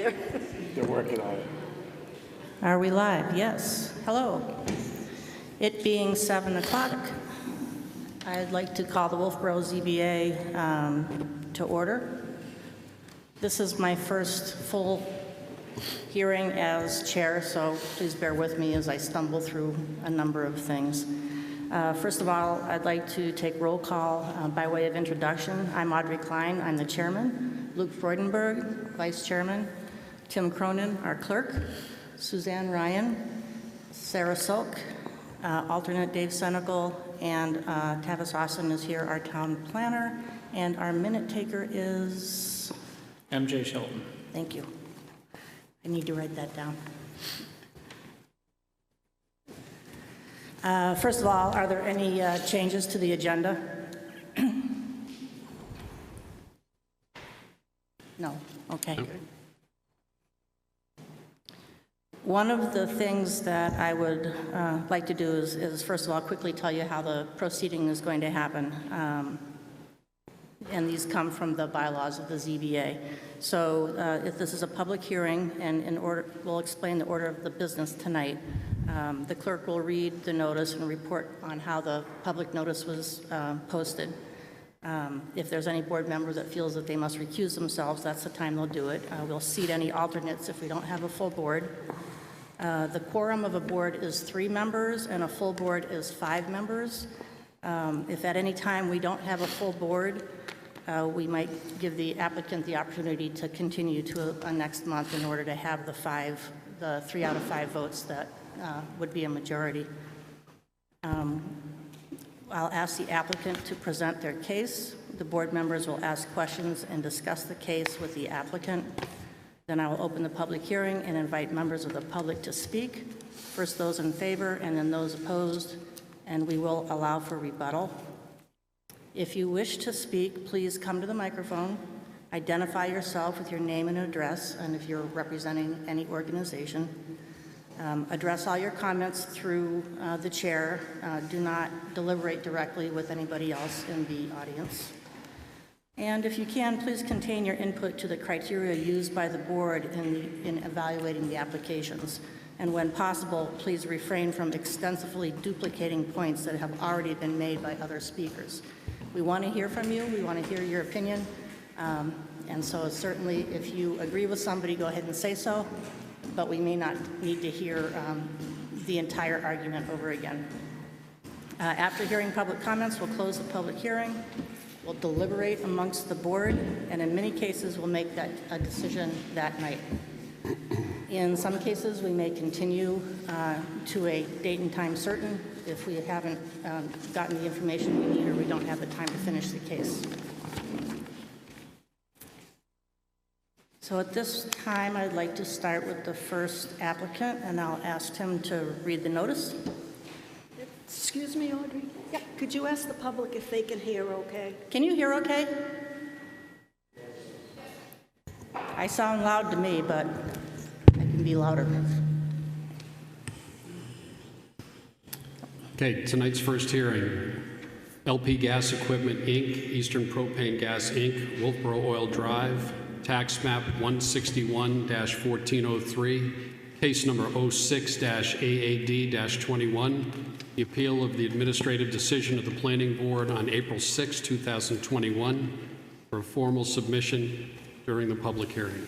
there. They're working on it. Are we live? Yes. Hello. It being 7 o'clock, I'd like to call the Wolfeboro ZBA to order. This is my first full hearing as chair, so please bear with me as I stumble through a number of things. First of all, I'd like to take roll call by way of introduction. I'm Audrey Klein, I'm the chairman. Luke Freudenberg, vice chairman. Tim Cronin, our clerk. Suzanne Ryan, Sarah Silk, alternate Dave Senegal, and Tavis Austin is here, our town planner. And our minute taker is? MJ Shelton. Thank you. I need to write that down. First of all, are there any changes to the agenda? No. Okay. One of the things that I would like to do is, first of all, quickly tell you how the proceeding is going to happen. And these come from the bylaws of the ZBA. So if this is a public hearing, and we'll explain the order of the business tonight. The clerk will read the notice and report on how the public notice was posted. If there's any board member that feels that they must recuse themselves, that's the time they'll do it. We'll seat any alternates if we don't have a full board. The quorum of a board is 3 members, and a full board is 5 members. If at any time we don't have a full board, we might give the applicant the opportunity to continue to a next month in order to have the 3 out of 5 votes that would be a majority. I'll ask the applicant to present their case. The board members will ask questions and discuss the case with the applicant. Then I will open the public hearing and invite members of the public to speak. First those in favor and then those opposed, and we will allow for rebuttal. If you wish to speak, please come to the microphone, identify yourself with your name and address, and if you're representing any organization. Address all your comments through the chair. Do not deliberate directly with anybody else in the audience. And if you can, please contain your input to the criteria used by the board in evaluating the applications. And when possible, please refrain from extensively duplicating points that have already been made by other speakers. We want to hear from you. We want to hear your opinion. And so certainly if you agree with somebody, go ahead and say so. But we may not need to hear the entire argument over again. After hearing public comments, we'll close the public hearing. We'll deliberate amongst the board, and in many cases, we'll make a decision that night. In some cases, we may continue to a date and time certain if we haven't gotten the information we need or we don't have the time to finish the case. So at this time, I'd like to start with the first applicant, and I'll ask him to read the notice. Excuse me, Audrey? Yeah. Could you ask the public if they can hear okay? Can you hear okay? I sound loud to me, but I can be louder. Okay, tonight's first hearing. LP Gas Equipment, Inc., Eastern Propane Gas, Inc., Wolfeboro Oil Drive, tax map 161-1403, case number 06-AAD-21, the appeal of the administrative decision of the Planning Board on April 6, 2021, for a formal submission during the public hearing.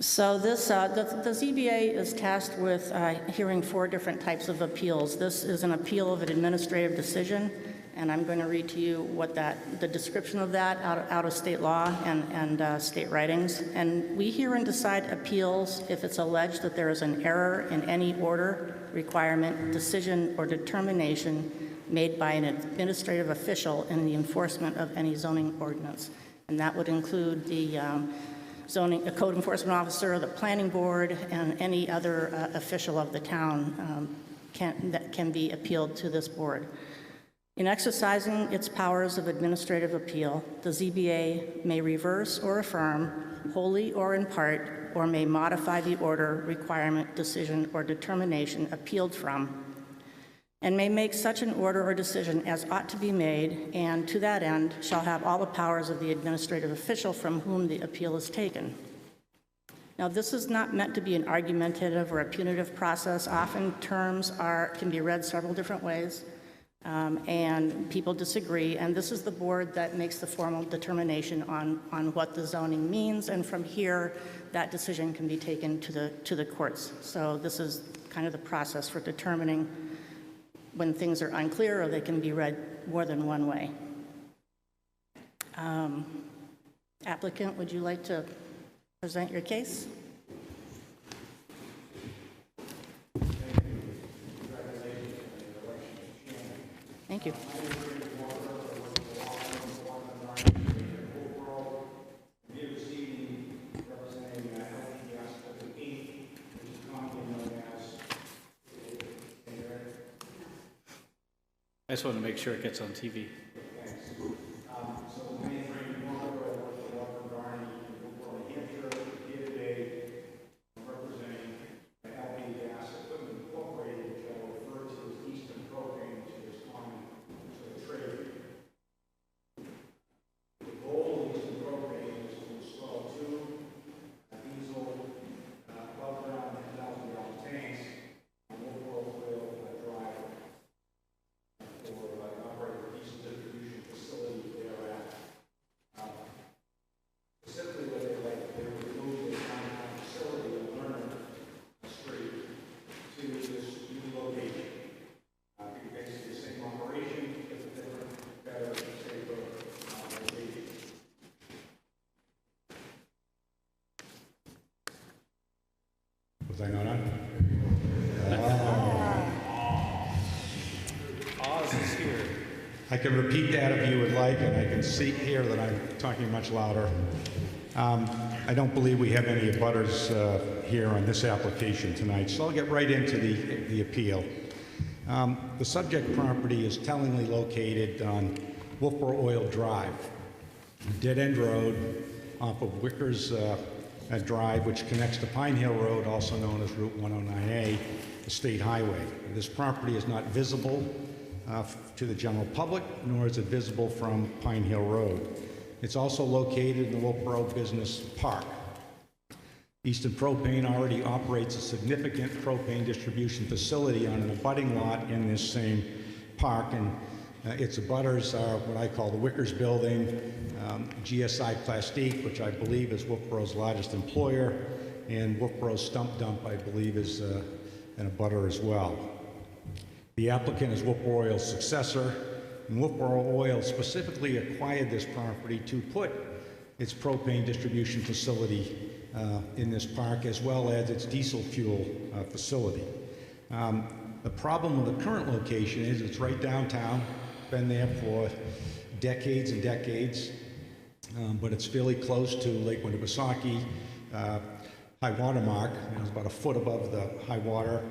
So this, the ZBA is tasked with hearing 4 different types of appeals. This is an appeal of an administrative decision, and I'm going to read to you what the description of that out of state law and state writings. And we hear and decide appeals if it's alleged that there is an error in any order, requirement, decision, or determination made by an administrative official in the enforcement of any zoning ordinance. And that would include the a code enforcement officer, the planning board, and any other official of the town that can be appealed to this board. In exercising its powers of administrative appeal, the ZBA may reverse or affirm, wholly or in part, or may modify the order, requirement, decision, or determination appealed from. and may make such an order or decision as ought to be made, and to that end shall have all the powers of the administrative official from whom the appeal is taken. Now, this is not meant to be an argumentative or a punitive process. Often terms can be read several different ways, and people disagree, and this is the board that makes the formal determination on what the zoning means, and from here, that decision can be taken to the courts. So this is kind of the process for determining when things are unclear or they can be read more than one way. Applicant, would you like to present your case? Thank you. I just want to make sure it gets on TV. Was I not on? Oz is here. I can repeat that if you would like, and I can see here that I'm talking much louder. I don't believe we have any abutters here on this application tonight, so I'll get right into the appeal. The subject property is tellingly located on Wolfeboro Oil Drive, a dead-end road off of Wickers Drive, which connects to Pine Hill Road, also known as Route 109A, the state highway. This property is not visible to the general public, nor is it visible from Pine Hill Road. It's also located in the Wolfeboro Business Park. Eastern Propane already operates a significant propane distribution facility on an abutting lot in this same park, and its abutters are what I call the Wickers Building, GSI Plastique, which I believe is Wolfeboro's largest employer, and Wolfeboro's Stump Dump, I believe, is an abutter as well. The applicant is Wolfeboro Oil's successor, and Wolfeboro Oil specifically acquired this property to put its propane distribution facility in this park, as well as its diesel fuel facility. The problem with the current location is it's right downtown, been there for decades and decades, but it's fairly close to Lake Winnipesaukee high water mark. It's about a foot above the high water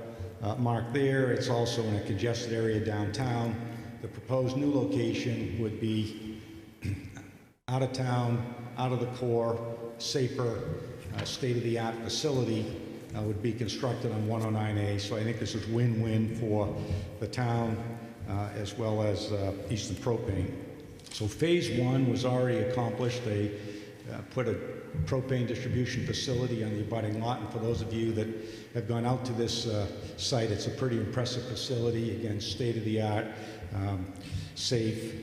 mark there. It's also in a congested area downtown. The proposed new location would be out of town, out of the core, safer, state-of-the-art facility would be constructed on 109A. So I think this is win-win for the town as well as Eastern Propane. So phase one was already accomplished. They put a propane distribution facility on the abutting lot, and for those of you that have gone out to this site, it's a pretty impressive facility. Again, state-of-the-art, safe,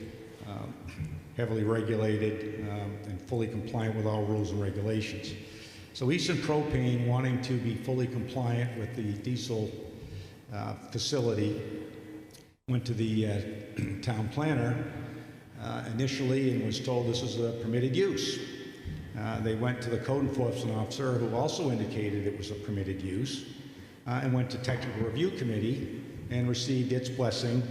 heavily regulated, and fully compliant with all rules and regulations. So Eastern Propane, wanting to be fully compliant with the diesel facility, went to the town planner initially and was told this is a permitted use. They went to the code enforcement officer, who also indicated it was a permitted use, and went to technical review committee and received its blessing,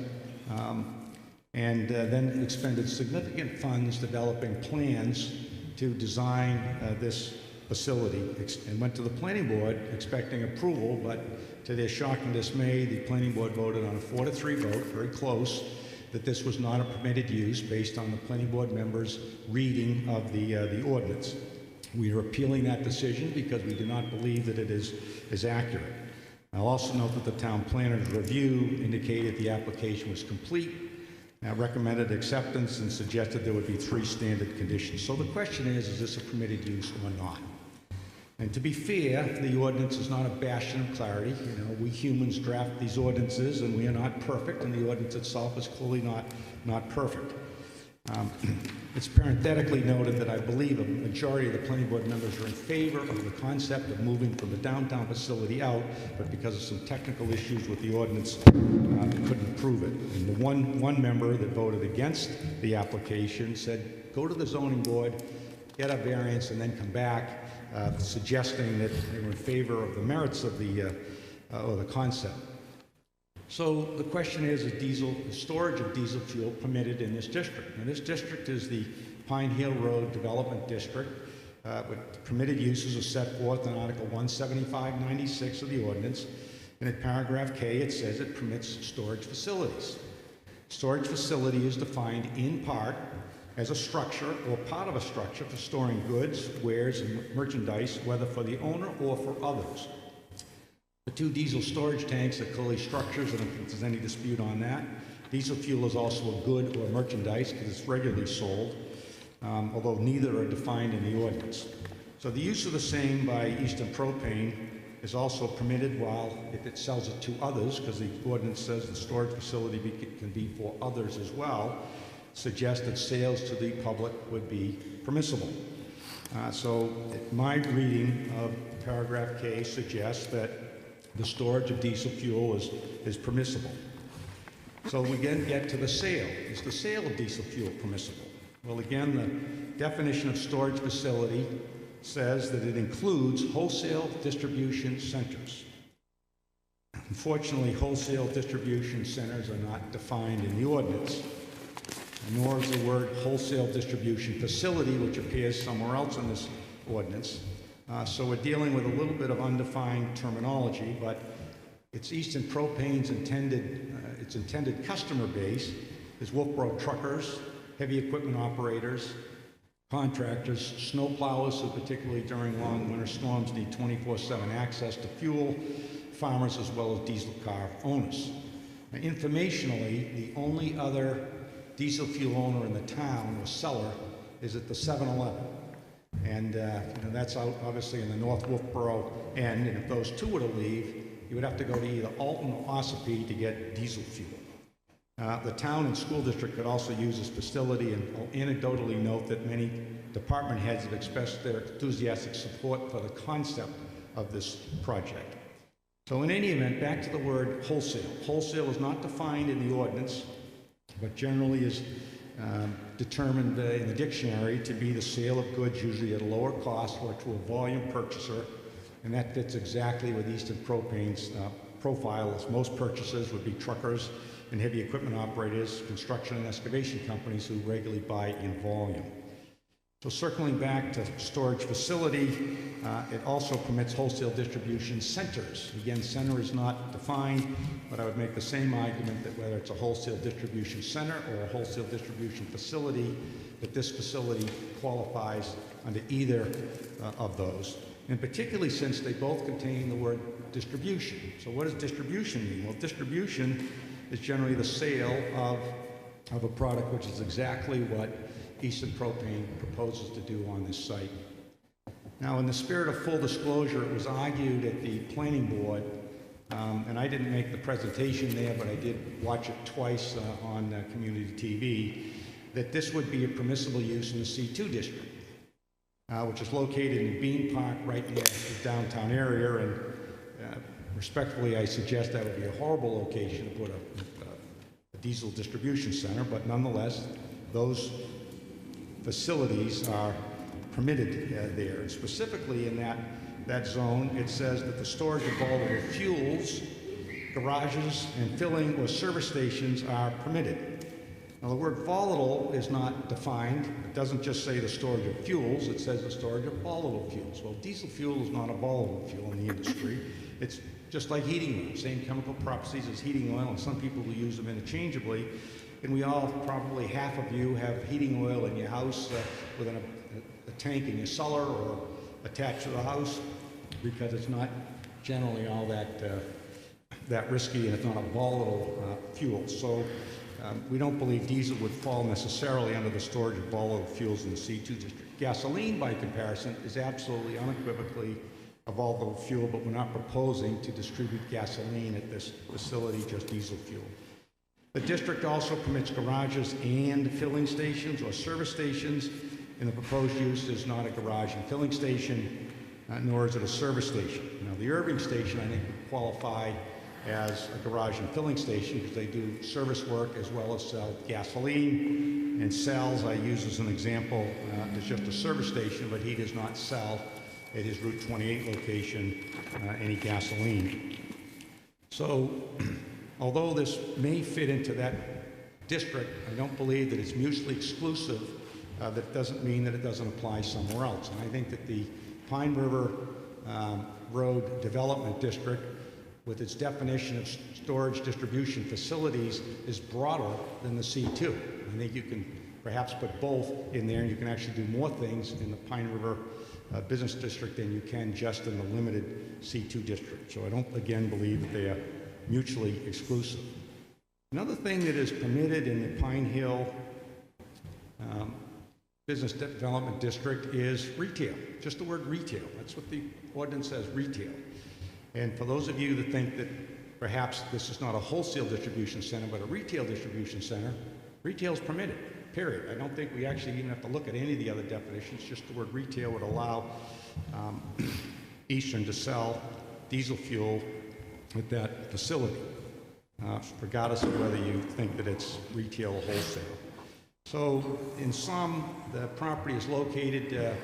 and then expended significant funds developing plans to design this facility, and went to the planning board expecting approval, but to their shock and dismay, the planning board voted on a 4-3 vote, very close, that this was not a permitted use based on the planning board members' reading of the ordinance. We are appealing that decision because we do not believe that it is accurate. I'll also note that the town planner's review indicated the application was complete, recommended acceptance, and suggested there would be 3 standard conditions. So the question is this a permitted use or not? And to be fair, the ordinance is not a bastion of clarity. You know, we humans draft these ordinances, and we are not perfect, and the ordinance itself is clearly not perfect. It's parenthetically noted that I believe a majority of the planning board members are in favor of the concept of moving from the downtown facility out, but because of some technical issues with the ordinance, couldn't approve it. And the one member that voted against the application said, go to the zoning board, get a variance, and then come back, suggesting that they were in favor of the merits of the concept. So the question is storage of diesel fuel permitted in this district? Now, this district is the Pine Hill Road Development District, with permitted uses are set forth in Article 175-96 of the ordinance, and in paragraph K it says it permits storage facilities. Storage facility is defined in part as a structure or part of a structure for storing goods, wares, and merchandise, whether for the owner or for others. The 2 diesel storage tanks are clearly structures. I don't think there's any dispute on that. Diesel fuel is also a good or merchandise because it's regularly sold, although neither are defined in the ordinance. So the use of the same by Eastern Propane is also permitted while if it sells it to others, because the ordinance says the storage facility can be for others as well, suggests that sales to the public would be permissible. So my reading of paragraph K suggests that the storage of diesel fuel is permissible. So we again get to the sale. Is the sale of diesel fuel permissible? Well, again, the definition of storage facility says that it includes wholesale distribution centers. Unfortunately, wholesale distribution centers are not defined in the ordinance, nor is the word wholesale distribution facility, which appears somewhere else in this ordinance. So we're dealing with a little bit of undefined terminology, but it's Eastern Propane's intended customer base is Wolfeboro truckers, heavy equipment operators, contractors, snow plowers who particularly during long winter storms need 24/7 access to fuel, farmers as well as diesel car owners. Now, informationally, the only other diesel fuel owner in the town or seller is at the 7-Eleven. And that's out obviously in the North Wolfeboro end, and if those 2 were to leave, you would have to go to either Alton or Ossipee to get diesel fuel. The town and school district could also use this facility, and I'll anecdotally note that many department heads have expressed their enthusiastic support for the concept of this project. So in any event, back to the word wholesale. Wholesale is not defined in the ordinance, but generally is determined in the dictionary to be the sale of goods usually at a lower cost or to a volume purchaser, and that fits exactly with Eastern Propane's profile, as most purchasers would be truckers and heavy equipment operators, construction and excavation companies who regularly buy in volume. So circling back to storage facility, it also permits wholesale distribution centers. Again, center is not defined, but I would make the same argument that whether it's a wholesale distribution center or a wholesale distribution facility, that this facility qualifies under either of those. And particularly since they both contain the word distribution. So what does distribution mean? Well, distribution is generally the sale of a product, which is exactly what Eastern Propane proposes to do on this site. Now, in the spirit of full disclosure, it was argued at the planning board, and I didn't make the presentation there, but I did watch it twice on community TV, that this would be a permissible use in the C2 district, which is located in Bean Park, right near the downtown area, and respectfully, I suggest that would be a horrible location to put a diesel distribution center, but nonetheless, those facilities are permitted there. And specifically in that zone, it says that the storage of volatile fuels, garages, and filling or service stations are permitted. Now, the word volatile is not defined. It doesn't just say the storage of fuels, it says the storage of volatile fuels. Well, diesel fuel is not a volatile fuel in the industry. It's just like heating oil, same chemical properties as heating oil, and some people will use them interchangeably. And we all, probably half of you, have heating oil in your house with a tank in your cellar or attached to the house, because it's not generally all that that risky, and it's not a volatile fuel. So we don't believe diesel would fall necessarily under the storage of volatile fuels in the C2 district. Gasoline, by comparison, is absolutely unequivocally a volatile fuel, but we're not proposing to distribute gasoline at this facility, just diesel fuel. The district also permits garages and filling stations or service stations. In the proposed use, there's not a garage and filling station, nor is it a service station. Now, the Irving station, I think, would qualify as a garage and filling station because they do service work as well as sell gasoline. And Sal's, I use as an example, is just a service station, but he does not sell at his Route 28 location any gasoline. So, although this may fit into that district, I don't believe that it's mutually exclusive. That doesn't mean that it doesn't apply somewhere else. And I think that the Pine River Road Development District, with its definition of storage distribution facilities, is broader than the C2. I think you can perhaps put both in there, and you can actually do more things in the Pine River Business District than you can just in the limited C2 district. So I don't, again, believe that they are mutually exclusive. Another thing that is permitted in the Pine Hill Business Development District is retail, just the word retail. That's what the ordinance says, retail. And for those of you that think that perhaps this is not a wholesale distribution center, but a retail distribution center, retail is permitted, period. I don't think we actually even have to look at any of the other definitions, just the word retail would allow Eastern to sell diesel fuel at that facility, regardless of whether you think that it's retail or wholesale. So, in sum, the property is located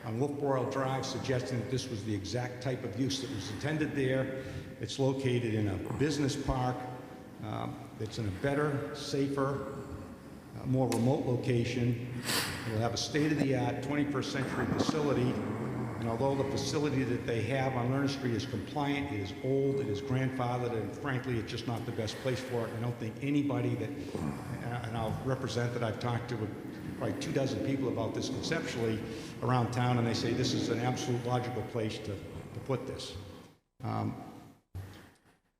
on Wolfeboro Drive, suggesting that this was the exact type of use that was intended there. It's located in a business park. It's in a better, safer, more remote location. It will have a state-of-the-art 21st century facility. And although the facility that they have on Lerner Street is compliant, it is old, it is grandfathered, and frankly, it's just not the best place for it. I don't think anybody that, and I'll represent that I've talked to probably 24 people about this conceptually around town, and they say this is an absolute logical place to put this.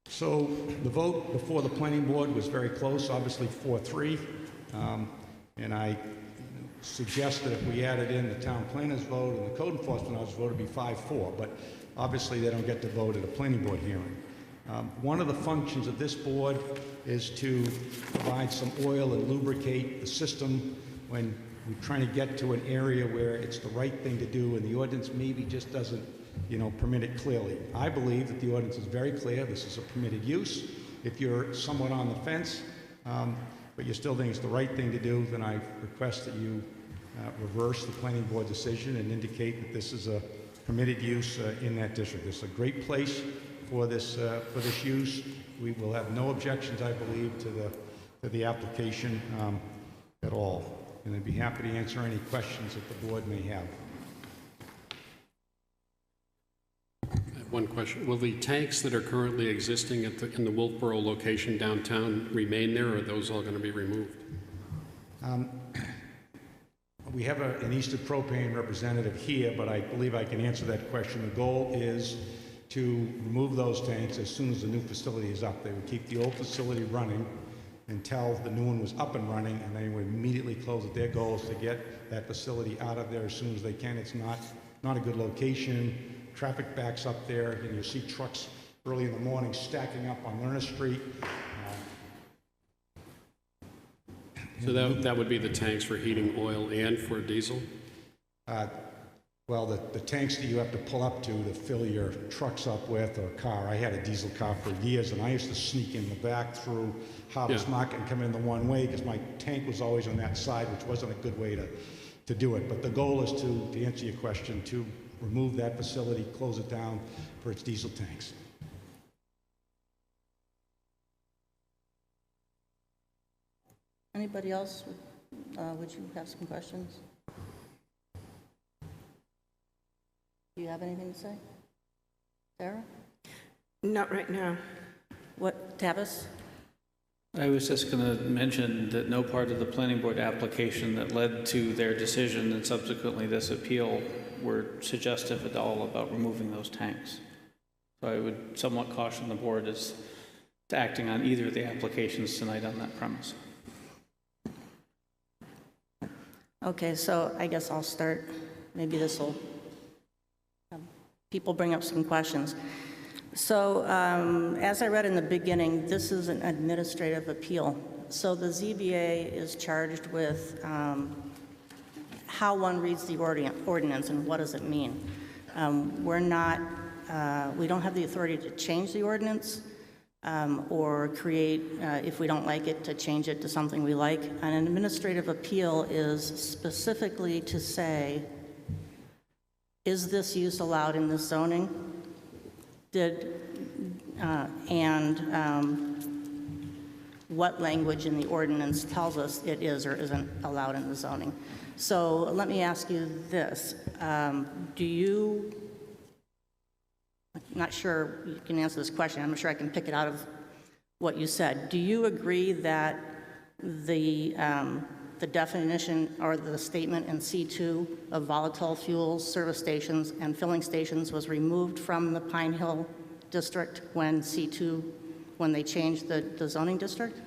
So the vote before the planning board was very close, obviously 4-3, and I suggest that if we added in the town planner's vote and the code enforcement officer's vote, it'd be 5-4, but obviously they don't get to vote at a planning board hearing. One of the functions of this board is to provide some oil and lubricate the system when we're trying to get to an area where it's the right thing to do and the ordinance maybe just doesn't, permit it clearly. I believe that the ordinance is very clear. This is a permitted use. If you're somewhat on the fence, but you still think it's the right thing to do, then I request that you reverse the planning board decision and indicate that this is a permitted use in that district. This is a great place for this use. We will have no objections, I believe, to the application at all. And I'd be happy to answer any questions that the board may have. I have one question. Will the tanks that are currently existing in the Wolfeboro location downtown remain there, or are those all going to be removed? We have an Eastern Propane representative here, but I believe I can answer that question. The goal is to remove those tanks as soon as the new facility is up. They would keep the old facility running until the new one was up and running, and they would immediately close it. Their goal is to get that facility out of there as soon as they can. It's not a good location. Traffic backs up there, and you see trucks early in the morning stacking up on Lerner Street. So that would be the tanks for heating oil and for diesel? Well, the tanks that you have to pull up to fill your trucks up with, or car. I had a diesel car for years, and I used to sneak in the back through Harvest Market and come in the one way because my tank was always on that side, which wasn't a good way to do it. But the goal is to answer your question, to remove that facility, close it down for its diesel tanks. Anybody else? Would you have some questions? Do you have anything to say? Sarah? Not right now. What, Tavis? I was just going to mention that no part of the planning board application that led to their decision and subsequently this appeal were suggestive at all about removing those tanks. So I would somewhat caution the board as to acting on either of the applications tonight on that premise. Okay, so I guess I'll start. Maybe this will have people bring up some questions. So as I read in the beginning, this is an administrative appeal. So the ZBA is charged with how one reads the ordinance and what does it mean. We don't have the authority to change the ordinance or create, if we don't like it, to change it to something we like. An administrative appeal is specifically to say, is this use allowed in this zoning? What language in the ordinance tells us it is or isn't allowed in the zoning. So let me ask you this. I'm not sure you can answer this question. I'm not sure I can pick it out of what you said. Do you agree that the definition or the statement in C2 of volatile fuels, service stations, and filling stations was removed from the Pine Hill district when they changed the zoning district?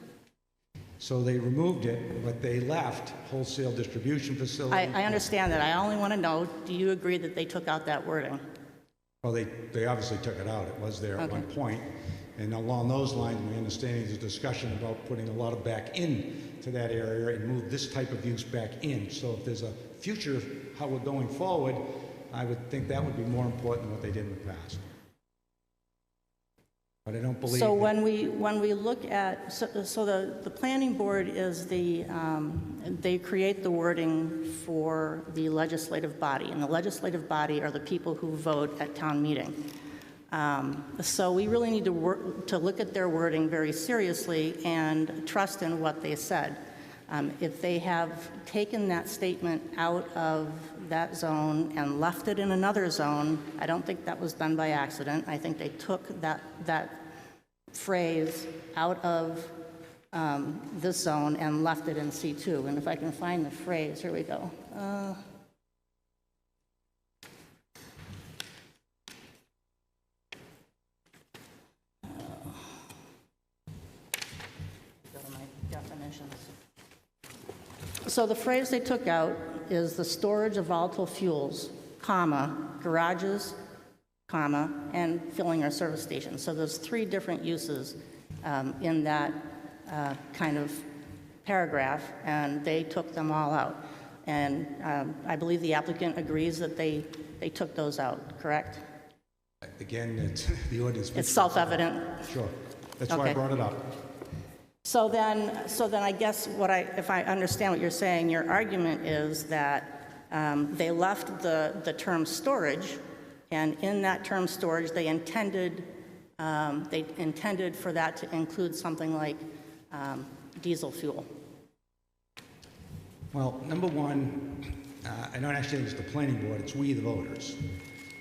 So they removed it, but they left wholesale distribution facility. I understand that. I only want to know, do you agree that they took out that wording? Well, they obviously took it out. It was there at one point. And along those lines, my understanding is a discussion about putting a lot of back in to that area and move this type of use back in. So if there's a future how we're going forward, I would think that would be more important than what they did in the past. But I don't believe. So when we look at, so the planning board is they create the wording for the legislative body, and the legislative body are the people who vote at town meeting. So we really need to look at their wording very seriously and trust in what they said. If they have taken that statement out of that zone and left it in another zone, I don't think that was done by accident. I think they took that phrase out of this zone and left it in C2. And if I can find the phrase, here we go. Go to my definitions. So the phrase they took out is the storage of volatile fuels, comma, garages, comma, and filling or service stations. So there's 3 different uses in that kind of paragraph, and they took them all out. And I believe the applicant agrees that they took those out, correct? Again, it's the ordinance. It's self-evident. Sure. That's why I Okay. brought it up. So then I guess if I understand what you're saying, your argument is that they left the term storage, and in that term storage, they intended for that to include something like diesel fuel. Well, number one, I don't actually think it's the planning board, it's we, the voters.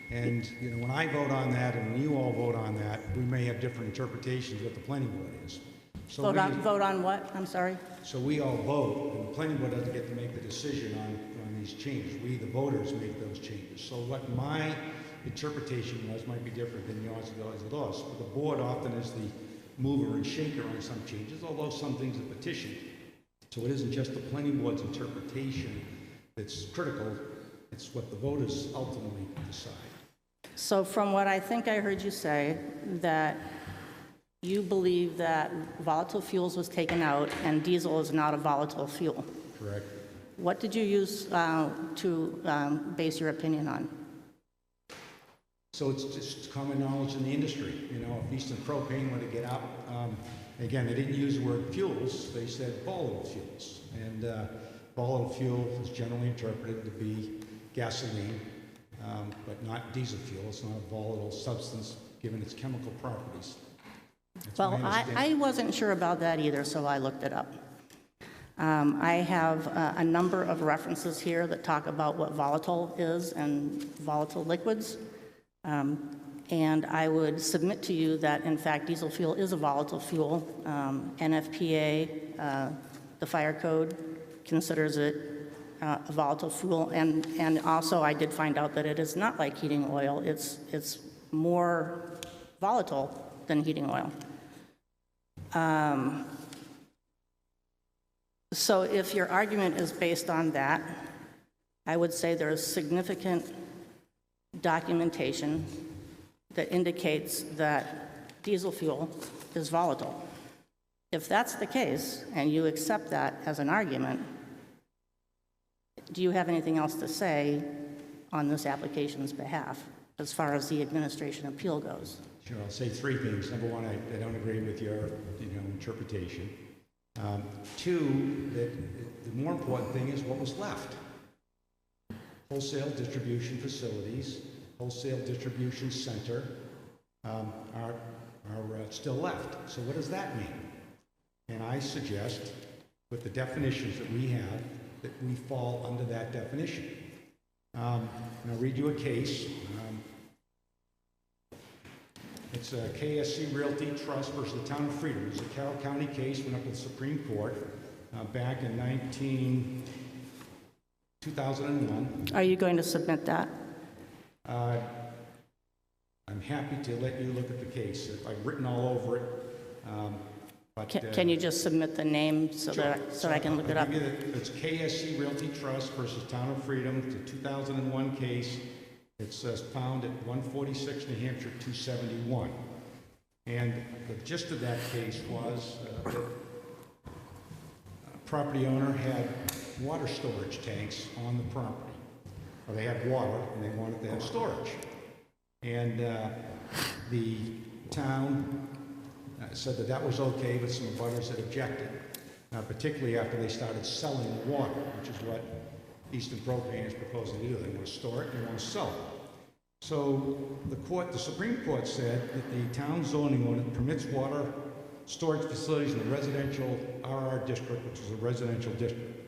And, you know, when I vote on that and when you all vote on that, we may have different interpretations of what the planning board is. So Vote on what? I'm sorry? So we all vote, and the planning board doesn't get to make the decision on these changes. We, the voters, make those changes. So what my interpretation was might be different than yours as it was. But the board often is the mover and shaker on some changes, although some things are petitioned. So it isn't just the planning board's interpretation that's critical, it's what the voters ultimately decide. So from what I think I heard you say, that you believe that volatile fuels was taken out and diesel is not a volatile fuel. Correct. What did you use to base your opinion on? So it's just common knowledge in the industry. You know, if Eastern Propane were to get out, again, they didn't use the word fuels, they said volatile fuels. And volatile fuel is generally interpreted to be gasoline, but not diesel fuel. It's not a volatile substance given its chemical properties. That's Well, my understanding. I wasn't sure about that either, so I looked it up. I have a number of references here that talk about what volatile is and volatile liquids. And I would submit to you that, in fact, diesel fuel is a volatile fuel. NFPA, the fire code, considers it a volatile fuel. And also, I did find out that it is not like heating oil. It's more volatile than heating oil. So if your argument is based on that, I would say there is significant documentation that indicates that diesel fuel is volatile. If that's the case, and you accept that as an argument, do you have anything else to say on this application's behalf as far as the administration appeal goes? Sure, I'll say three things. Number one, I don't agree with your interpretation. Two, that the more important thing is what was left. Wholesale distribution facilities, wholesale distribution center are still left. So what does that mean? And I suggest, with the definitions that we have, that we fall under that definition. And I'll read you a case. It's a KSC Realty Trust versus the Town of Freedom. It's a Carroll County case, went up to the Supreme Court back in 2001. Are you going to submit that? I'm happy to let you look at the case. I've written all over it. Can you just submit the name so Sure. that I can look it up? It's KSC Realty Trust versus Town of Freedom. It's a 2001 case. It's found at 146 New Hampshire 271. And the gist of that case was that a property owner had water storage tanks on the property. Or they had water and they wanted to have storage. And the town said that that was okay, but some abutters had objected, particularly after they started selling the water, which is what Eastern Propane is proposing to do. They want to store it and they want to sell it. So the Supreme Court said that the town zoning ordinance permits water storage facilities in the residential RR district, which is a residential district.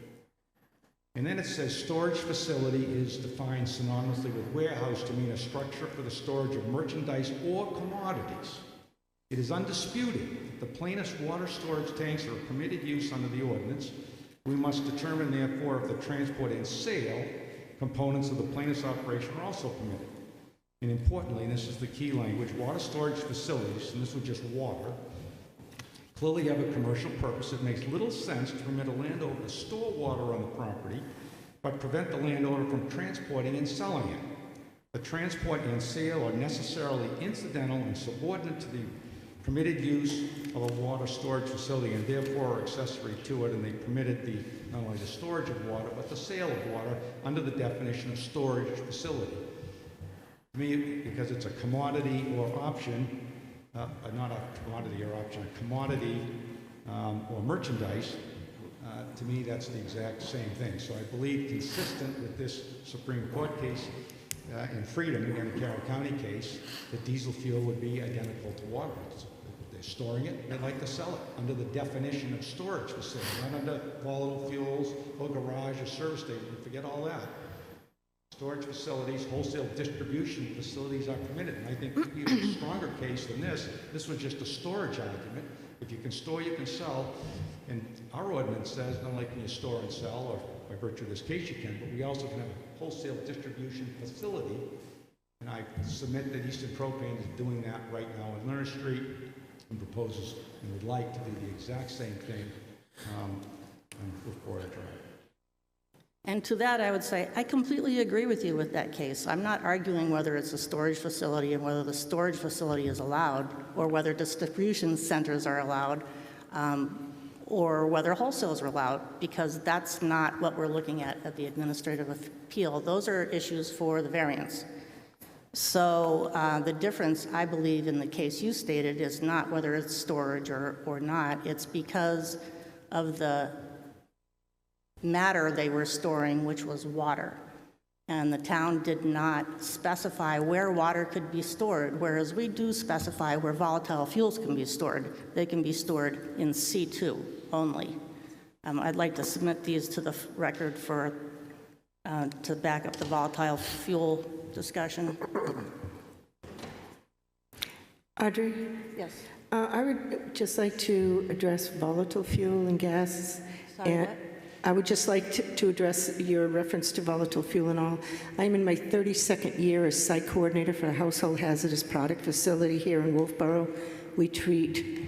And then it says storage facility is defined synonymously with warehouse to mean a structure for the storage of merchandise or commodities. It is undisputed that the plaintiff's water storage tanks are a permitted use under the ordinance. We must determine, therefore, if the transport and sale components of the plaintiff's operation are also permitted. And importantly, and this is the key language, water storage facilities, and this was just water, clearly have a commercial purpose. It makes little sense to permit a landowner to store water on the property, but prevent the landowner from transporting and selling it. The transport and sale are necessarily incidental and subordinate to the permitted use of a water storage facility and therefore are accessory to it, and they permitted not only the storage of water, but the sale of water under the definition of storage facility. To me, because it's a commodity or option, not a commodity or option, a commodity or merchandise, to me that's the exact same thing. So I believe, consistent with this Supreme Court case in Freedom, again, the Carroll County case, that diesel fuel would be identical to water. They're storing it, they'd like to sell it under the definition of storage facility, not under volatile fuels or garage or service station. Forget all that. Storage facilities, wholesale distribution facilities are permitted. And I think even a stronger case than this was just a storage argument. If you can store, you can sell. And our ordinance says, not only can you store and sell, or by virtue of this case you can, but we also can have a wholesale distribution facility. And I submit that Eastern Propane is doing that right now on Leonard Street, and proposes and would like to do the exact same thing on Wolfeboro Drive. And to that, I would say, I completely agree with you with that case. I'm not arguing whether it's a storage facility and whether the storage facility is allowed, or whether distribution centers are allowed, or whether wholesales are allowed, because that's not what we're looking at the administrative appeal. Those are issues for the variance. So the difference, I believe, in the case you stated is not whether it's storage or not. It's because of the matter they were storing, which was water. And the town did not specify where water could be stored, whereas we do specify where volatile fuels can be stored. They can be stored in C2 only. I'd like to submit these to the record for to back up the volatile fuel discussion. Audrey? Yes. I would just like to address volatile fuel and gas. Sorry, and what? I would just like to address your reference to volatile fuel and all. I'm in my 32nd year as site coordinator for a household hazardous product facility here in Wolfeboro. We treat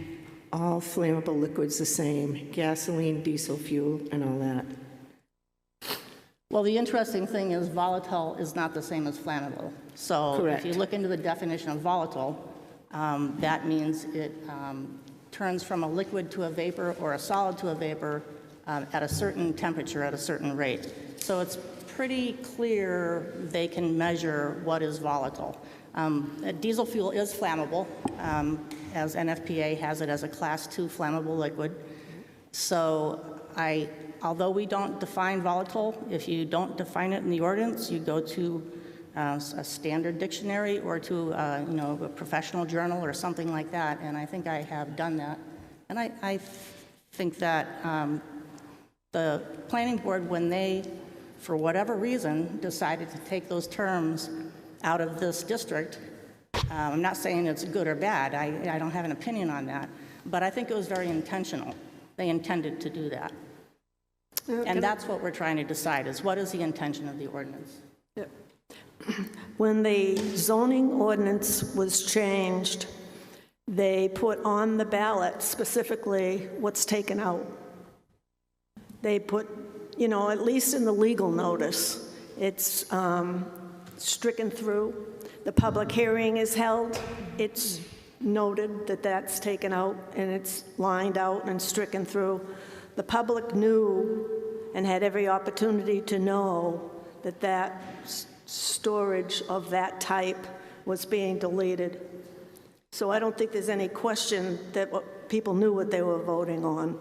all flammable liquids the same, gasoline, diesel fuel, and all that. Well, the interesting thing is volatile is not the same as flammable. So Correct. if you look into the definition of volatile, that means it turns from a liquid to a vapor or a solid to a vapor at a certain temperature, at a certain rate. So it's pretty clear they can measure what is volatile. Diesel fuel is flammable, as NFPA has it as a Class 2 flammable liquid. So although we don't define volatile, if you don't define it in the ordinance, you go to a standard dictionary or to a professional journal or something like that, and I think I have done that. And I think that the planning board, when they, for whatever reason, decided to take those terms out of this district, I'm not saying it's good or bad, I don't have an opinion on that, but I think it was very intentional. They intended to do that. And that's what we're trying to decide, is what is the intention of the ordinance? When the zoning ordinance was changed, they put on the ballot specifically what's taken out. They put, at least in the legal notice, it's stricken through. The public hearing is held. It's noted that that's taken out, and it's lined out and stricken through. The public knew and had every opportunity to know that that storage of that type was being deleted. So I don't think there's any question that people knew what they were voting on.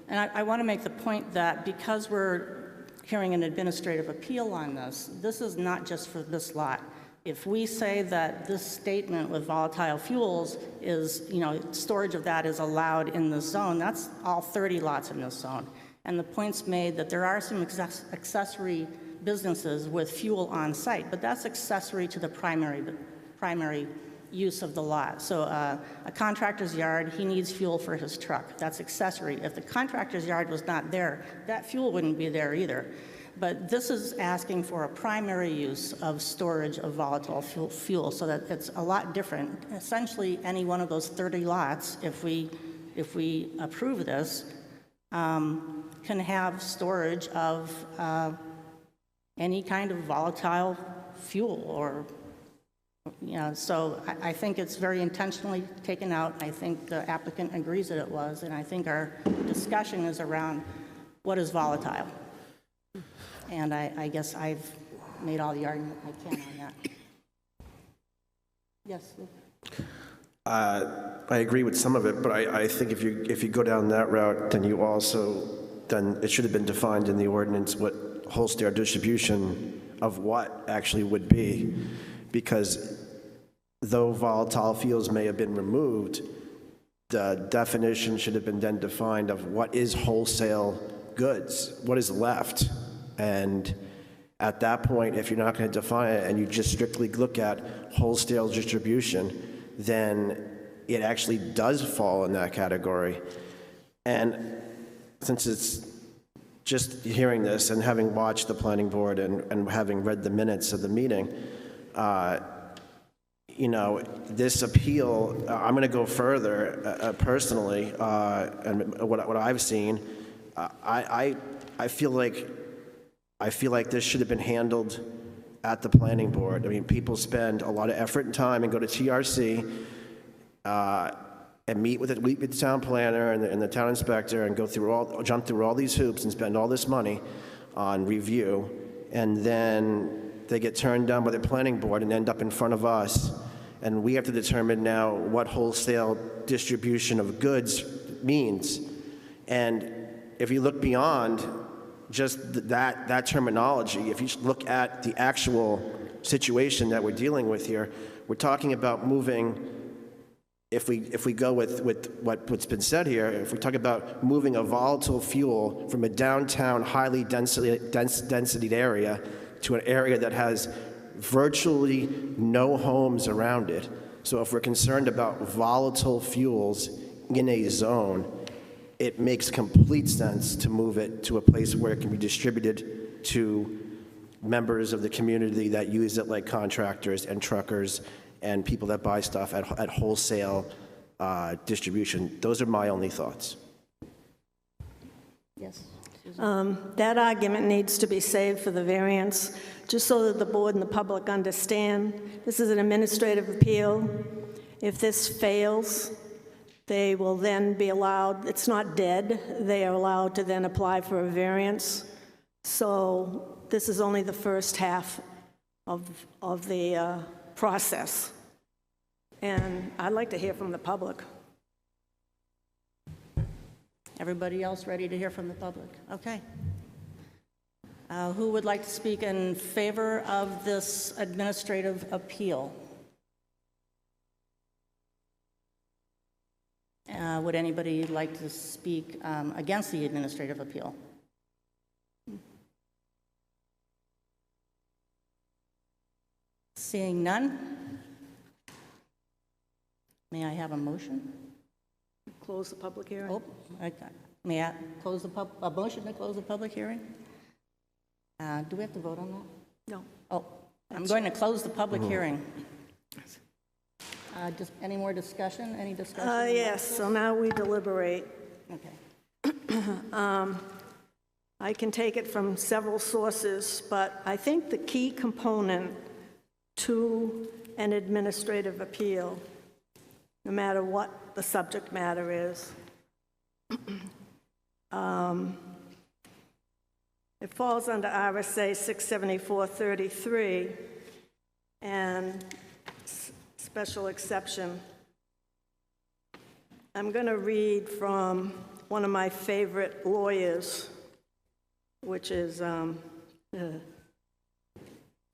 And I want to make the point that because we're hearing an administrative appeal on this, this is not just for this lot. If we say that this statement with volatile fuels is, storage of that is allowed in the zone, that's all 30 lots in this zone. And the point's made that there are some accessory businesses with fuel on site, but that's accessory to the primary use of the lot. So a contractor's yard, he needs fuel for his truck. That's accessory. If the contractor's yard was not there, that fuel wouldn't be there either. But this is asking for a primary use of storage of volatile fuel, so that it's a lot different. Essentially, any one of those 30 lots, if we approve this, can have storage of any kind of volatile fuel or, so I think it's very intentionally taken out. I think the applicant agrees that it was, and I think our discussion is around what is volatile. And I guess I've made all the argument I can on that. Yes, Lou? I agree with some of it, but I think if you go down that route, then it should have been defined in the ordinance what wholesale distribution of what actually would be, because though volatile fuels may have been removed, the definition should have been then defined of what is wholesale goods, what is left. And at that point, if you're not going to define it and you just strictly look at wholesale distribution, then it actually does fall in that category. And since it's just hearing this and having watched the planning board and having read the minutes of the meeting, this appeal, I'm going to go further personally, and what I've seen, I feel like this should have been handled at the planning board. I mean, people spend a lot of effort and time and go to TRC and meet with the town planner and the town inspector and jump through all these hoops and spend all this money on review, and then they get turned down by the planning board and end up in front of us, and we have to determine now what wholesale distribution of goods means. And if you look beyond just that terminology, if you look at the actual situation that we're dealing with here, we're talking about moving, if we go with what's been said here, if we talk about moving a volatile fuel from a downtown highly density area to an area that has virtually no homes around it. So if we're concerned about volatile fuels in a zone, it makes complete sense to move it to a place where it can be distributed to members of the community that use it, like contractors and truckers and people that buy stuff at wholesale distribution. Those are my only thoughts. Yes. That argument needs to be saved for the variance, just so that the board and the public understand. This is an administrative appeal. If this fails, they will then be allowed, it's not dead, they are allowed to then apply for a variance. So this is only the first half of the process. And I'd like to hear from the public. Everybody else ready to hear from the public? Okay. Who would like to speak in favor of this administrative appeal? Would anybody like to speak against the administrative appeal? Seeing none, may I have a motion? Close the public hearing. Oh, may I close a motion to close the public hearing? Do we have to vote on that? No. Oh, I'm going to close the public hearing. Just any more discussion? Any discussion? Yes, so now we deliberate. Okay. I can take it from several sources, but I think the key component to an administrative appeal, no matter what the subject matter is, it falls under RSA 674-33 and special exception. I'm going to read from one of my favorite lawyers, which is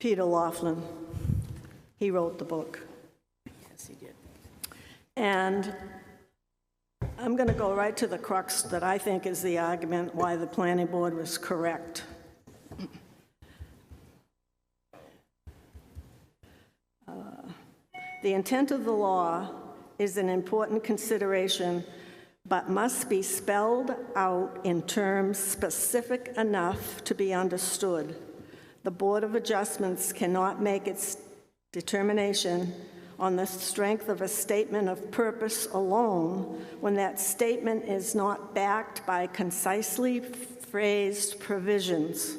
Peter Laughlin. He wrote the book. Yes, he did. And I'm going to go right to the crux that I think is the argument why the planning board was correct. The intent of the law is an important consideration, but must be spelled out in terms specific enough to be understood. The Board of Adjustments cannot make its determination on the strength of a statement of purpose alone when that statement is not backed by concisely phrased provisions.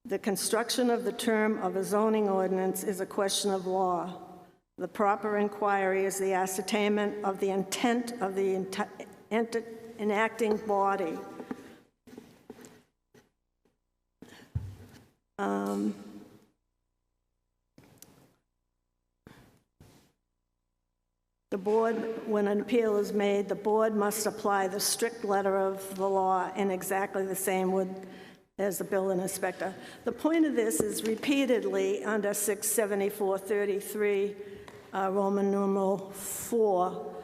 The construction of the term of a zoning ordinance is a question of law. The proper inquiry is the ascertainment of the intent of the enacting body. The board, when an appeal is made, the board must apply the strict letter of the law in exactly the same way as the building inspector. The point of this is repeatedly under 674-33, Roman numeral 4,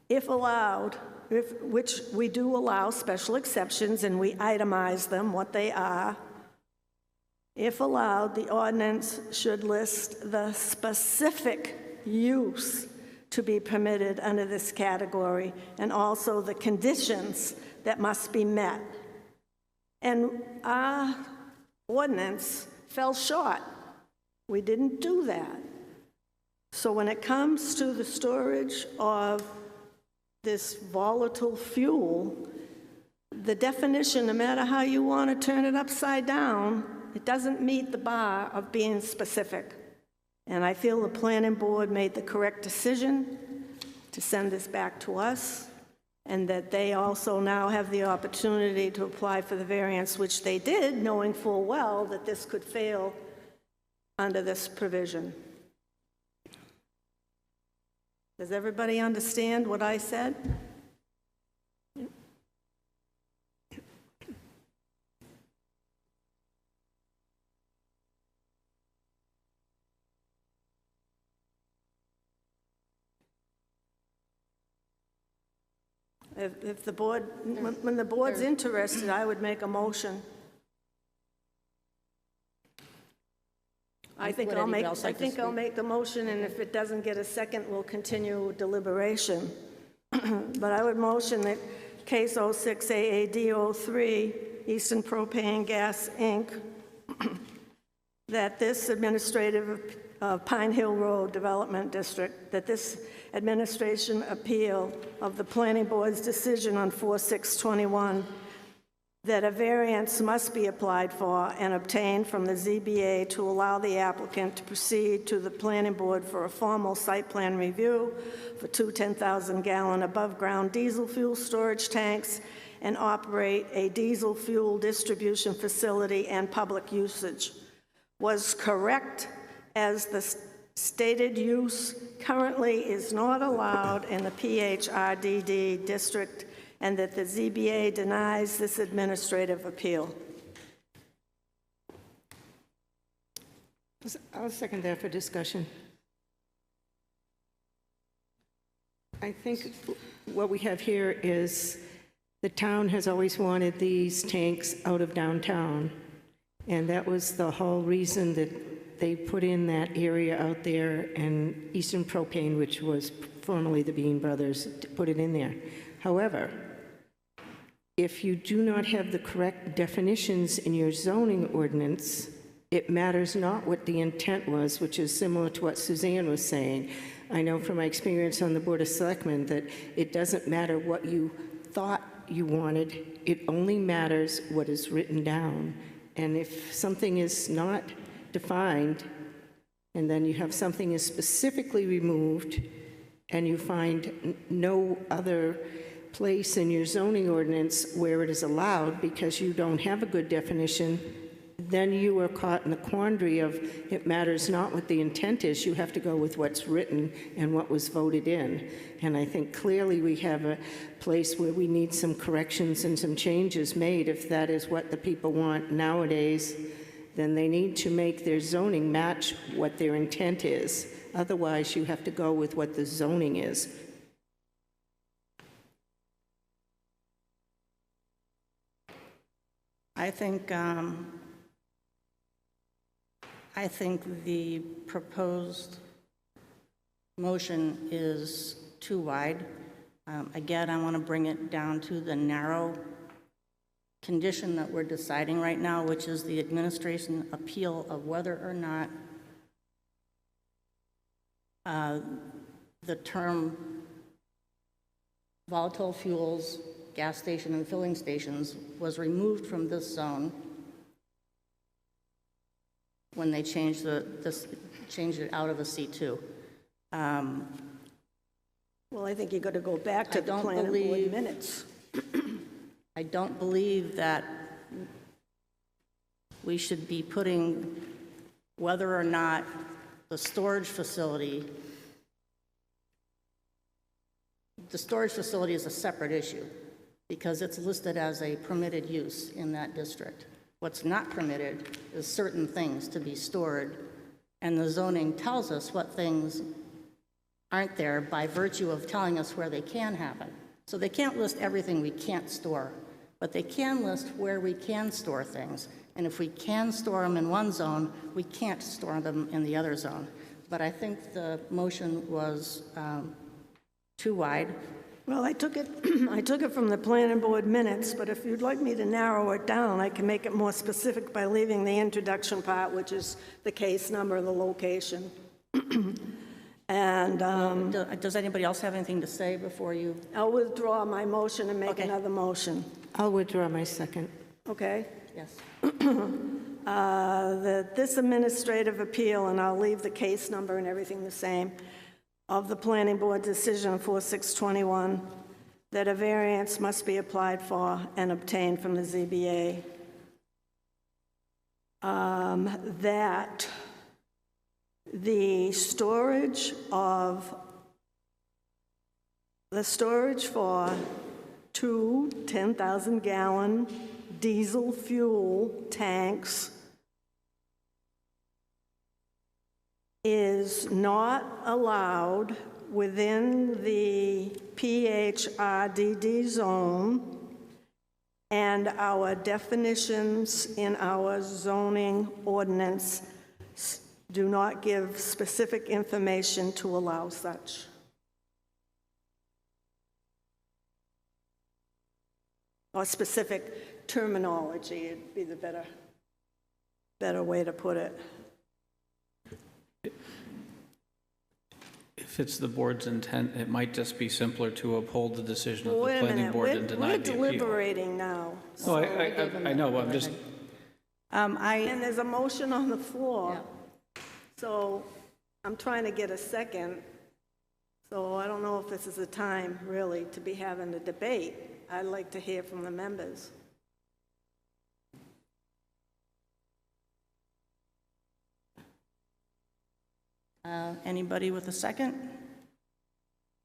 if allowed, which we do allow special exceptions and we itemize them, what they are. If allowed, the ordinance should list the specific use to be permitted under this category and also the conditions that must be met. And our ordinance fell short. We didn't do that. So when it comes to the storage of this volatile fuel, the definition, no matter how you want to turn it upside down, it doesn't meet the bar of being specific. And I feel the planning board made the correct decision to send this back to us, and that they also now have the opportunity to apply for the variance, which they did, knowing full well that this could fail under this provision. Does everybody understand what I said? If the board, when the board's interested, I would make a motion. I think I'll make the motion, and if it doesn't get a second, we'll continue deliberation. But I would motion that case 06-AAD-03, Eastern Propane Gas, Inc., that this Pine Hill Road Development District, that this administration appeal of the planning board's decision on 4/6/21, that a variance must be applied for and obtained from the ZBA to allow the applicant to proceed to the planning board for a formal site plan review for two 10,000-gallon above-ground diesel fuel storage tanks and operate a diesel fuel distribution facility and public usage, was correct, as the stated use currently is not allowed in the PHRDD district, and that the ZBA denies this administrative appeal. I'll second that for discussion. I think what we have here is the town has always wanted these tanks out of downtown, and that was the whole reason that they put in that area out there, and Eastern Propane, which was formerly the Bean Brothers, put it in there. However, if you do not have the correct definitions in your zoning ordinance, it matters not what the intent was, which is similar to what Suzanne was saying. I know from my experience on the Board of Selectmen that it doesn't matter what you thought you wanted, it only matters what is written down. And if something is not defined, and then you have something is specifically removed, and you find no other place in your zoning ordinance where it is allowed because you don't have a good definition, then you are caught in the quandary of it matters not what the intent is, you have to go with what's written and what was voted in. And I think clearly we have a place where we need some corrections and some changes made. If that is what the people want nowadays, then they need to make their zoning match what their intent is. Otherwise, you have to go with what the zoning is. I think the proposed motion is too wide. Again, I want to bring it down to the narrow condition that we're deciding right now, which is the administration appeal of whether or not the term volatile fuels, gas station and filling stations was removed from this zone when they changed changed it out of a C2. Well, I think you got to go back to the planning board minutes. I don't believe that we should be putting whether or not the storage facility is a separate issue because it's listed as a permitted use in that district. What's not permitted is certain things to be stored, and the zoning tells us what things aren't there by virtue of telling us where they can happen. So they can't list everything we can't store, but they can list where we can store things. And if we can store them in one zone, we can't store them in the other zone. But I think the motion was too wide. Well, I took it from the planning board minutes, but if you'd like me to narrow it down, I can make it more specific by leaving the introduction part, which is the case number, the location. And does anybody else have anything to say before you? I'll withdraw my motion and make Okay. another motion. I'll withdraw my second. Okay? Yes. This administrative appeal, and I'll leave the case number and everything the same, of the planning board decision 4/6/21, that a variance must be applied for and obtained from the ZBA. That the storage for two 10,000-gallon diesel fuel tanks is not allowed within the PHRDD zone, and our definitions in our zoning ordinance do not give specific information to allow such. Or specific terminology, it'd be the better. better way to put it. If it's the board's intent, it might just be simpler to uphold the decision of the Wait a planning minute, board and deny we're the appeal. deliberating now. No, I know, I'm just, And there's a motion on the floor. So I'm trying to get a second. So I don't know if this is the time, really, to be having a debate. I'd like to hear from the members. Anybody with a second?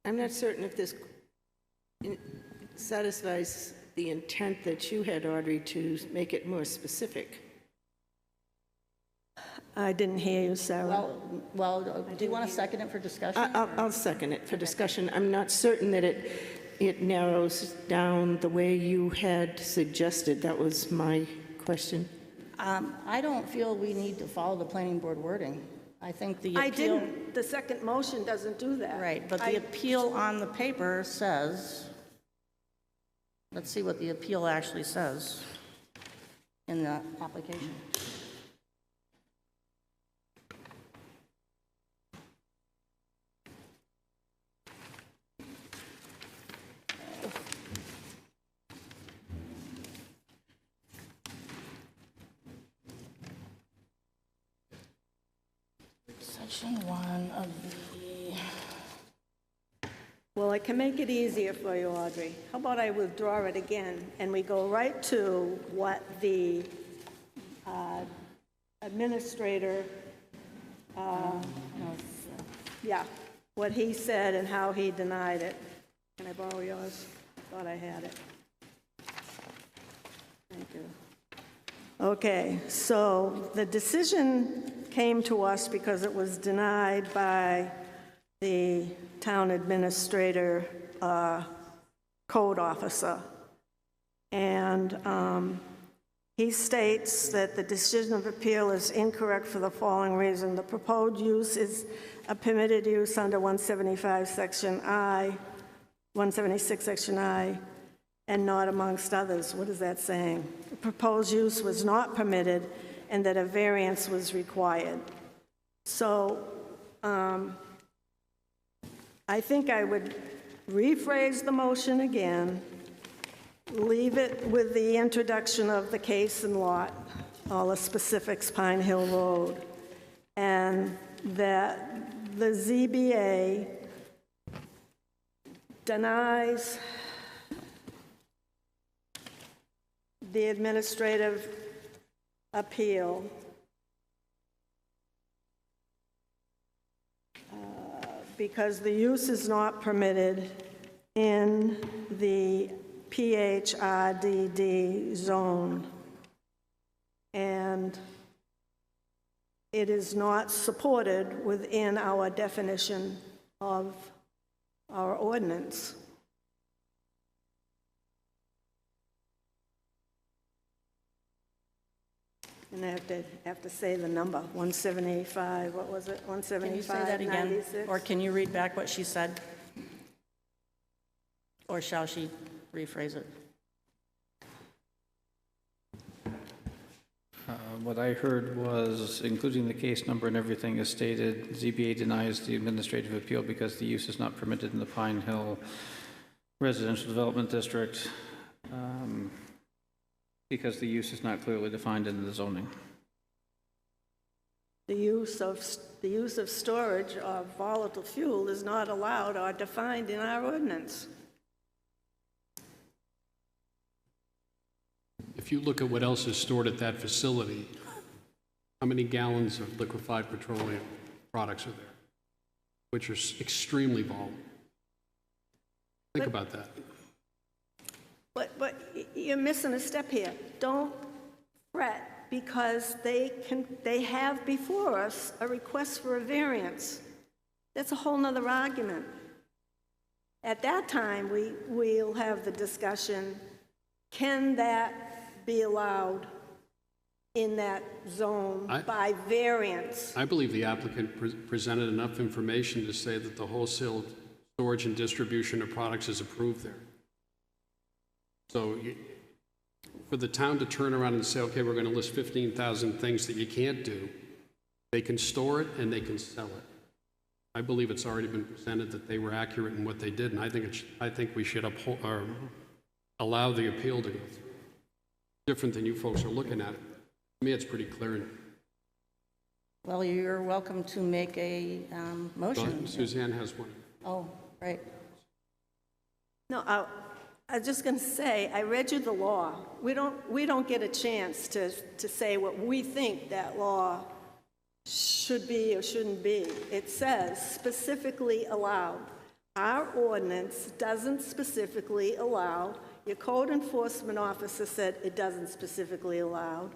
I'm not certain if this satisfies the intent that you had, Audrey, to make it more specific. I didn't hear you, Sarah. Well, do you want to second it for discussion? I'll second it for discussion. I'm not certain that it narrows down the way you had suggested. That was my question. I don't feel we need to follow the planning board wording. I think the appeal... I didn't. The second motion doesn't do that. Right, but the appeal on the paper says, let's see what the appeal actually says in the application. Section 1 of the... Well, I can make it easier for you, Audrey. How about I withdraw it again, and we go right to what the administrator, yeah, what he said and how he denied it. Can I borrow yours? I thought I had it. Thank you. Okay, so the decision came to us because it was denied by the town administrator, code officer. And he states that the decision of appeal is incorrect for the following reason. The proposed use is a permitted use under 175 Section I, 176 Section I, and not amongst others. What is that saying? The proposed use was not permitted and that a variance was required. So I think I would rephrase the motion again, leave it with the introduction of the case and lot, all the specifics, Pine Hill Road, and that the ZBA denies the administrative appeal because the use is not permitted in the PHRDD zone, and it is not supported within our definition of our ordinance. And I have to say the number, 175, what was it, 175, Can you say that again? 96? Or can you read back what she said? Or shall she rephrase it? what I heard was, including the case number and everything as stated, ZBA denies the administrative appeal because the use is not permitted in the Pine Hill Residential Development District, because the use is not clearly defined in the zoning. The use of storage of volatile fuel is not allowed or defined in our ordinance. If you look at what else is stored at that facility, how many gallons of liquefied petroleum products are there, which are extremely volatile? Think about that. But you're missing a step here. Don't fret, because they have before us a request for a variance. That's a whole nother argument. At that time, we'll have the discussion, can that be allowed in that zone by variance? I believe the applicant presented enough information to say that the wholesale storage and distribution of products is approved there. So For the town to turn around and say, okay, we're going to list 15,000 things that you can't do, they can store it and they can sell it. I believe it's already been presented that they were accurate in what they did, and I think we should uphold, or allow the appeal to go through. Different than you folks are looking at it. To me, it's pretty clear. Well, you're welcome to make a motion. Suzanne has one. Oh, right. No, I was just going to say, I read you the law. We don't get a chance to say what we think that law should be or shouldn't be. It says specifically allowed. Our ordinance doesn't specifically allow. Your code enforcement officer said it doesn't specifically allow.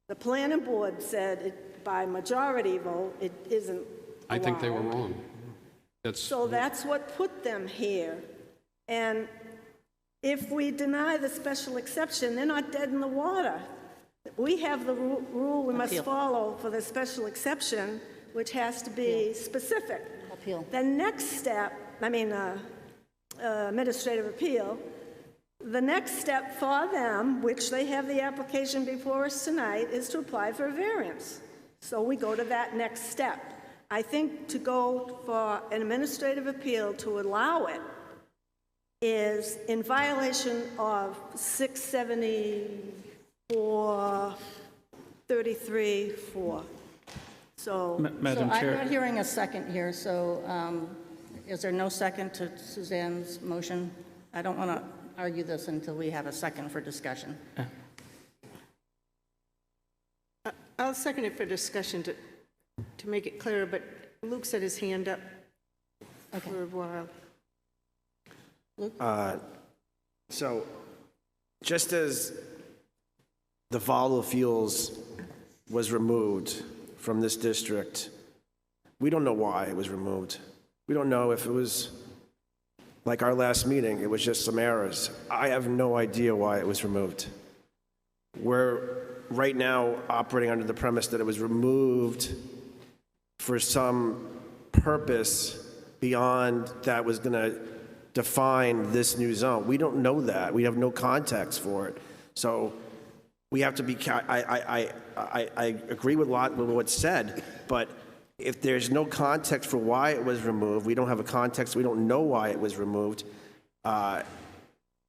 The planning board said it, by majority vote, it isn't allowed. I think they were wrong. So that's what put them here. And if we deny the special exception, they're not dead in the water. We have the rule we must Appeal. follow for the special exception, which has to be specific. Appeal. The next step, administrative appeal, the next step for them, which they have the application before us tonight, is to apply for a variance. So we go to that next step. I think to go for an administrative appeal to allow it is in violation of 674-33-4. So, Madam I'm Chair. not hearing a second here, so is there no second to Suzanne's motion? I don't want to argue this until we have a second for discussion. I'll second it for discussion to make it clearer, but Luke's had his hand up for a while. So, just as the volatile fuels was removed from this district, we don't know why it was removed. We don't know if it was, like our last meeting, it was just some errors. I have no idea why it was removed. We're right now operating under the premise that it was removed for some purpose beyond that was going to define this new zone. We don't know that. We have no context for it. So we have to be, I agree with a lot with what's said, but if there's no context for why it was removed, we don't have a context, we don't know why it was removed,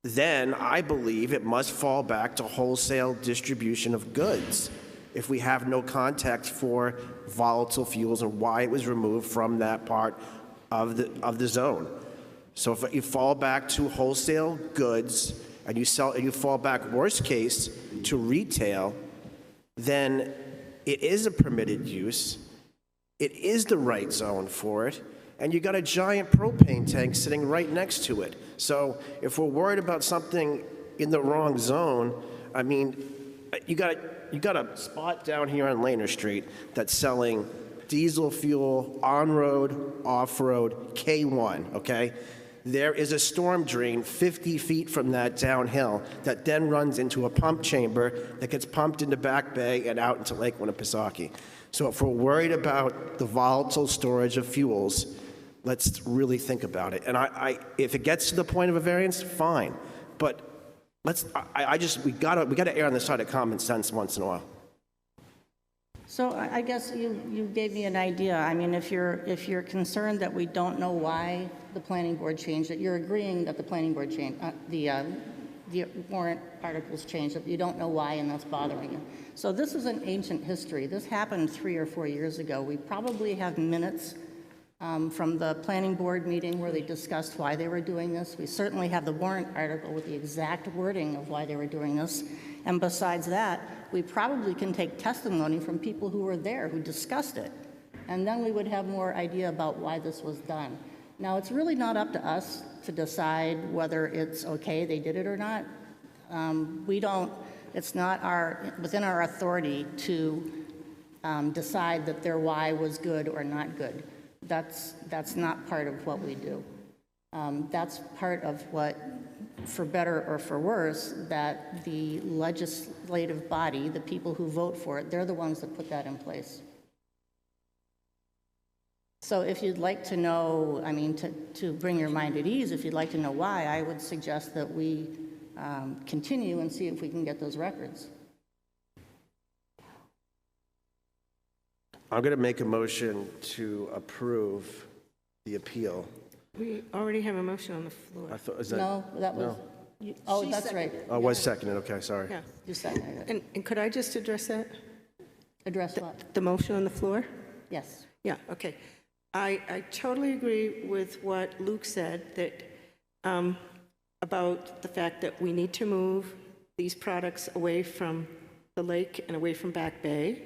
then I believe it must fall back to wholesale distribution of goods if we have no context for volatile fuels and why it was removed from that part of the zone. So if you fall back to wholesale goods and you fall back, worst case, to retail, then it is a permitted use. It is the right zone for it, and you got a giant propane tank sitting right next to it. So if we're worried about something in the wrong zone, I mean, you got a spot down here on Laner Street that's selling diesel fuel, on-road, off-road, K1, okay? There is a storm drain 50 feet from that downhill that then runs into a pump chamber that gets pumped into Back Bay and out into Lake Winnipesaukee. So if we're worried about the volatile storage of fuels, let's really think about it. And if it gets to the point of a variance, fine. But we gotta err on the side of common sense once in a while. So I guess you gave me an idea. I mean, if you're concerned that we don't know why the planning board changed it, you're agreeing that the planning board changed, the warrant articles changed it, you don't know why, and that's bothering you. So this is an ancient history. This happened 3 or 4 years ago. We probably have minutes from the planning board meeting where they discussed why they were doing this. We certainly have the warrant article with the exact wording of why they were doing this. And besides that, we probably can take testimony from people who were there, who discussed it. And then we would have more idea about why this was done. Now, it's really not up to us to decide whether it's okay they did it or not. It's not within our authority to decide that their why was good or not good. That's not part of what we do. That's part of what, for better or for worse, that the legislative body, the people who vote for it, they're the ones that put that in place. So if you'd like to know, I mean, to bring your mind at ease, if you'd like to know why, I would suggest that we continue and see if we can get those records. I'm going to make a motion to approve the appeal. We already have a motion on the floor. I thought, is that? No, that was, oh, She that's right. Oh, was seconded, okay, sorry. Yeah. You seconded it. And could I just address that? Address what? The motion on the floor? Yes. Yeah, okay. I totally agree with what Luke said, that about the fact that we need to move these products away from the lake and away from Back Bay.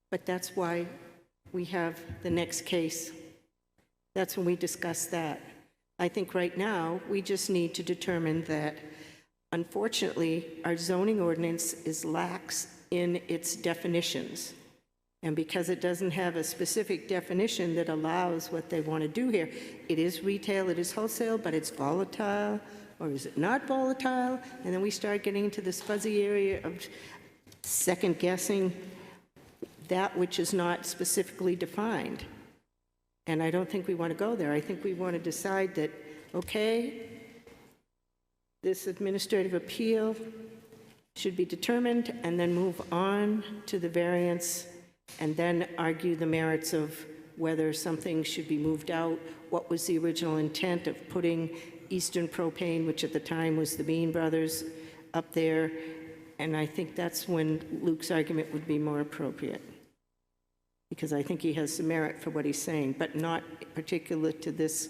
But that's why we have the next case. That's when we discuss that. I think right now, we just need to determine that, unfortunately, our zoning ordinance is lax in its definitions. And because it doesn't have a specific definition that allows what they want to do here, it is retail, it is wholesale, but it's volatile, or is it not volatile? And then we start getting into this fuzzy area of second guessing that which is not specifically defined. And I don't think we want to go there. I think we want to decide that, okay, this administrative appeal should be determined, and then move on to the variance, and then argue the merits of whether something should be moved out, what was the original intent of putting Eastern Propane, which at the time was the Bean Brothers, up there. And I think that's when Luke's argument would be more appropriate, because I think he has some merit for what he's saying, but not particular to this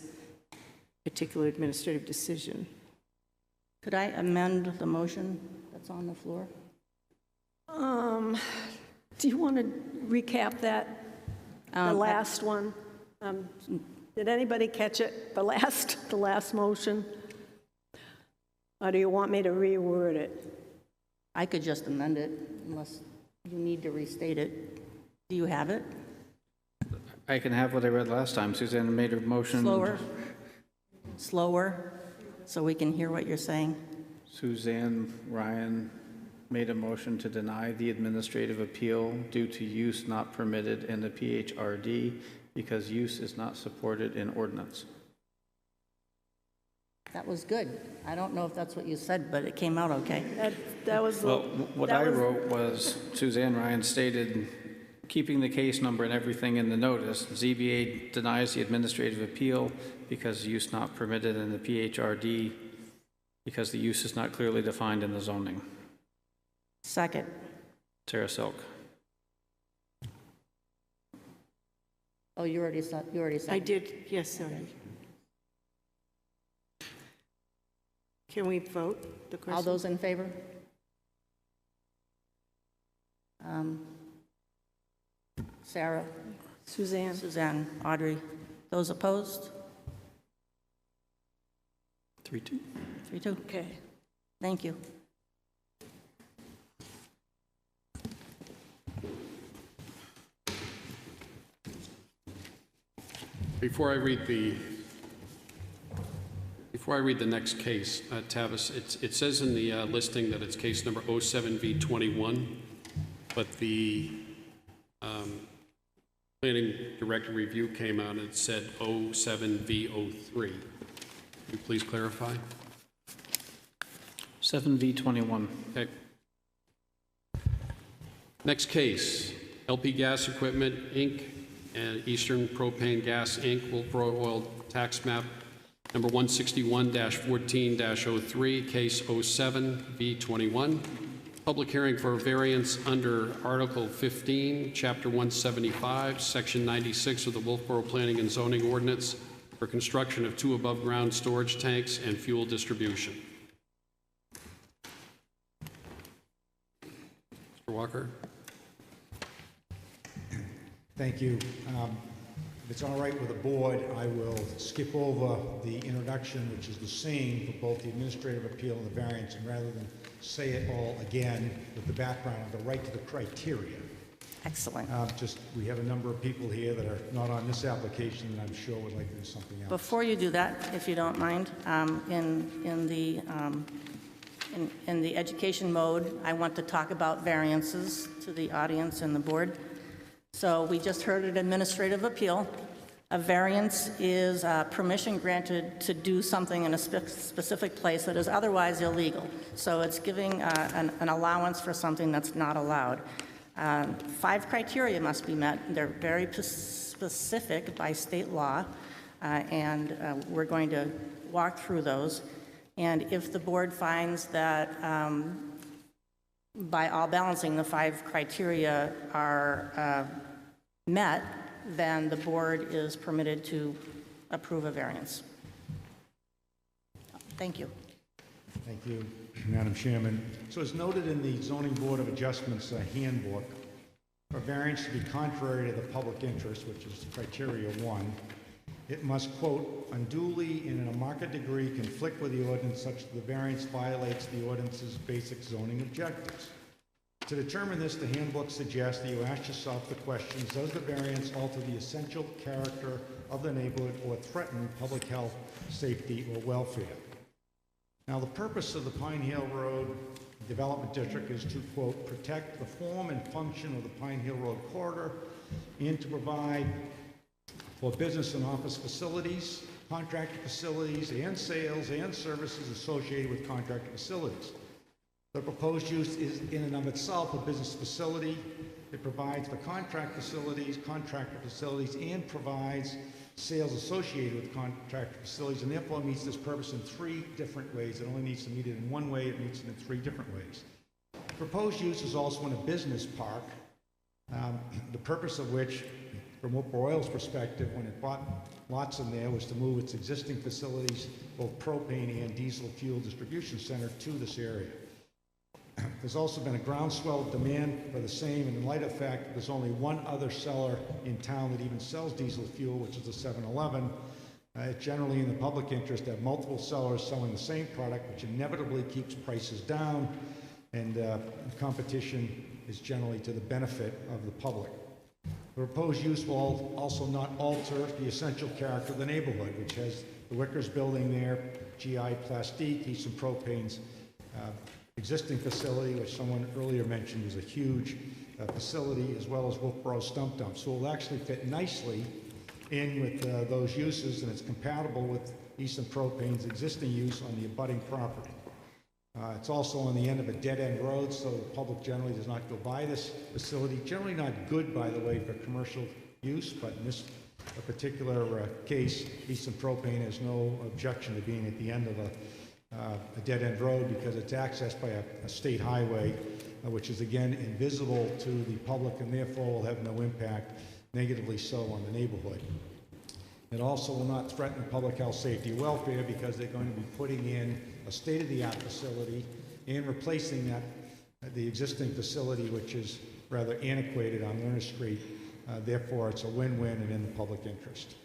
particular administrative decision. Could I amend the motion that's on the floor? Do you want to recap that, the last one? Did anybody catch it, the last motion? Or do you want me to reword it? I could just amend it unless you need to restate it. Do you have it? I can have what I read last time. Suzanne made a motion. Slower, so we can hear what you're saying. Suzanne Ryan made a motion to deny the administrative appeal due to use not permitted in the PHRD because use is not supported in ordinance. That was good. I don't know if that's what you said, but it came out okay. That was the... Well, what I wrote was Suzanne Ryan stated, keeping the case number and everything in the notice, ZBA denies the administrative appeal because use not permitted in the PHRD because the use is not clearly defined in the zoning. Second. Sarah Silk. Oh, you already said. I did, yes, sorry. Can we vote the question? All those in favor? Sarah, Suzanne. Suzanne, Audrey. Those opposed? 3-2. 3-2. Okay. Thank you. Before I read the next case, Tavis, it says in the listing that it's case number 07V21, but the planning director review came out and it said 07V03. Could you please clarify? 7V21. Okay. Next case, LP Gas Equipment, Inc., and Eastern Propane Gas, Inc., Wolfeboro Oil Tax Map number 161-14-03, case 07V21. Public hearing for variance under Article 15, Chapter 175, Section 96 of the Wolfeboro Planning and Zoning Ordinance for construction of 2 above-ground storage tanks and fuel distribution. Mr. Walker. Thank you. If it's all right with the board, I will skip over the introduction, which is the same for both the administrative appeal and the variance, and rather than say it all again with the background, I'll go right to the criteria. Excellent. We have a number of people here that are not on this application, and I'm sure would like to do something else. Before you do that, if you don't mind, in the education mode, I want to talk about variances to the audience and the board. So we just heard an administrative appeal A variance is permission granted to do something in a specific place that is otherwise illegal. So it's giving an allowance for something that's not allowed. 5 criteria must be met. They're very specific by state law, and we're going to walk through those. And if the board finds that by all balancing, the 5 criteria are met, then the board is permitted to approve a variance. Thank you. Thank you, Madam Chairman. So as noted in the Zoning Board of Adjustments handbook, for variance to be contrary to the public interest, which is criteria 1, it must, quote, unduly and in a marked degree conflict with the ordinance such that the variance violates the ordinance's basic zoning objectives. To determine this, the handbook suggests that you ask yourself the questions, does the variance alter the essential character of the neighborhood or threaten public health, safety, or welfare? Now, the purpose of the Pine Hill Road Development District is to, quote, protect the form and function of the Pine Hill Road corridor and to provide for business and office facilities, contracted facilities, and sales and services associated with contracted facilities. The proposed use is in and of itself a business facility. It provides for contracted facilities, and provides sales associated with contracted facilities, and therefore meets this purpose in 3 different ways. It only needs to meet it in one way, it meets it in 3 different ways. The proposed use is also in a business park, the purpose of which, from Wolfeboro Oil's perspective, when it bought lots in there, was to move its existing facilities, both propane and diesel fuel distribution center, to this area. There's also been a groundswell of demand for the same, and in light of the fact that there's only one other seller in town that even sells diesel fuel, which is the 7-Eleven, it's generally in the public interest to have multiple sellers selling the same product, which inevitably keeps prices down, and competition is generally to the benefit of the public. The proposed use will also not alter the essential character of the neighborhood, which has the Wickers building there, GI Plastique, Eastern Propane's existing facility, which someone earlier mentioned is a huge facility, as well as Wolfeboro Stump Dump. So it will actually fit nicely in with those uses, and it's compatible with Eastern Propane's existing use on the abutting property. It's also on the end of a dead-end road, so the public generally does not go by this facility. Generally not good, by the way, for commercial use, but in this particular case, Eastern Propane has no objection to being at the end of a dead-end road because it's accessed by a state highway, which is again invisible to the public and therefore will have no impact, negatively so, on the neighborhood. It also will not threaten public health, safety, or welfare because they're going to be putting in a state-of-the-art facility and replacing the existing facility, which is rather antiquated on Lerner Street. Therefore, it's a win-win and in the public interest.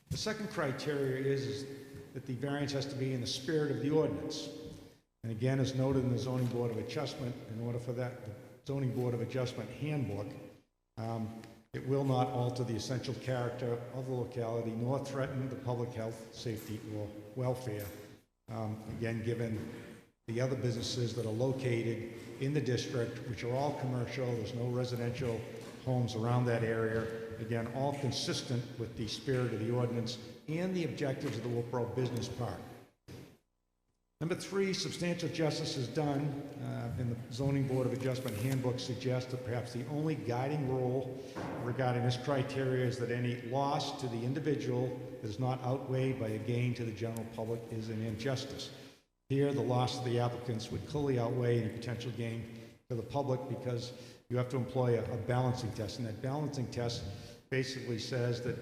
The second criteria is that the variance has to be in the spirit of the ordinance. And again, as noted in the Zoning Board of Adjustment, in order for that, the Zoning Board of Adjustment handbook, it will not alter the essential character of the locality nor threaten the public health, safety, or welfare. Again, given the other businesses that are located in the district, which are all commercial, there's no residential homes around that area. Again, all consistent with the spirit of the ordinance and the objectives of the Wolfeboro Business Park. Number 3, substantial justice is done. In the Zoning Board of Adjustment handbook suggests that perhaps the only guiding rule regarding this criteria is that any loss to the individual that is not outweighed by a gain to the general public is an injustice. Here, the loss to the applicants would clearly outweigh any potential gain to the public because you have to employ a balancing test, and that balancing test basically says that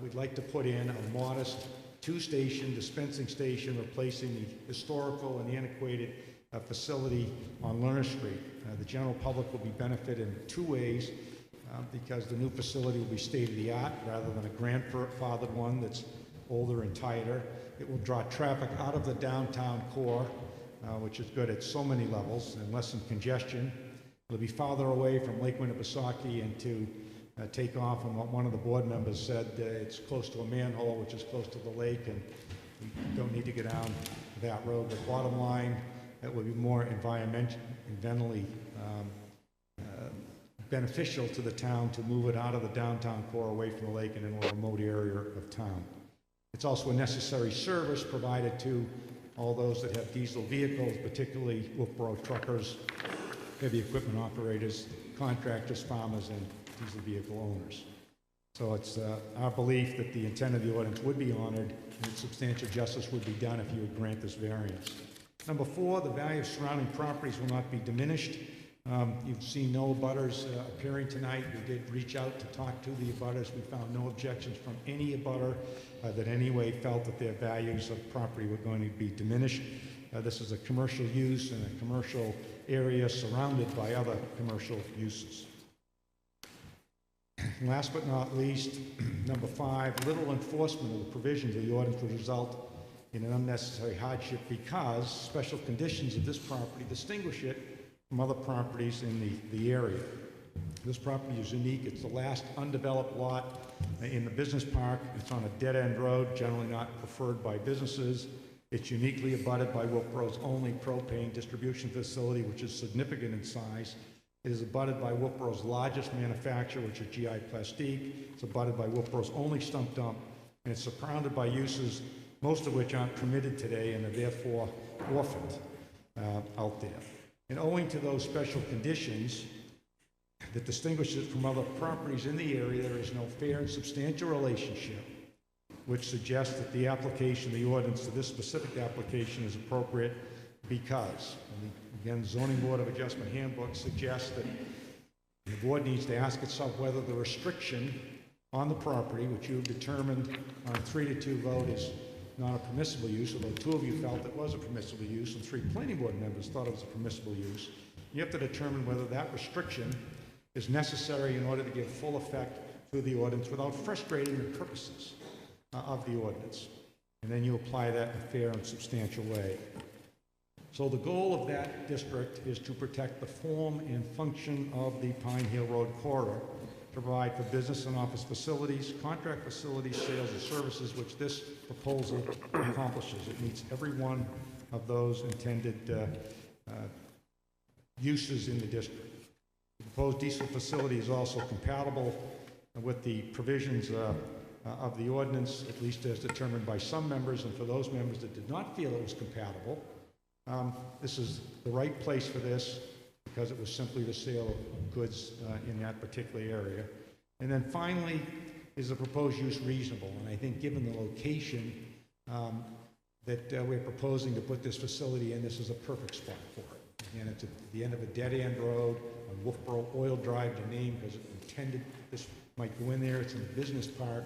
we'd like to put in a modest 2-station dispensing station replacing the historical and antiquated facility on Lerner Street. The general public will be benefited in 2 ways because the new facility will be state-of-the-art rather than a grandfathered one that's older and tighter. It will draw traffic out of the downtown core, which is good at so many levels and lessen congestion. It'll be farther away from Lake Winnipesaukee and to take off on what one of the board members said, it's close to a manhole, which is close to the lake, and we don't need to get down that road. But bottom line, it will be more environmentally beneficial to the town to move it out of the downtown core away from the lake and into a remote area of town. It's also a necessary service provided to all those that have diesel vehicles, particularly Wolfeboro truckers, heavy equipment operators, contractors, farmers, and diesel vehicle owners. So it's our belief that the intent of the ordinance would be honored and that substantial justice would be done if you would grant this variance. Number 4, the value of surrounding properties will not be diminished. You've seen no abutters appearing tonight. We did reach out to talk to the abutters. We found no objections from any abutter that anyway felt that their values of property were going to be diminished. This is a commercial use in a commercial area surrounded by other commercial uses. And last but not least, number 5, little enforcement of the provisions of the ordinance would result in an unnecessary hardship because special conditions of this property distinguish it from other properties in the area. This property is unique. It's the last undeveloped lot in the business park. It's on a dead-end road, generally not preferred by businesses. It's uniquely abutted by Wolfeboro's only propane distribution facility, which is significant in size. It is abutted by Wolfeboro's largest manufacturer, which is GI Plastique. It's abutted by Wolfeboro's only stump dump, and it's surrounded by uses, most of which aren't permitted today and are therefore orphaned out there. And owing to those special conditions that distinguish it from other properties in the area, there is no fair and substantial relationship which suggests that the application of the ordinance to this specific application is appropriate because, and again, the Zoning Board of Adjustment Handbook suggests that the board needs to ask itself whether the restriction on the property, which you have determined on a 3-2 vote is not a permissible use, although 2 of you felt it was a permissible use and 3 planning board members thought it was a permissible use. You have to determine whether that restriction is necessary in order to give full effect to the ordinance without frustrating the purposes of the ordinance. And then you apply that in a fair and substantial way. So the goal of that district is to protect the form and function of the Pine Hill Road corridor, provide for business and office facilities, contract facilities, sales and services, which this proposal accomplishes. It meets every one of those intended uses in the district. The proposed diesel facility is also compatible with the provisions of the ordinance, at least as determined by some members, and for those members that did not feel it was compatible, this is the right place for this because it was simply the sale of goods in that particular area. And then finally, is the proposed use reasonable? And I think given the location that we're proposing to put this facility in, this is a perfect spot for it. Again, it's at the end of a dead-end road on Wolfeboro Oil Drive, the name because it intended this might go in there. It's in the business park.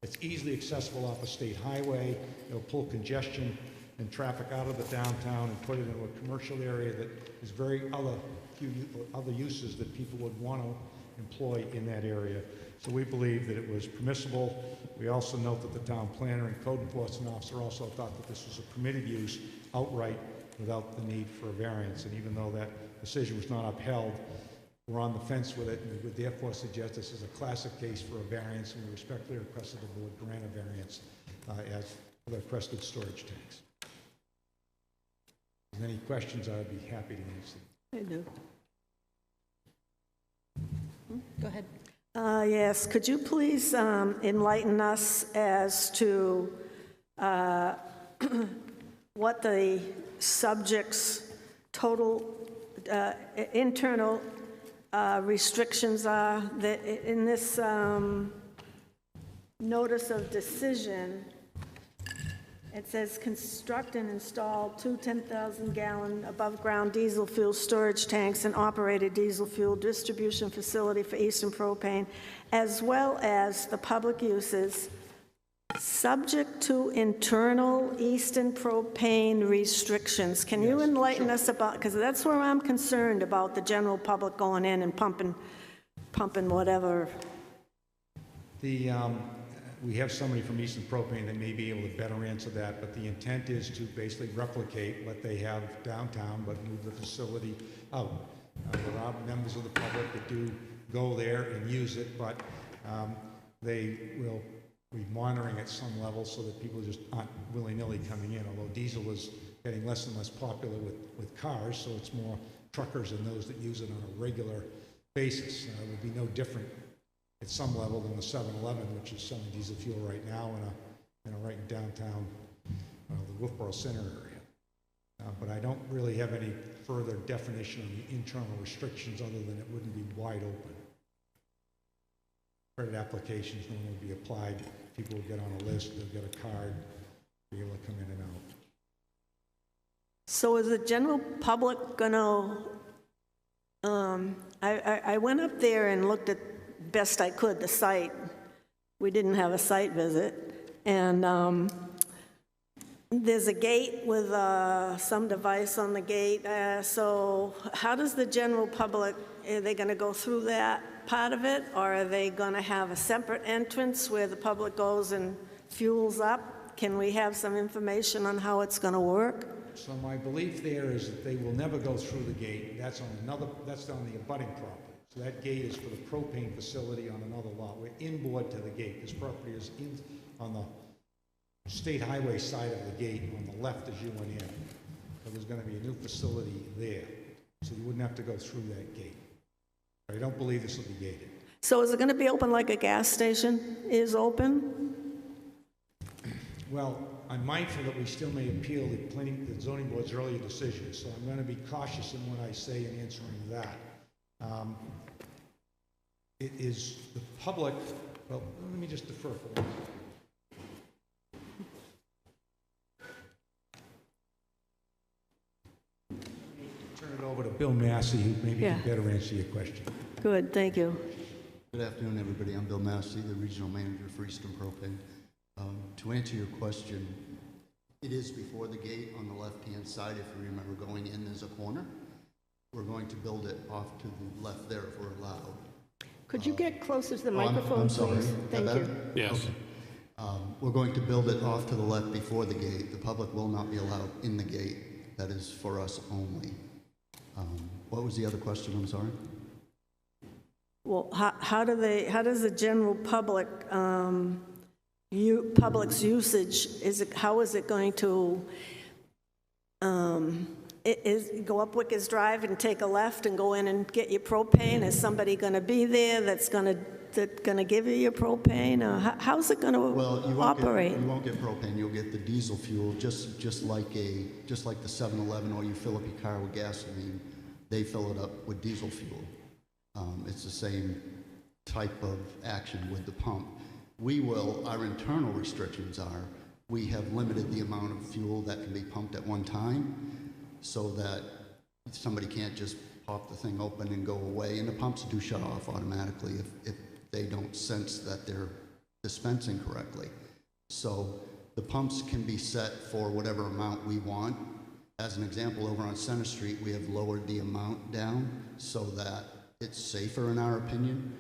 It's easily accessible off a state highway. It'll pull congestion and traffic out of the downtown and put it into a commercial area that is few other uses that people would want to employ in that area. So we believe that it was permissible. We also note that the town planner and code enforcement officer also thought that this was a permitted use outright without the need for a variance. And even though that decision was not upheld, we're on the fence with it, and we would therefore suggest this is a classic case for a variance, and we respectfully request that the board grant a variance as for the requested storage tanks. If there's any questions, I would be happy to answer. I do. Go ahead. Yes, could you please enlighten us as to what the subject's total internal restrictions are that in this notice of decision? It says construct and install 2 10,000-gallon above-ground diesel fuel storage tanks and operated diesel fuel distribution facility for Eastern Propane, as well as the public uses subject to internal Eastern Propane restrictions. Can you enlighten us about, because that's where I'm concerned about the general public going in and pumping whatever. We have somebody from Eastern Propane that may be able to better answer that, but the intent is to basically replicate what they have downtown, but move the facility out. There are members of the public that do go there and use it, but they will be monitoring at some level so that people just aren't willy-nilly coming in, although diesel is getting less and less popular with cars, so it's more truckers and those that use it on a regular basis. It would be no different at some level than the 7-Eleven, which is selling diesel fuel right now right in downtown, the Wolfeboro Center area. But I don't really have any further definition on the internal restrictions other than it wouldn't be wide open. Credit applications normally would be applied. People will get on a list, they'll get a card, be able to come in and out. So is the general public gonna, I went up there and looked at best I could, the site. We didn't have a site visit. And there's a gate with some device on the gate. So how does the general public, are they gonna go through that part of it? Or are they gonna have a separate entrance where the public goes and fuels up? Can we have some information on how it's gonna work? So my belief there is that they will never go through the gate. That's on the abutting property. So that gate is for the propane facility on another lot. We're inboard to the gate. This property is on the state highway side of the gate on the left as you went in. So there's going to be a new facility there. So you wouldn't have to go through that gate. But I don't believe this will be gated. So is it gonna be open like a gas station is open? Well, I'm mindful that we still may appeal the zoning board's earlier decision, so I'm going to be cautious in what I say in answering that. It is the public, well, let me just defer for one second. Turn it over to Bill Massey, who maybe can better answer your question. Good, thank you. Good afternoon, everybody. I'm Bill Massey, the Regional Manager for Eastern Propane. To answer your question, it is before the gate on the left-hand side. If you remember, going in, there's a corner. We're going to build it off to the left there if we're allowed. Could you get closer to the I'm microphone, sorry. please? Thank you. Yes. Okay. We're going to build it off to the left before the gate. The public will not be allowed in the gate. That is for us only. What was the other question? I'm sorry. Well, how does the general public, public's usage, how is it going to, go up Wickers Drive and take a left and go in and get your propane? Is somebody going to be there that's going to give you your propane? Or how's it going to operate? You won't get propane. You'll get the diesel fuel, just like the 7-Eleven, or you fill up your car with gasoline. They fill it up with diesel fuel. It's the same type of action with the pump. Our internal restrictions are, we have limited the amount of fuel that can be pumped at one time so that somebody can't just pop the thing open and go away. And the pumps do shut off automatically if they don't sense that they're dispensing correctly. So the pumps can be set for whatever amount we want. As an example, over on Center Street, we have lowered the amount down so that it's safer in our opinion.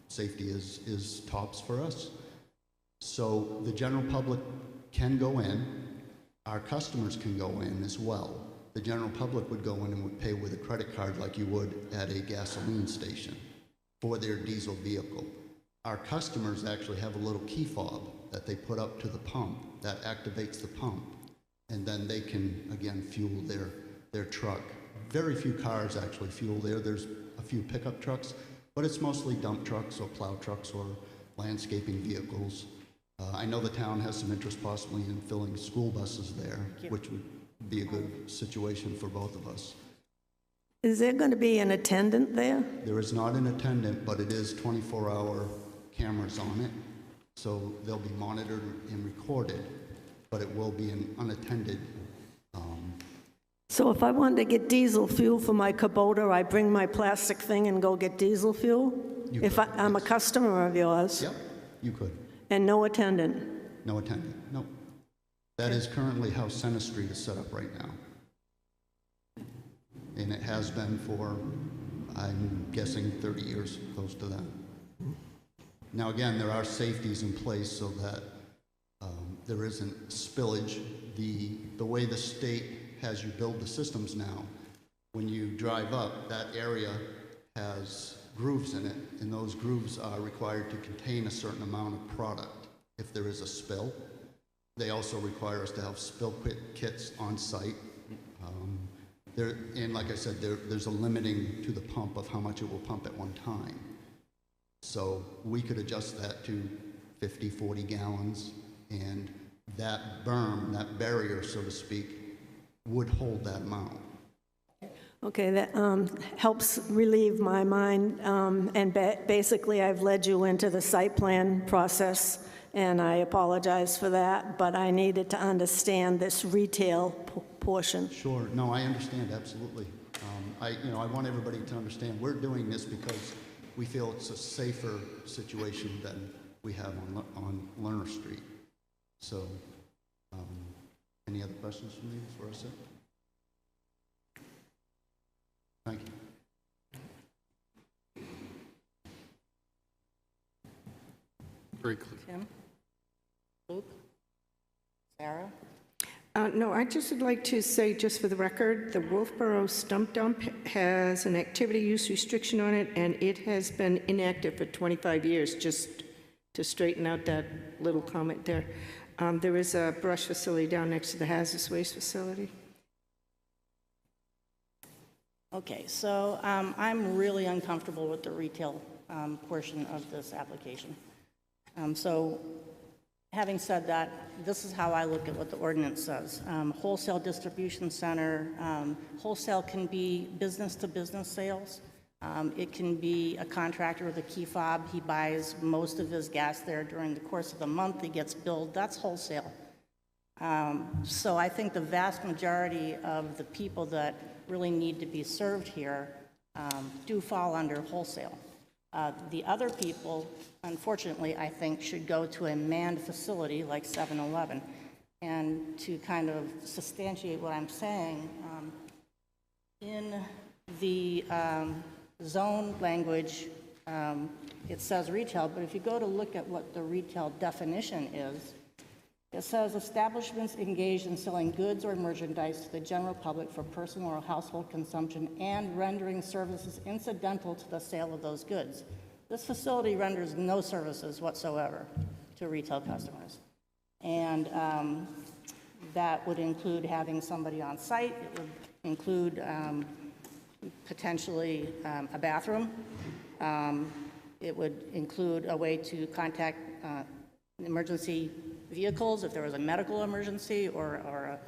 Safety is tops for us. So the general public can go in. Our customers can go in as well. The general public would go in and would pay with a credit card like you would at a gasoline station for their diesel vehicle. Our customers actually have a little key fob that they put up to the pump that activates the pump, and then they can, again, fuel their truck. Very few cars actually fuel there. There's a few pickup trucks, but it's mostly dump trucks or plow trucks or landscaping vehicles. I know the town has some interest possibly in filling school buses there, which would be a good situation for both of us. Is there going to be an attendant there? There is not an attendant, but it is 24-hour cameras on it, so they'll be monitored and recorded, but it will be an unattended. So if I wanted to get diesel fuel for my Kubota, I bring my plastic thing and go get diesel fuel? If I'm a customer of yours? Yep, you could. And no attendant? No attendant, no. That is currently how Center Street is set up right now. And it has been for, I'm guessing, 30 years, close to that. Now, again, there are safeties in place so that there isn't spillage. The way the state has you build the systems now, when you drive up, that area has grooves in it, and those grooves are required to contain a certain amount of product if there is a spill. They also require us to have spill kits on site. And like I said, there's a limiting to the pump of how much it will pump at one time. So we could adjust that to 50, 40 gallons, and that berm, that barrier, so to speak, would hold that amount. Okay, that helps relieve my mind, and basically I've led you into the site plan process, and I apologize for that, but I needed to understand this retail portion. Sure. No, I understand, absolutely. I want everybody to understand we're doing this because we feel it's a safer situation than we have on Lerner Street. So, any other questions from you before I sit? Thank you. Very clear. Tim? Luke? Sarah? No, I just would like to say, just for the record, the Wolfeboro stump dump has an activity use restriction on it, and it has been inactive for 25 years, just to straighten out that little comment there. There is a brush facility down next to the hazardous waste facility. Okay, so I'm really uncomfortable with the retail portion of this application. So having said that, this is how I look at what the ordinance says. Wholesale distribution center, wholesale can be business-to-business sales. It can be a contractor with a key fob. He buys most of his gas there during the course of the month. He gets billed. That's wholesale. So I think the vast majority of the people that really need to be served here do fall under wholesale. The other people, unfortunately, I think should go to a manned facility like 7-Eleven. And to kind of substantiate what I'm saying, in the zone language, it says retail, but if you go to look at what the retail definition is, it says establishments engaged in selling goods or merchandise to the general public for personal or household consumption and rendering services incidental to the sale of those goods. This facility renders no services whatsoever to retail customers. And that would include having somebody on site. It would include potentially a bathroom. It would include a way to contact emergency vehicles if there was a medical emergency or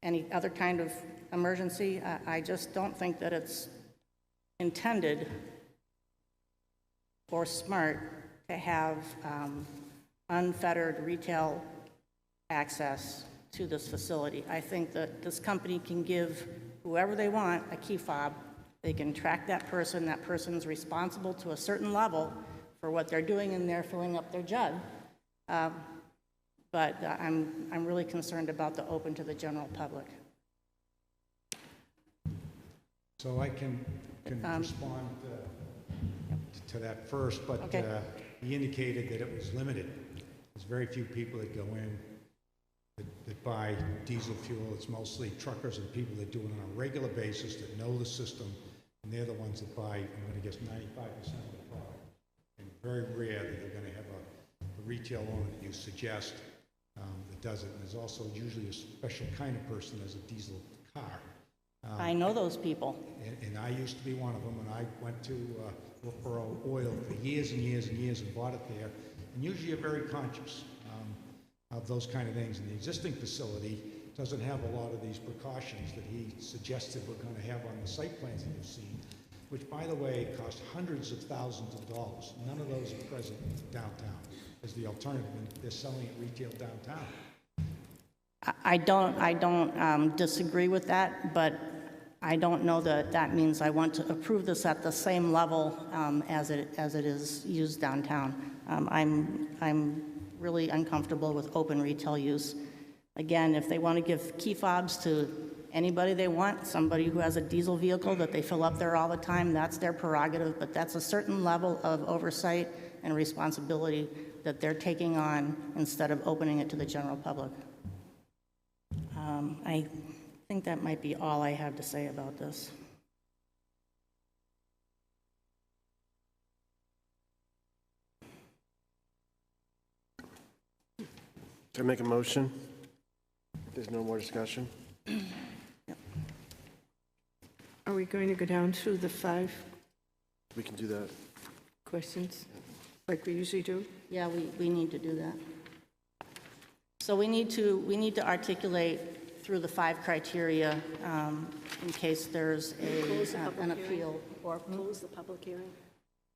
any other kind of emergency. I just don't think that it's intended or smart to have unfettered retail access to this facility. I think that this company can give whoever they want a key fob. They can track that person. That person's responsible to a certain level for what they're doing in there, filling up their jug. But I'm really concerned about the open to the general public. So I can respond to that first, but Okay. he indicated that it was limited. There's very few people that go in that buy diesel fuel. It's mostly truckers and people that do it on a regular basis that know the system, and they're the ones that buy, I'm going to guess, 95% of the product. And very rare that you're going to have a retail owner that you suggest that does it. And there's also usually a special kind of person that has a diesel car. I know those people. And I used to be one of them, and I went to Wolfeboro Oil for years and years and years and bought it there. And usually you're very conscious of those kind of things. And the existing facility doesn't have a lot of these precautions that he suggested we're going to have on the site plans that you've seen, which, by the way, cost hundreds of thousands of dollars. None of those are present downtown as the alternative, and they're selling it retail downtown. I don't disagree with that, but I don't know that that means I want to approve this at the same level as it is used downtown. I'm really uncomfortable with open retail use. Again, if they want to give key fobs to anybody they want, somebody who has a diesel vehicle that they fill up there all the time, that's their prerogative, but that's a certain level of oversight and responsibility that they're taking on instead of opening it to the general public. I think that might be all I have to say about this. Can I make a motion? There's no more discussion? we going to go down through the 5 We can do that. questions, like we usually do? Yeah, we need to do that. So we need to articulate through the 5 criteria in case there's Close the an public hearing. appeal. Or close the public hearing.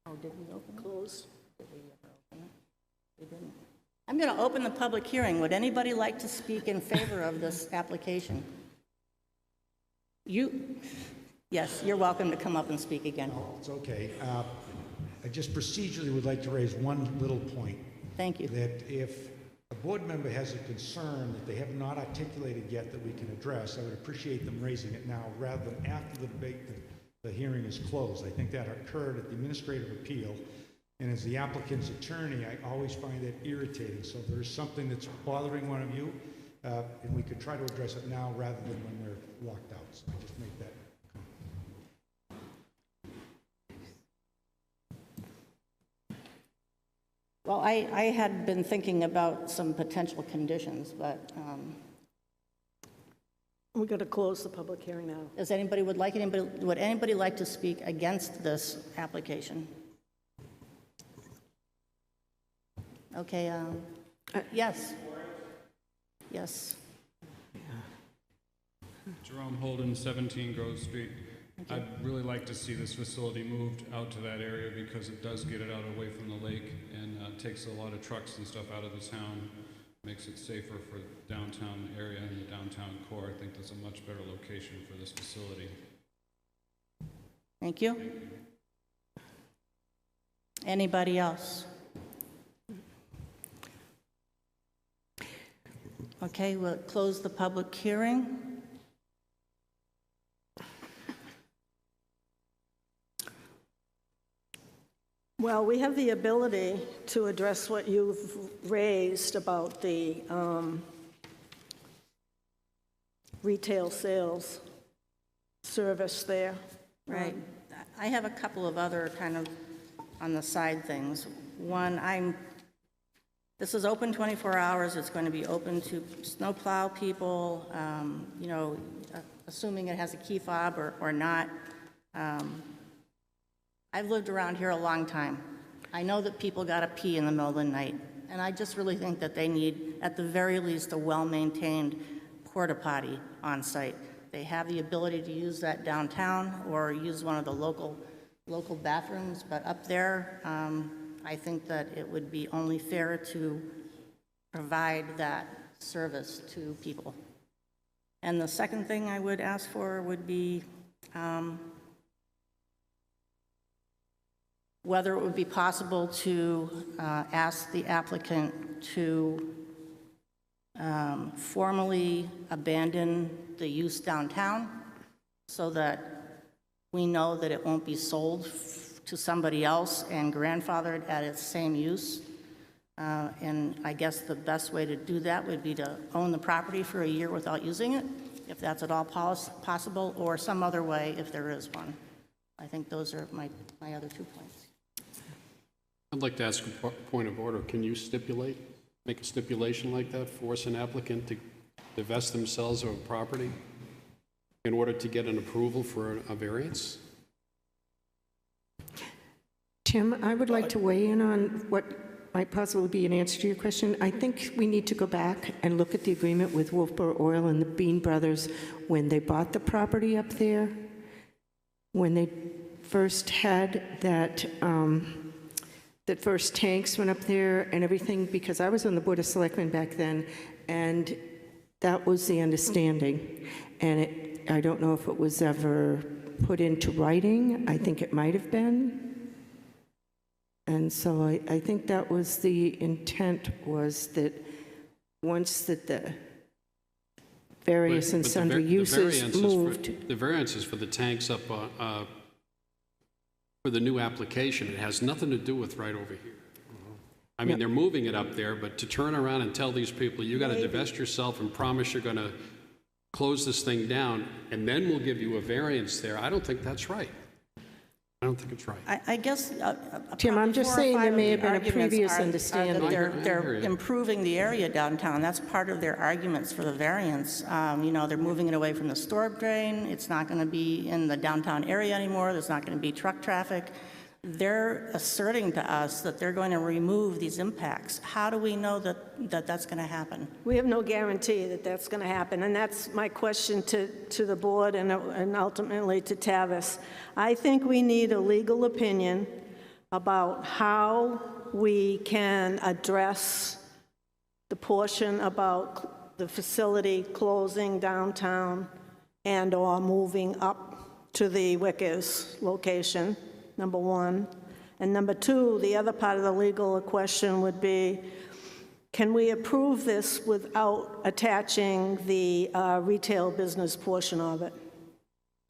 Oh, did we open it? Closed. Did we ever open it? We didn't. I'm going to open the public hearing. Would anybody like to speak in favor of this application? Yes, you're welcome to come up and speak again. It's okay. I just procedurally would like to raise one little point. Thank you. That if a board member has a concern that they have not articulated yet that we can address, I would appreciate them raising it now rather than after the debate, the hearing is closed. I think that occurred at the administrative appeal, and as the applicant's attorney, I always find that irritating. So if there's something that's bothering one of you, and we could try to address it now rather than when they're locked out. So I just make that Well, I had been thinking about some potential conditions, but We're going to close the public hearing now. would anybody like to speak against this application? Okay, yes. Yes. Jerome Holden, 17 Grove Street. I'd really like to see this facility moved out to that area because it does get it out away from the lake and takes a lot of trucks and stuff out of the town, makes it safer for downtown area and the downtown core. I think that's a much better location for this facility. Thank you. Anybody else? Okay, we'll close the public hearing. Well, we have the ability to address what you've raised about the retail sales service there. Right. I have a couple of other kind of on the side things. One, this is open 24 hours. It's going to be open to snowplow people, you know, assuming it has a key fob or not. I've lived around here a long time. I know that people got to pee in the middle of the night, and I just really think that they need, at the very least, a well-maintained porta potty on site. They have the ability to use that downtown or use one of the local bathrooms, but up there, I think that it would be only fair to provide that service to people. And the second thing I would ask for would be whether it would be possible to ask the applicant to formally abandon the use downtown so that we know that it won't be sold to somebody else and grandfathered at its same use. And I guess the best way to do that would be to own the property for a year without using it, if that's at all possible, or some other way if there is one. I think those are my other 2 points. I'd like to ask a point of order. Can you make a stipulation like that, force an applicant to divest themselves of a property in order to get an approval for a variance? Tim, I would like to weigh in on what might possibly be an answer to your question. I think we need to go back and look at the agreement with Wolfeboro Oil and the Bean Brothers when they bought the property up there, when they first had that first tanks went up there and everything, because I was on the Board of Selectmen back then, and that was the understanding. And I don't know if it was ever put into writing. I think it might have been. And so I think that was the intent, was that once that the various and sundry uses moved. The variance is for the tanks up for the new application. It has nothing to do with right over here. I mean, they're moving it up there, but to turn around and tell these people, you got to divest yourself and promise you're going to close this thing down, and then we'll give you a variance there, I don't think that's right. I don't think it's right. I guess. Tim, I'm just probably saying 4 or there 5 may of have the been a previous arguments are that understanding. they're I hear you. improving the area downtown. That's part of their arguments for the variance. You know, they're moving it away from the storm drain. It's not going to be in the downtown area anymore. There's not going to be truck traffic. They're asserting to us that they're going to remove these impacts. How do we know that that's going to happen? We have no guarantee that that's going to happen, and that's my question to the board and ultimately to Tavis. I think we need a legal opinion about how we can address the portion about the facility closing downtown and/or moving up to the Wickers location, number one. And number two, the other part of the legal question would be, can we approve this without attaching the retail business portion of it?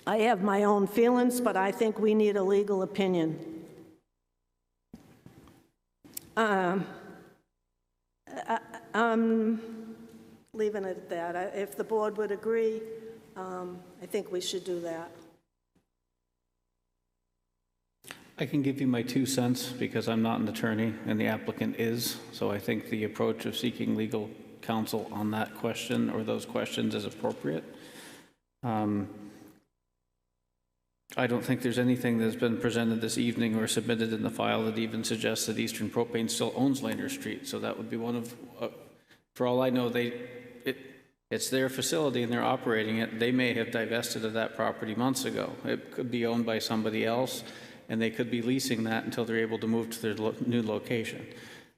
I have my own feelings, but I think we need a legal opinion. I'm leaving it at that. If the board would agree, I think we should do that. I can give you my 2 cents because I'm not an attorney and the applicant is. So I think the approach of seeking legal counsel on that question or those questions is appropriate. I don't think there's anything that's been presented this evening or submitted in the file that even suggests that Eastern Propane still owns Laner Street. So that would be one of, for all I know, it's their facility and they're operating it. They may have divested of that property months ago. It could be owned by somebody else, and they could be leasing that until they're able to move to their new location.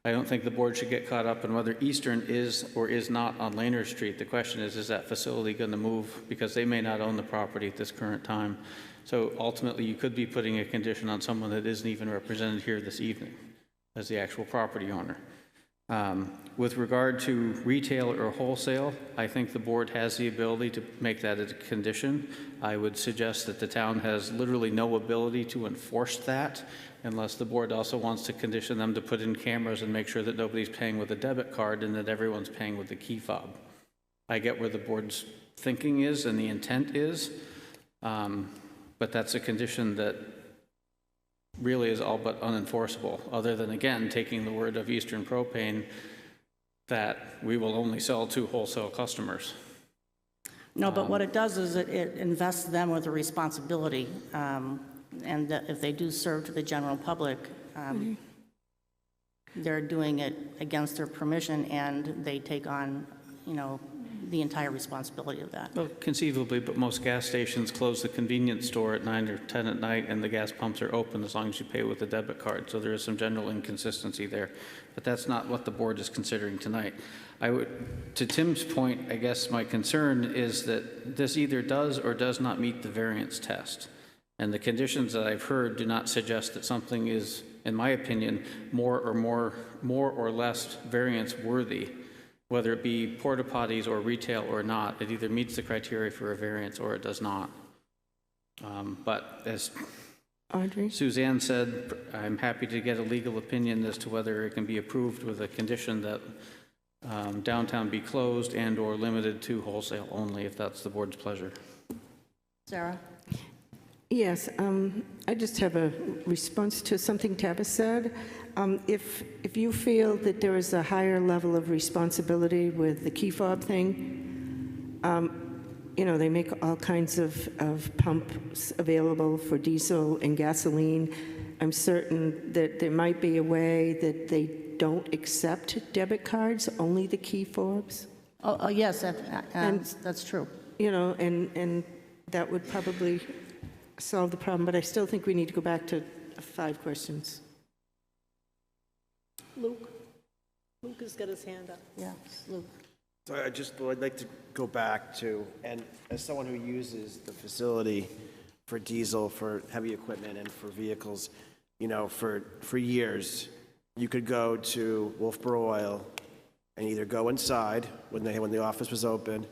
I don't think the board should get caught up in whether Eastern is or is not on Laner Street. The question is that facility going to move? Because they may not own the property at this current time. So ultimately, you could be putting a condition on someone that isn't even represented here this evening as the actual property owner. With regard to retail or wholesale, I think the board has the ability to make that a condition. I would suggest that the town has literally no ability to enforce that unless the board also wants to condition them to put in cameras and make sure that nobody's paying with a debit card and that everyone's paying with the key fob. I get where the board's thinking is and the intent is, but that's a condition that really is all but unenforceable, other than, again, taking the word of Eastern Propane that we will only sell to wholesale customers. No, but what it does is it invests them with a responsibility, and that if they do serve to the general public, they're doing it against their permission, and they take on, you know, the entire responsibility of that. Well, conceivably, but most gas stations close the convenience store at 9 or 10 at night, and the gas pumps are open as long as you pay with a debit card. So there is some general inconsistency there. But that's not what the board is considering tonight. To Tim's point, I guess my concern is that this either does or does not meet the variance test. And the conditions that I've heard do not suggest that something is, in my opinion, more or less variance worthy. Whether it be porta potties or retail or not, it either meets the criteria for a variance or it does not. But as Audrey? Suzanne said, I'm happy to get a legal opinion as to whether it can be approved with a condition that downtown be closed and or limited to wholesale only, if that's the board's pleasure. Sarah? Yes, I just have a response to something Tavis said. If you feel that there is a higher level of responsibility with the key fob thing, you know, they make all kinds of pumps available for diesel and gasoline. I'm certain that there might be a way that they don't accept debit cards, only the key fobs. Oh yes, that's true. You know, and that would probably solve the problem, but I still think we need to go back to 5 questions. Luke has got his hand up. Yeah, Luke. So I'd like to go back to, and as someone who uses the facility for diesel, for heavy equipment, and for vehicles, you know, for years, you could go to Wolfeboro Oil and either go inside when the office was open,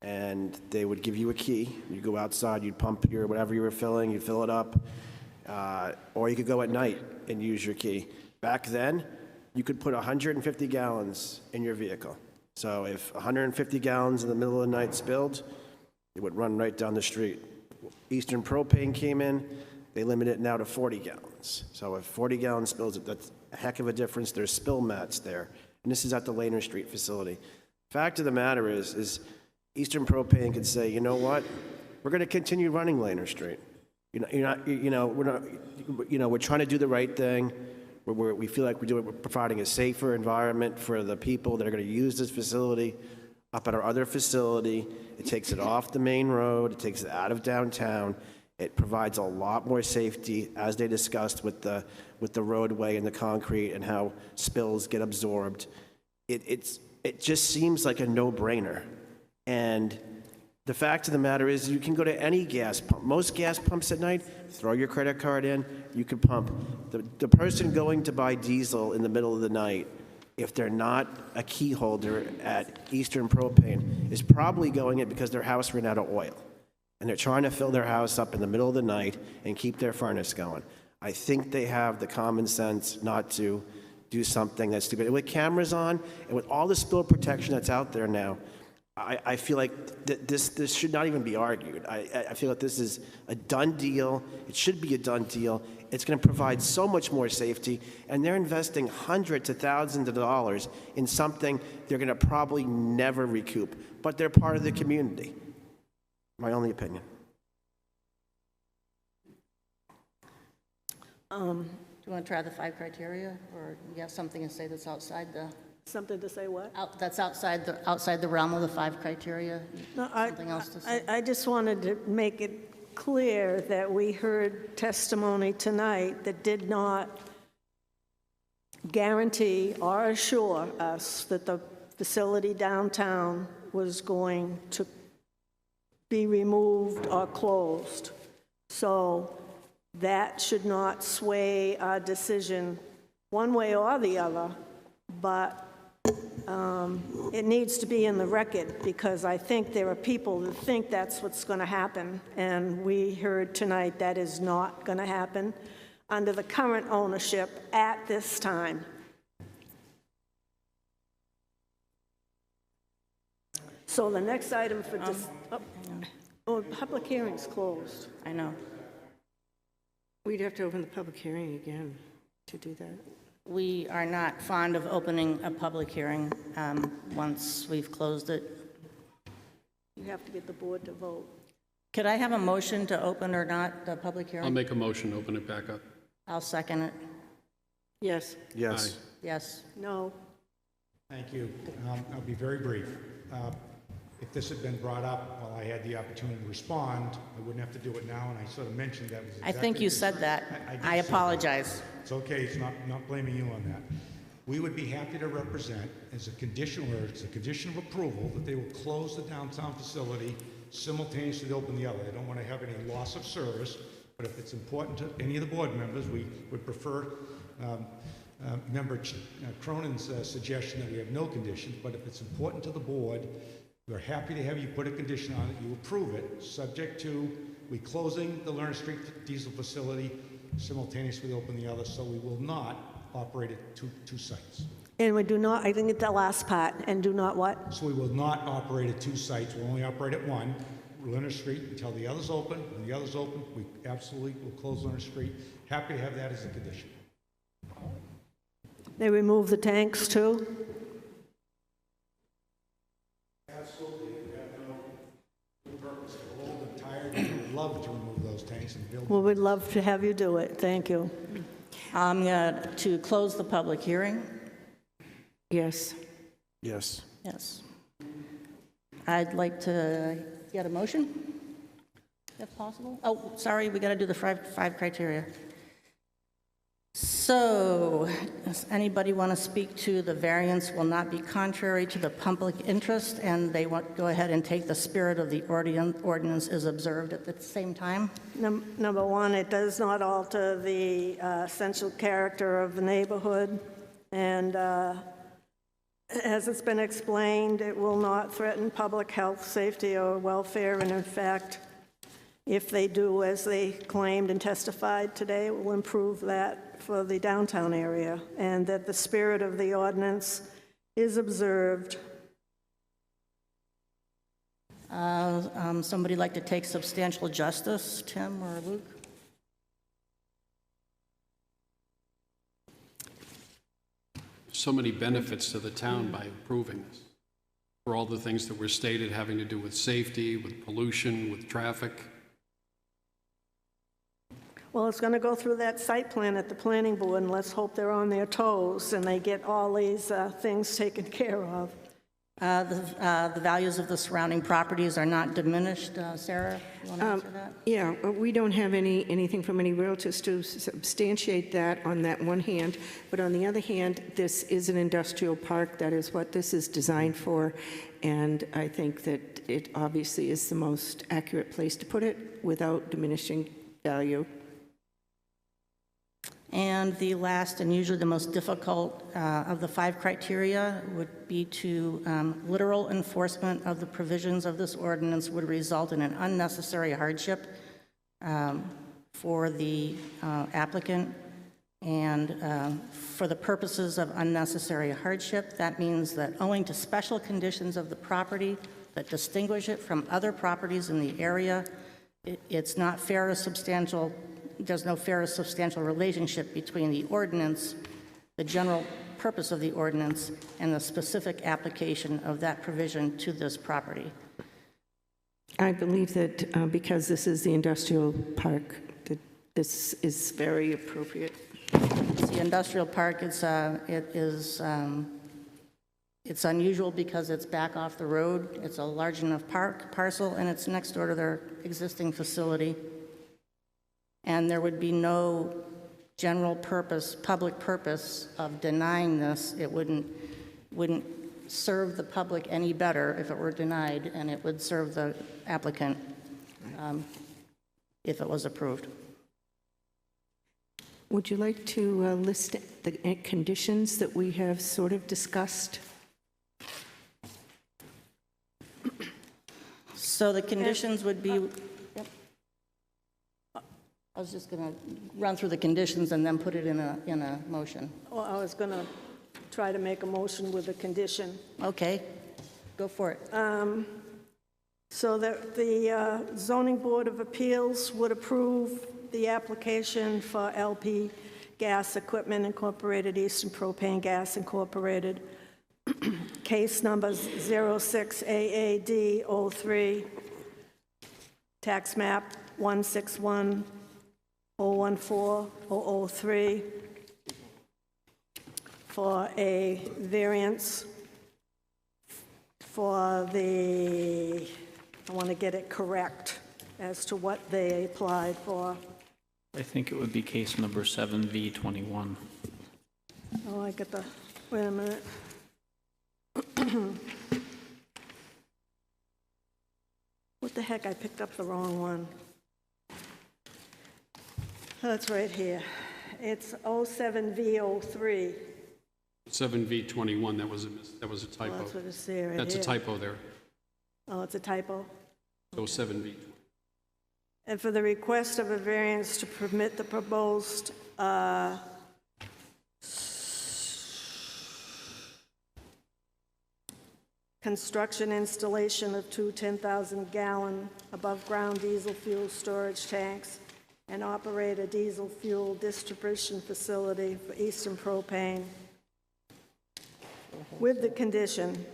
and they would give you a key. You go outside, you'd pump your whatever you were filling, you'd fill it up, or you could go at night and use your key. Back then, you could put 150 gallons in your vehicle. So if 150 gallons in the middle of the night spilled, it would run right down the street. Eastern Propane came in, They limit it now to 40 gallons. So if 40-gallon spills, that's a heck of a difference. There's spill mats there. And this is at the Laner Street facility. Fact of the matter is Eastern Propane could say, you know what? We're going to continue running Laner Street. We're trying to do the right thing. We feel like we're providing a safer environment for the people that are going to use this facility. Up at our other facility, it takes it off the main road. It takes it out of downtown. It provides a lot more safety, as they discussed with the roadway and the concrete and how spills get absorbed. It just seems like a no-brainer. And the fact of the matter is, you can go to any gas pump. Most gas pumps at night, throw your credit card in, you can pump. The person going to buy diesel in the middle of the night, if they're not a key holder at Eastern Propane, is probably going in because their house ran out of oil. And they're trying to fill their house up in the middle of the night and keep their furnace going. I think they have the common sense not to do something that's stupid. And with cameras on, and with all the spill protection that's out there now, I feel like this should not even be argued. I feel like this is a done deal. It should be a done deal. It's going to provide so much more safety, and they're investing hundreds of thousands of dollars in something they're going to probably never recoup. But they're part of the community. My only opinion. Do you want to try the 5 criteria, or you have something to say that's outside the? Something to say what? That's outside the realm of the 5 criteria? No, Something else to say? I just wanted to make it clear that we heard testimony tonight that did not guarantee or assure us that the facility downtown was going to be removed or closed. So that should not sway our decision one way or the other, but it needs to be in the record, because I think there are people that think that's what's going to happen, and we heard tonight that is not going to happen under the current ownership at this time. So the next item for public hearing's closed. I know. We'd have to open the public hearing again to do that. We are not fond of opening a public hearing once we've closed it. You have to get the board to vote. Could I have a motion to open or not the public hearing? I'll make a motion to open it back up. I'll second it. Yes. Yes. Yes. No. Thank you. I'll be very brief. If this had been brought up while I had the opportunity to respond, I wouldn't have to do it now, and I sort of mentioned that was I exactly think you the said concern. that. did I say that. apologize. It's okay, it's not blaming you on that. We would be happy to represent, as a condition, or it's a condition of approval, that they will close the downtown facility simultaneously to open the other. They don't want to have any loss of service, but if it's important to any of the board members, we would prefer Member Cronin's suggestion that we have no conditions, but if it's important to the board, we're happy to have you put a condition on it, you approve it, subject to we closing the Lerner Street diesel facility, simultaneously open the other, so we will not operate at two sites. And we do not, I think it's the last part, and do not what? So we will not operate at 2 sites, we'll only operate at 1, Lerner Street, until the other's open. When the other's open, we absolutely will close Lerner Street. Happy to have that as a condition. They remove the tanks too? Absolutely, we have no purpose. We're old and tired, and we'd love to remove those tanks and build. Well, we'd love to have you do it. Thank you. To close the public hearing? Yes. Yes. Yes. I'd like to get a motion, if possible. Oh, sorry, we got to do the five criteria. So, does anybody want to speak to the variance will not be contrary to the public interest, and they want to go ahead and take the spirit of the ordinance is observed at the same time? Number one, it does not alter the essential character of the neighborhood, and as it's been explained, it will not threaten public health, safety, or welfare, and in fact, if they do as they claimed and testified today, it will improve that for the downtown area, and that the spirit of the ordinance is observed. Somebody like to take substantial justice, Tim or Luke? so many benefits to the town by approving this, for all the things that were stated having to do with safety, with pollution, with traffic. Well, it's going to go through that site plan at the planning board, and let's hope they're on their toes and they get all these things taken care of. The values of the surrounding properties are not diminished. Sarah, you want to answer that? Yeah, we don't have anything from any realtors to substantiate that on that one hand, but on the other hand, this is an industrial park. That is what this is designed for, and I think that it obviously is the most accurate place to put it without diminishing value. And the last and usually the most difficult of the 5 criteria would be to literal enforcement of the provisions of this ordinance would result in an unnecessary hardship for the applicant. And for the purposes of unnecessary hardship, that means that owing to special conditions of the property that distinguish it from other properties in the area, it's not fair or substantial. There's no fair or substantial relationship between the ordinance, the general purpose of the ordinance, and the specific application of that provision to this property. I believe that because this is the industrial park, that this is very appropriate. It's the industrial park. It's unusual because it's back off the road. It's a large enough parcel, and it's next door to their existing facility. And there would be no general purpose, public purpose of denying this. It wouldn't serve the public any better if it were denied, and it would serve the applicant if it was approved. Would you like to list the conditions that we have sort of discussed? So the conditions would be, I was just going to run through the conditions and then put it in a motion. Well, I was going to try to make a motion with a condition. Okay, go for it. So that the zoning board of appeals would approve the application for LP Gas Equipment Incorporated, Eastern Propane Gas Incorporated, case number 06AAD03, tax map 161-014-003, for a variance for the, I want to get it correct as to what they applied for. I think it would be case number 7V21. Oh, I got the, wait a minute. What the heck, I picked up the wrong one. That's right here. It's 07V03. 7V21, that was a typo. Oh, that's what it's there, right That's a here. typo there. Oh, it's a typo. So 7V. And for the request of a variance to permit the proposed construction installation of two 10,000-gallon above-ground diesel fuel storage tanks and operate a diesel fuel distribution facility for Eastern Propane, with the condition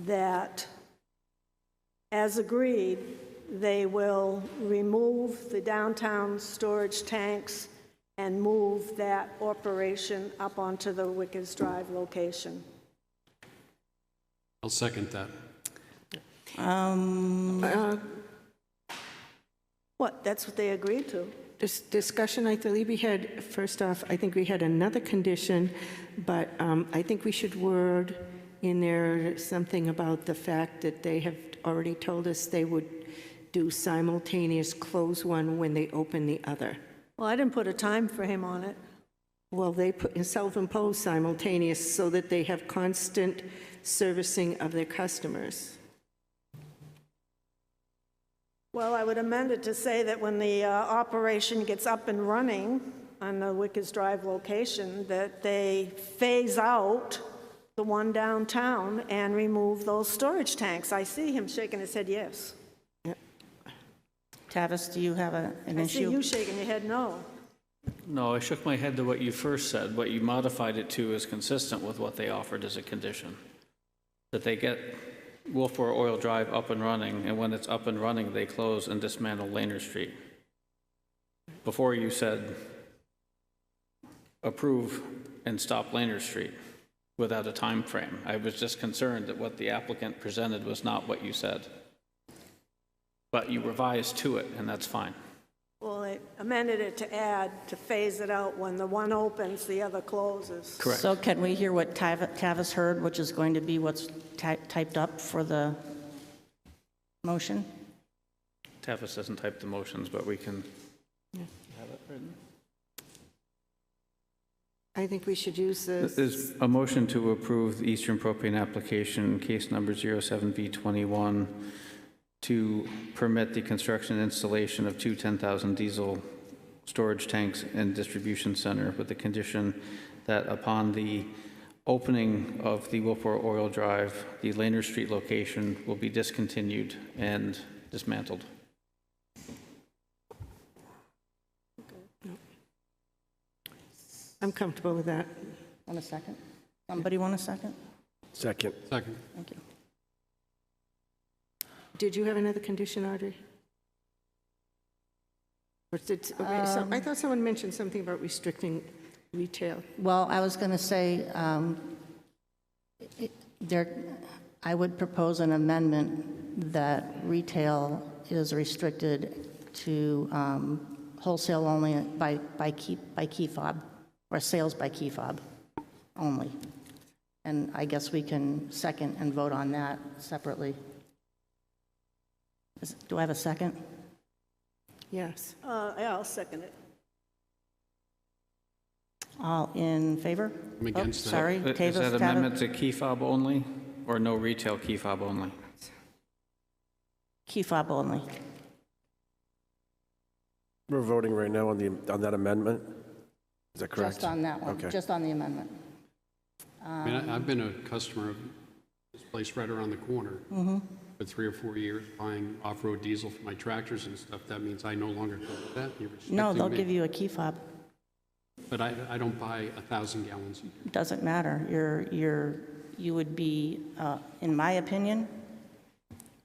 that, as agreed, they will remove the downtown storage tanks and move that operation up onto the Wickers Drive location. I'll second that. What, that's what they agreed to? This discussion, I believe we had, first off, I think we had another condition, but I think we should word in there something about the fact that they have already told us they would do simultaneous close one when they open the other. Well, I didn't put a time frame on it. Well, they put in self-imposed simultaneous so that they have constant servicing of their customers. Well, I would amend it to say that when the operation gets up and running on the Wickers Drive location, that they phase out the one downtown and remove those storage tanks. I see him shaking his head yes. Tavis, do you have an I see issue? you shaking your head no. No, I shook my head to what you first said. What you modified it to is consistent with what they offered as a condition. That they get Wolfeboro Oil Drive up and running, and when it's up and running, they close and dismantle Laner Street. Before you said approve and stop Laner Street without a time frame. I was just concerned that what the applicant presented was not what you said. But you revised to it, and that's fine. Well, they amended it to add, to phase it out. When the one opens, the other closes. Correct. So can we hear what Tavis heard, which is going to be what's typed up for the motion? Tavis doesn't type the motions, but we can have it written. I think we should use this. There's a motion to approve the Eastern Propane application, case number 07V21, to permit the construction and installation of two 10,000 diesel storage tanks and distribution center with the condition that upon the opening of the Wolfeboro Oil Drive, the Laner Street location will be discontinued and dismantled. I'm comfortable with that. Want a second? Somebody want a second? Second. Second. Thank you. Did you have another condition, Audrey? Or did, okay, so I thought someone mentioned something about restricting retail. Well, I was going to say, I would propose an amendment that retail is restricted to wholesale only by key fob, or sales by key fob only. And I guess we can second and vote on that separately. Do I have a second? Yes. Yeah, I'll second it. All in favor? I'm against that. Sorry, Is Tavis, that Tavis? amendment to key fob only, or no retail key fob only? Key fob only. We're voting right now on that amendment. Is that correct? Just on that one, Okay. just on the amendment. I mean, I've been a customer of this place right around the corner for 3 or 4 years, buying off-road diesel for my tractors and stuff. That means I no longer go with that. You're No, restricting they'll me. give you a key fob. But I don't buy 1,000 gallons. Doesn't matter. You would be, in my opinion,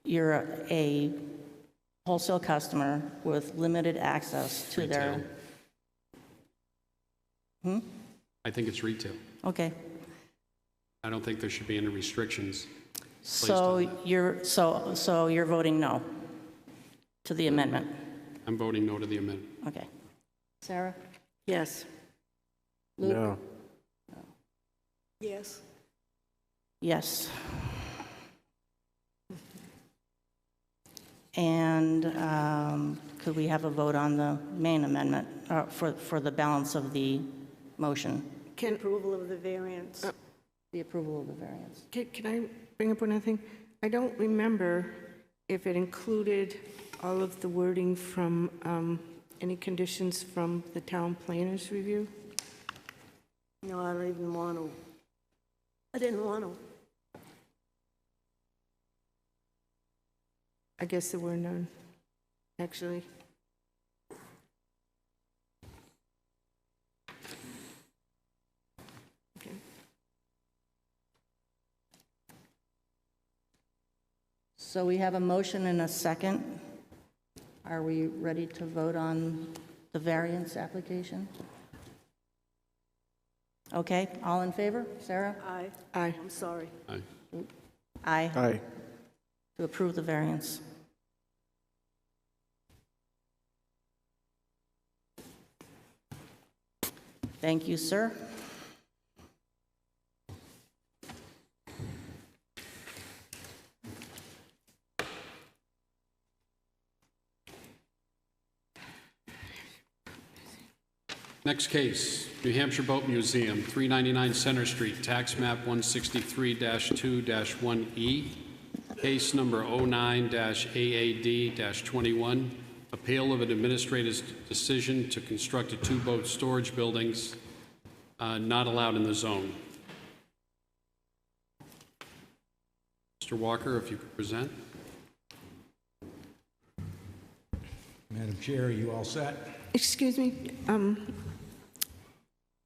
you're a wholesale customer with limited access to their. Retail. I think it's retail. Okay. I don't think there should be any restrictions. So on that. you're voting no to the amendment. I'm voting no to the amendment. Okay. Sarah? Yes. Luke? No. Yes. Yes. And could we have a vote on the main amendment for the balance of the motion? Approval of the variance. The approval of the variance. Can I bring up one other thing? I don't remember if it included all of the wording from any conditions from the town planners review. No, I don't even want to. I didn't want to. I guess there were none, actually. Okay. So we have a motion and a second. Are we ready to vote on the variance application? Okay, all in favor? Sarah? Aye. Aye. I'm sorry. Aye. Aye. Aye. To approve the variance. Thank you, sir. Next case, New Hampshire Boat Museum, 399 Center Street, tax map 163-2-1E, case number 09-AAD-21, appeal of an administrator's decision to construct a two-boat storage buildings not allowed in the zone. Mr. Walker, if you could present. Madam Chair, are you all set? Excuse me,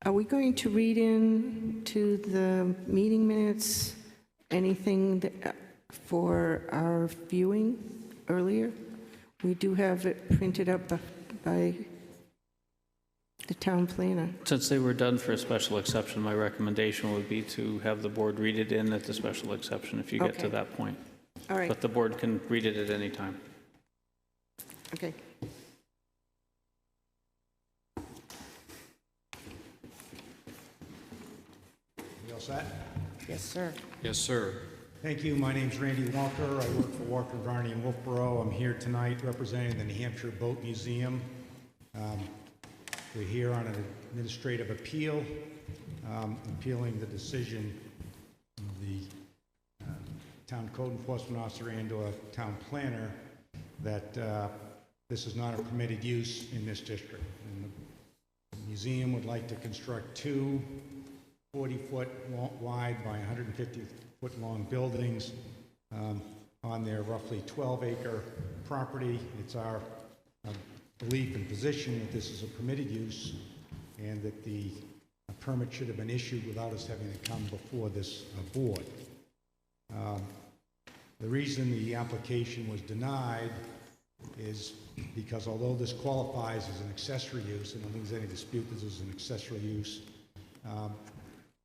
Are we going to read in to the meeting minutes anything for our viewing earlier? We do have it printed up by the town planner. Since they were done for a special exception, my recommendation would be to have the board read it in at the special exception if you get to Okay. that point. All right, But the board can read it at any time. okay. You all set? Yes, sir. Yes, sir. Thank you. My name's Randy Walker. I work for Walker, Varney, and Wolfeboro. I'm here tonight representing the New Hampshire Boat Museum. We're here on an administrative appeal, appealing the decision of the town code enforcement officer and/or town planner that this is not a permitted use in this district. And the museum would like to construct two 40-foot wide by 150-foot long buildings on their roughly 12-acre property. It's our belief and position that this is a permitted use and that the permit should have been issued without us having to come before this board. The reason the application was denied is because although this qualifies as an accessory use, and I don't think there's any dispute this is an accessory use,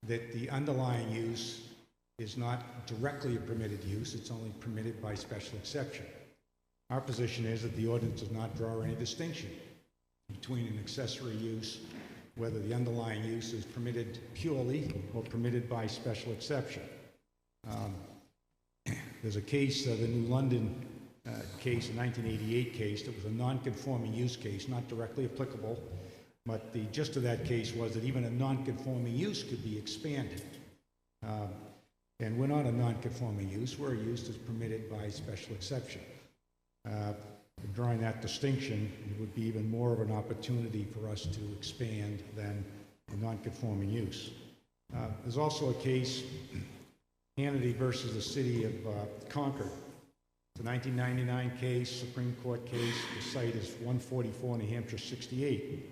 that the underlying use is not directly a permitted use, it's only permitted by special exception. Our position is that the ordinance does not draw any distinction between an accessory use, whether the underlying use is permitted purely or permitted by special exception. There's a case, the New London case, a 1988 case, that was a non-conforming use case, not directly applicable, but the gist of that case was that even a non-conforming use could be expanded. And we're not a non-conforming use, we're a use that's permitted by special exception. Drawing that distinction, it would be even more of an opportunity for us to expand than a non-conforming use. There's also a case, Hannity versus the city of Concord. It's a 1999 case, Supreme Court case. The site is 144 New Hampshire 68.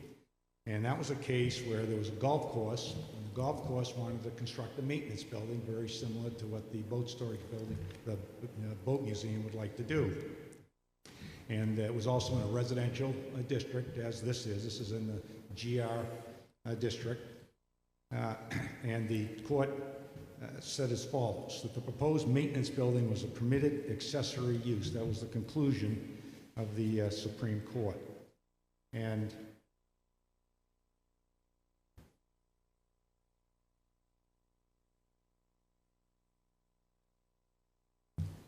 And that was a case where there was a golf course, and the golf course wanted to construct a maintenance building very similar to what the boat storage building, the boat museum would like to do. And it was also in a residential district, as this is. This is in the GR district. And the court said as follows, that the proposed maintenance building was a permitted accessory use. That was the conclusion of the Supreme Court. And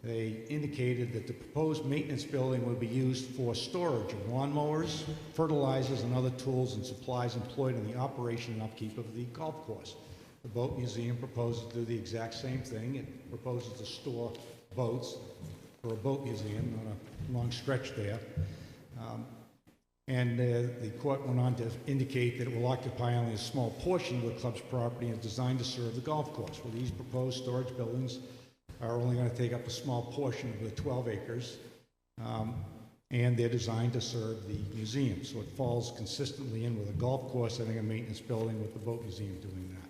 they indicated that the proposed maintenance building would be used for storage of lawnmowers, fertilizers, and other tools and supplies employed in the operation and upkeep of the golf course. The Boat Museum proposes to do the exact same thing. It proposes to store boats for a boat museum on a long stretch there. And the court went on to indicate that it will occupy only a small portion of the club's property and is designed to serve the golf course. Well, these proposed storage buildings are only going to take up a small portion of the 12 acres, and they're designed to serve the museum. So it falls consistently in with a golf course having a maintenance building, with the boat museum doing that.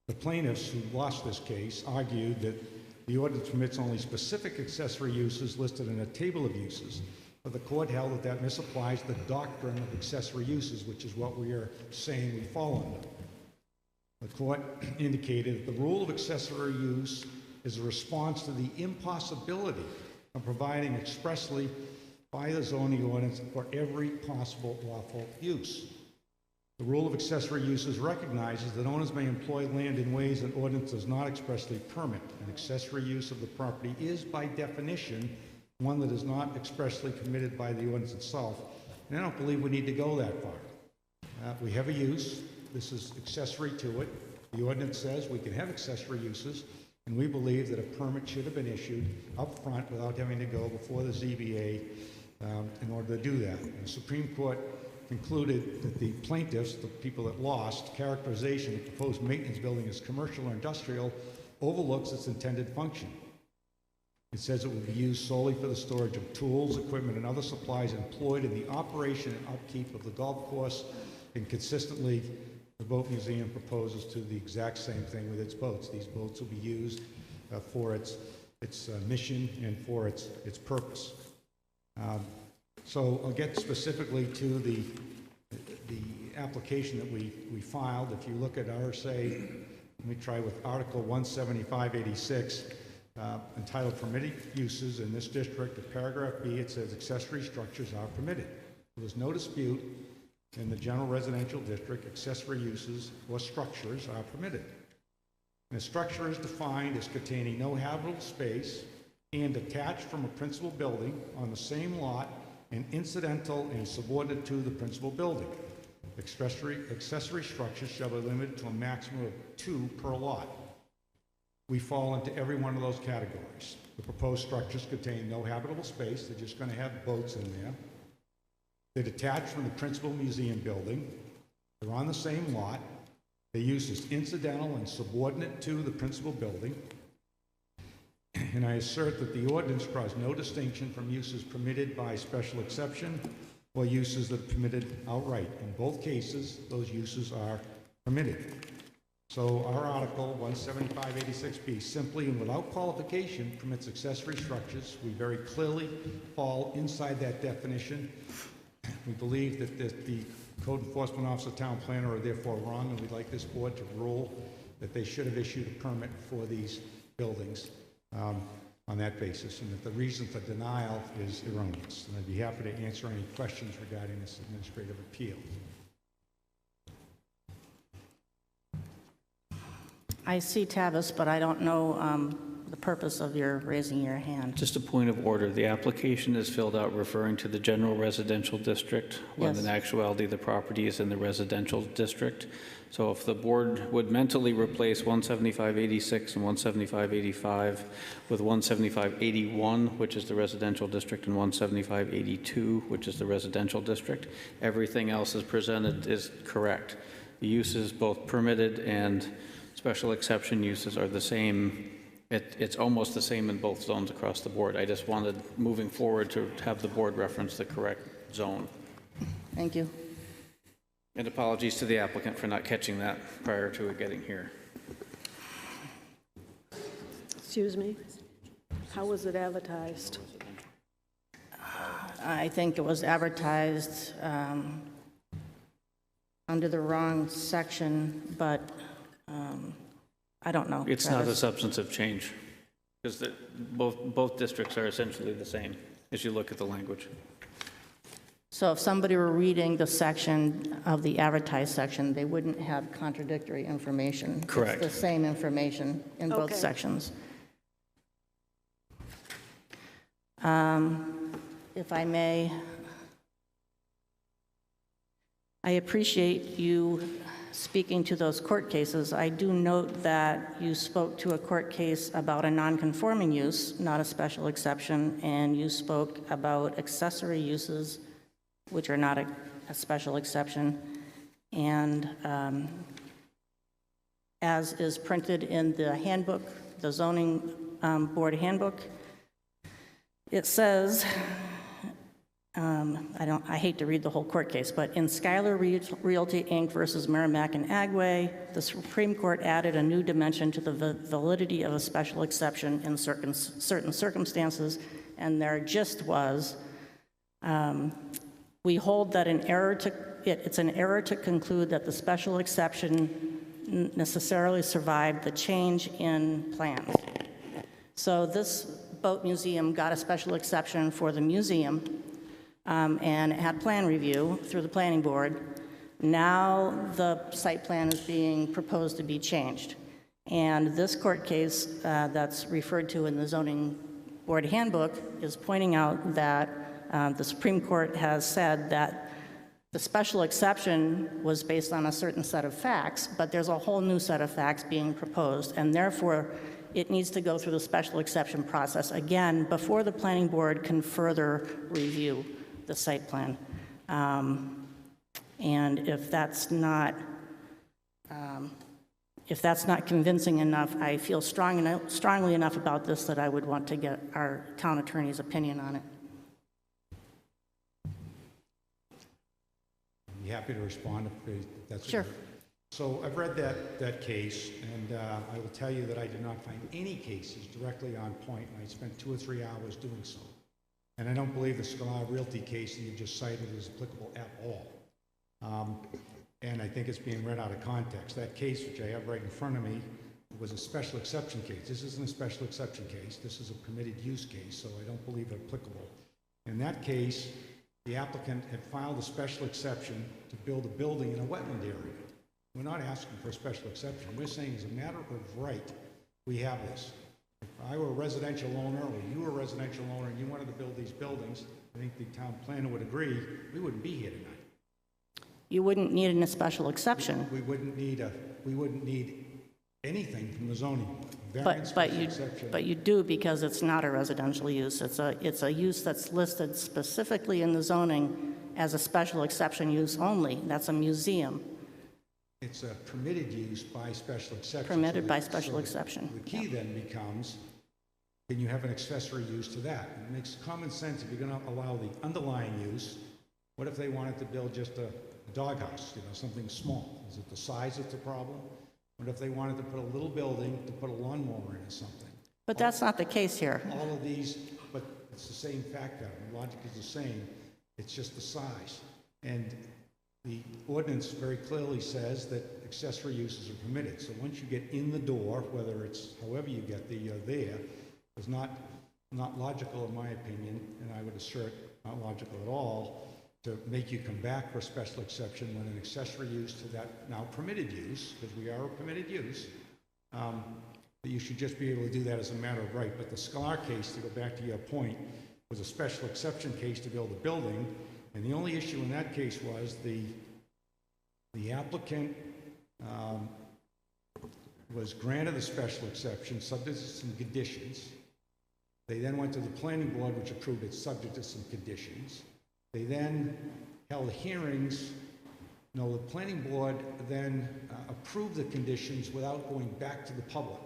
The plaintiffs who lost this case argued that the ordinance permits only specific accessory uses listed in a table of uses, but the court held that that misapplies the doctrine of accessory uses, which is what we are saying we fall under. The court indicated that the rule of accessory use is a response to the impossibility of providing expressly by the zoning ordinance for every possible lawful use. The rule of accessory uses recognizes that owners may employ land in ways that ordinance does not expressly permit. An accessory use of the property is, by definition, one that is not expressly permitted by the ordinance itself. And I don't believe we need to go that far. We have a use. This is accessory to it. The ordinance says we can have accessory uses, and we believe that a permit should have been issued up front without having to go before the ZBA in order to do that. And the Supreme Court concluded that the plaintiffs, the people that lost, characterization of the proposed maintenance building as commercial or industrial overlooks its intended function. It says it will be used solely for the storage of tools, equipment, and other supplies employed in the operation and upkeep of the golf course, and consistently The boat museum proposes to do the exact same thing with its boats. These boats will be used for its mission and for its purpose. So I'll get specifically to the application that we filed. If you look at RSA, let me try with Article 17586, entitled Permitted Uses in this district. In paragraph B, it says accessory structures are permitted. There's no dispute in the general residential district, accessory uses or structures are permitted. And a structure is defined as containing no habitable space and attached from a principal building on the same lot and incidental and subordinate to the principal building. Accessory structures shall be limited to a maximum of 2 per lot. We fall into every one of those categories. The proposed structures contain no habitable space. They're just going to have boats in there. They're detached from the principal museum building. They're on the same lot. Their use is incidental and subordinate to the principal building. And I assert that the ordinance draws no distinction from uses permitted by special exception or uses that are permitted outright. In both cases, those uses are permitted. So our Article 17586B simply and without qualification permits accessory structures. We very clearly fall inside that definition. We believe that the Code Enforcement Officer, Town Planner are therefore wrong, and we'd like this board to rule that they should have issued a permit for these buildings on that basis, and that the reason for denial is erroneous. And I'd be happy to answer any questions regarding this administrative appeal. I see Tavis, but I don't know the purpose of your raising your hand. Just a point of order. The application is filled out referring to the general residential district, when Yes. in actuality the property is in the residential district. So if the board would mentally replace 17586 and 17585 with 17581, which is the residential district, and 17582, which is the residential district, everything else is presented is correct. The uses, both permitted and special exception uses, are the same. It's almost the same in both zones across the board. I just wanted, moving forward, to have the board reference the correct zone. Thank you. And apologies to the applicant for not catching that prior to it getting here. Excuse me? How was it advertised? I think it was advertised under the wrong section, but I don't know. It's not a Travis. substantive change, because both districts are essentially the same as you look at the language. So if somebody were reading the section of the advertised section, they wouldn't have contradictory information. Correct. It's the same information in both Okay. sections. If I may, I appreciate you speaking to those court cases. I do note that you spoke to a court case about a non-conforming use, not a special exception, and you spoke about accessory uses, which are not a special exception. And as is printed in the handbook, the zoning board handbook, it says, I hate to read the whole court case, but in Schuyler Realty, Inc. versus Merrimack and Agway, the Supreme Court added a new dimension to the validity of a special exception in certain circumstances, and their gist was, we hold that it's an error to conclude that the special exception necessarily survived the change in plans. So this boat museum got a special exception for the museum, and it had plan review through the planning board. Now the site plan is being proposed to be changed. And this court case that's referred to in the zoning board handbook is pointing out that the Supreme Court has said that the special exception was based on a certain set of facts, but there's a whole new set of facts being proposed, and therefore it needs to go through the special exception process again before the planning board can further review the site plan. And if that's not convincing enough, I feel strongly enough about this that I would want to get our town attorney's opinion on it. I'd be happy to respond if that's Sure. So I've read that case, and I will tell you that I did not find any cases directly on point, and I spent 2 or 3 hours doing so. And I don't believe the Scalar Realty case that you just cited is applicable at all. And I think it's being read out of context. That case, which I have right in front of me, was a special exception case. This isn't a special exception case. This is a permitted use case, so I don't believe it applicable. In that case, the applicant had filed a special exception to build a building in a wetland area. We're not asking for a special exception. We're saying as a matter of right, we have this. If I were a residential owner, or you were a residential owner, and you wanted to build these buildings, I think the town planner would agree, we wouldn't be here tonight. You wouldn't need a special exception. We wouldn't need anything from the zoning board. Variance, But special exception. you do, because it's not a residential use. It's a use that's listed specifically in the zoning as a special exception use only. That's a museum. It's a permitted use by special exception. Permitted by special exception. The key then becomes, can you have an accessory use to that? And it makes common sense if you're going to allow the underlying use. What if they wanted to build just a doghouse, something small? Is it the size that's the problem? What if they wanted to put a little building to put a lawnmower in or something? But that's not the case here. All of these, but it's the same fact pattern. The logic is the same. It's just the size. And the ordinance very clearly says that accessory uses are permitted. So once you get in the door, whether it's however you get there, is not logical in my opinion, and I would assert not logical at all, to make you come back for a special exception when an accessory use to that now permitted use, because we are a permitted use, that you should just be able to do that as a matter of right. But the Scalar case, to go back to your point, was a special exception case to build a building, and the only issue in that case was the applicant was granted a special exception subject to some conditions. They then went to the planning board, which approved it subject to some conditions. They then held hearings. No, the planning board then approved the conditions without going back to the public.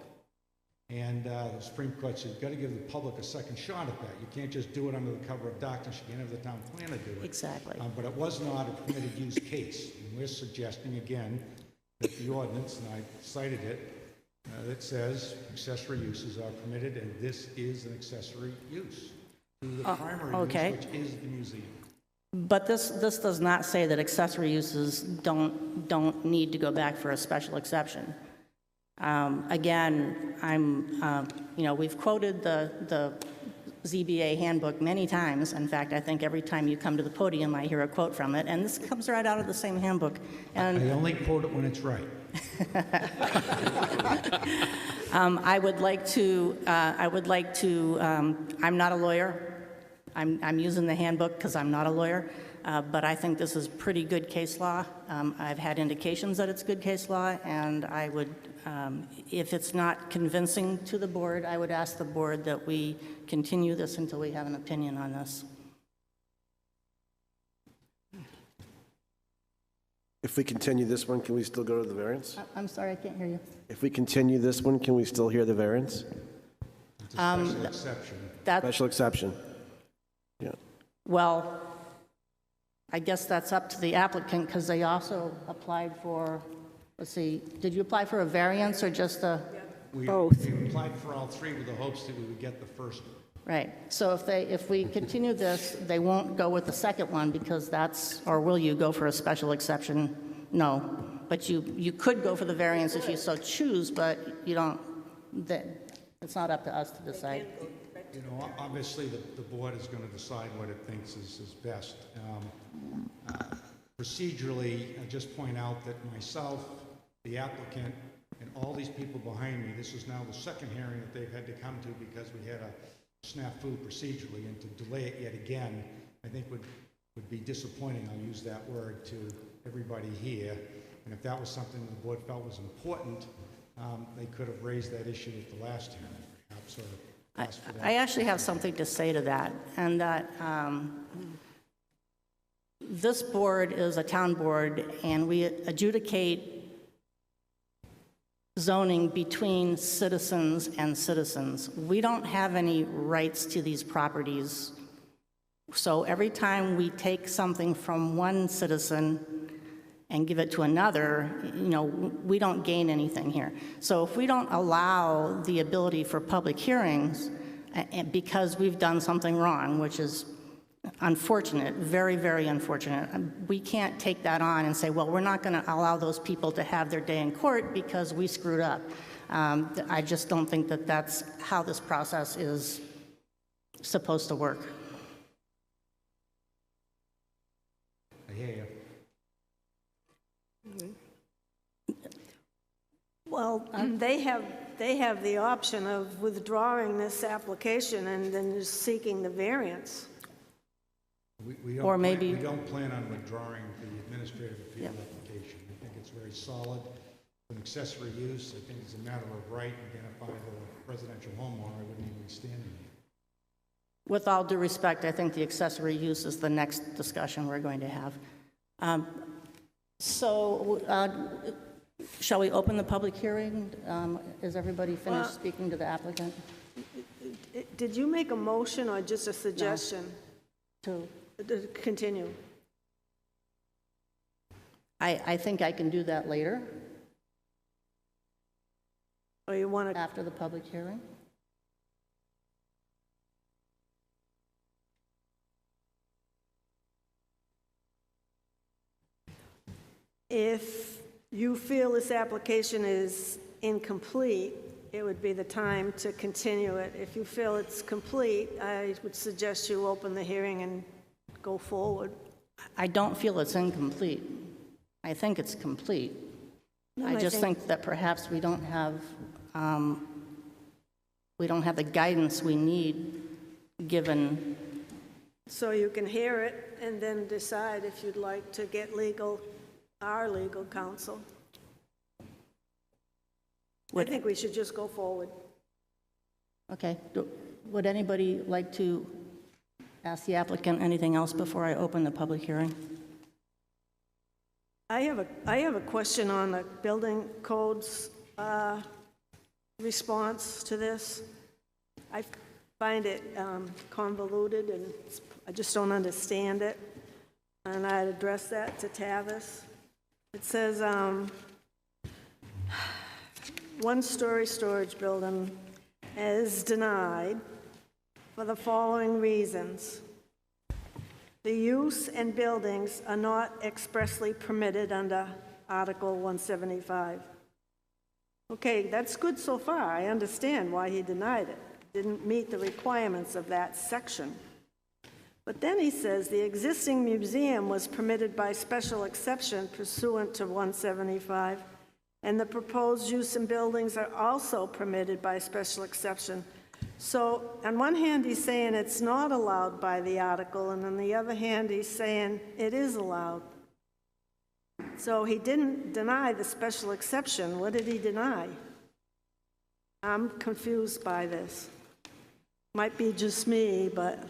And the Supreme Court said, you've got to give the public a second shot at that. You can't just do it under the cover of darkness. You can't have the town planner do it. Exactly. But it was not a permitted use case. And we're suggesting, again, that the ordinance, and I cited it, that says accessory uses are permitted, and this is an accessory use to the primary okay. use, which is the museum. But this does not say that accessory uses don't need to go back for a special exception. Again, we've quoted the ZBA handbook many times. In fact, I think every time you come to the podium, I hear a quote from it, and this comes right out of the same handbook. And I only quote it when it's right. I would like to, I'm not a lawyer. I'm using the handbook because I'm not a lawyer, but I think this is pretty good case law. I've had indications that it's good case law, and I would, if it's not convincing to the board, I would ask the board that we continue this until we have an opinion on this. If we continue this one, can we still go to the variance? I'm sorry, I can't hear you. If we continue this one, can we still hear the variance? It's a special exception. Special exception. Yeah. Well, I guess that's up to the applicant because they also applied for, let's see, did you apply for a variance or just a? Both. We applied for all three with the hopes that we would get the first one. Right. So if we continue this, they won't go with the second one because that's, or will you go for a special exception? No. But you could go for the variance if you so choose, but you don't, it's not up to us to decide. You know, obviously, the board is going to decide what it thinks is best. Procedurally, I just point out that myself, the applicant, and all these people behind me, this is now the second hearing that they've had to come to because we had a snafu procedurally, and to delay it yet again, I think would be disappointing, I'll use that word, to everybody here. And if that was something the board felt was important, they could have raised that issue at the last hearing, perhaps, or asked for that. I actually have something to say to that, and that this board is a town board, and we adjudicate zoning between citizens and citizens. We don't have any rights to these properties. So every time we take something from one citizen, and give it to another, we don't gain anything here. So if we don't allow the ability for public hearings, because we've done something wrong, which is unfortunate, very, very unfortunate, we can't take that on and say, well, we're not going to allow those people to have their day in court because we screwed up. I just don't think that that's how this process is supposed to work. I hear you. Well, they have the option of withdrawing this application and then just seeking the variance. We don't Or maybe- we don't plan on withdrawing the administrative appeal application. I think it's very solid. It's an accessory use. I think it's a matter of right. Again, if I were a residential homeowner, I wouldn't even be standing here. With all due respect, I think the accessory use is the next discussion we're going to have. Shall we open the public hearing? Is everybody finished speaking to the applicant? Did you make a motion or just a suggestion to continue? I think I can do that later, Or you want to? after the public hearing. If you feel this application is incomplete, it would be the time to continue it. If you feel it's complete, I would suggest you open the hearing and go forward. I don't feel it's incomplete. I think it's complete. I just think that perhaps we don't have the guidance we need, given. So you can hear it and then decide if you'd like to get our legal counsel. I think we should just go forward. Okay. Would anybody like to ask the applicant anything else before I open the public hearing? I have a question on the building code's response to this. I find it convoluted, and I just don't understand it. And I'd address that to Tavis. It says, one-story storage building is denied for the following reasons. The use and buildings are not expressly permitted under Article 175. Okay, that's good so far. I understand why he denied it. Didn't meet the requirements of that section. But then he says the existing museum was permitted by special exception pursuant to 175, and the proposed use and buildings are also permitted by special exception. So on one hand, he's saying it's not allowed by the article, and on the other hand, he's saying it is allowed. So he didn't deny the special exception. What did he deny? I'm confused by this. Might be just me, but...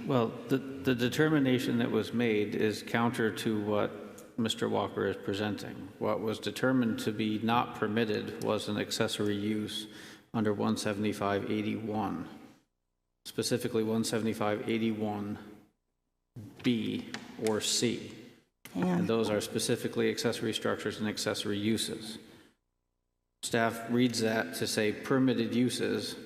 Well, the determination that was made is counter to what Mr. Walker is presenting. What was determined to be not permitted was an accessory use under 175-81, specifically 175-81B or C. And those are specifically accessory structures and accessory uses. Staff reads that to say permitted uses,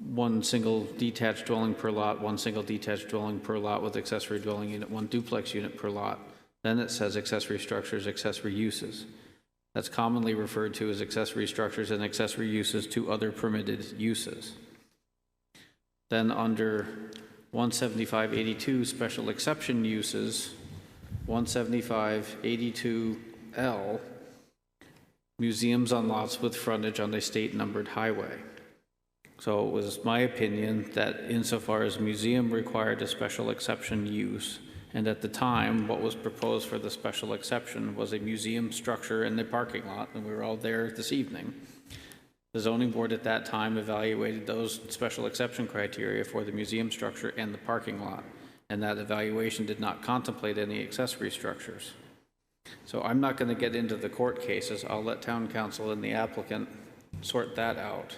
one single detached dwelling per lot, one single detached dwelling per lot with accessory dwelling unit, one duplex unit per lot. Then it says accessory structures, accessory uses. That's commonly referred to as accessory structures and accessory uses to other permitted uses. Then under 175-82 special exception uses, 175-82L, museums on lots with frontage on a state numbered highway. So it was my opinion that insofar as museum required a special exception use, and at the time, what was proposed for the special exception was a museum structure in the parking lot, and we were all there this evening. The zoning board at that time evaluated those special exception criteria for the museum structure and the parking lot, and that evaluation did not contemplate any accessory structures. So I'm not going to get into the court cases. I'll let town council and the applicant sort that out.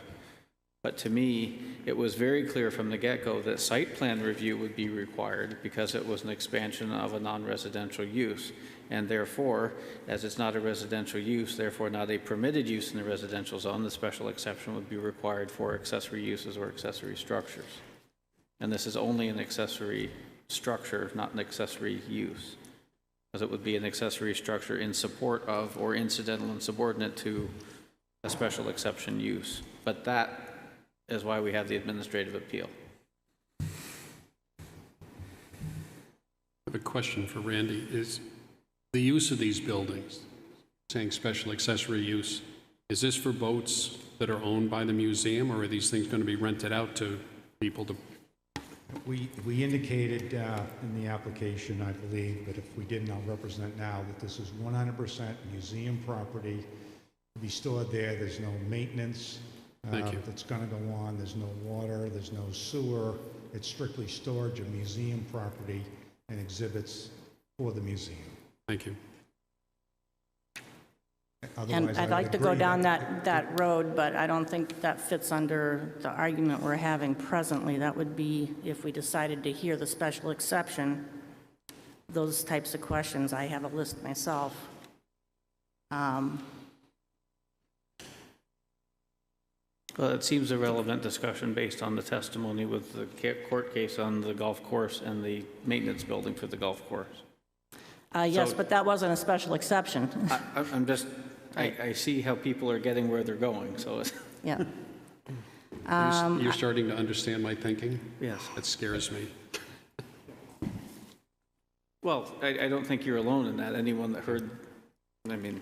But to me, it was very clear from the get-go that site plan review would be required because it was an expansion of a non-residential use. And therefore, as it's not a residential use, therefore not a permitted use in the residential zone, the special exception would be required for accessory uses or accessory structures. And this is only an accessory structure, not an accessory use, because it would be an accessory structure in support of or incidental and subordinate to a special exception use. But that is why we have the administrative appeal. I have a question for Randy. Is the use of these buildings, saying special accessory use, is this for boats that are owned by the museum, or are these things going to be rented out to people to? We indicated in the application, I believe, but if we didn't, I'll represent now, that this is 100% museum property to be stored there. There's no maintenance that's going to go on. There's no water. There's no sewer. It's strictly storage of museum property and exhibits for the museum. Thank you. And I'd like to go down that road, but I don't think that fits under the argument we're having presently. That would be if we decided to hear the special exception, those types of questions. I have a list myself. Well, it seems a relevant discussion based on the testimony with the court case on the golf course and the maintenance building for the golf course. Yes, So- but that wasn't a special exception. I'm just, I see how people are getting where they're going, so it's, Yeah. You're starting to understand my thinking? yes. That scares me. Well, I don't think you're alone in that. Anyone that heard, I mean,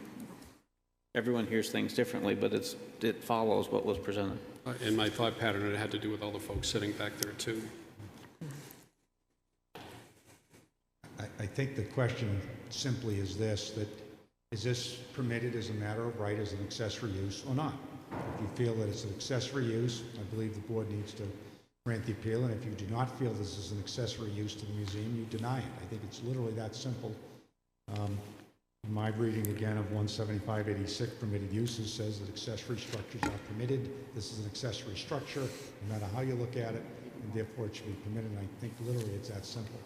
everyone hears things differently, but it follows what was presented. In my thought pattern, it had to do with all the folks sitting back there, too. I think the question simply is this, that is this permitted as a matter of right as an accessory use or not? If you feel that it's an accessory use, I believe the board needs to grant the appeal, and if you do not feel this is an accessory use to the museum, you deny it. I think it's literally that simple. My reading again of 17586 permitted uses says that accessory structures are permitted. This is an accessory structure, no matter how you look at it, and therefore it should be permitted. And I think literally it's that simple.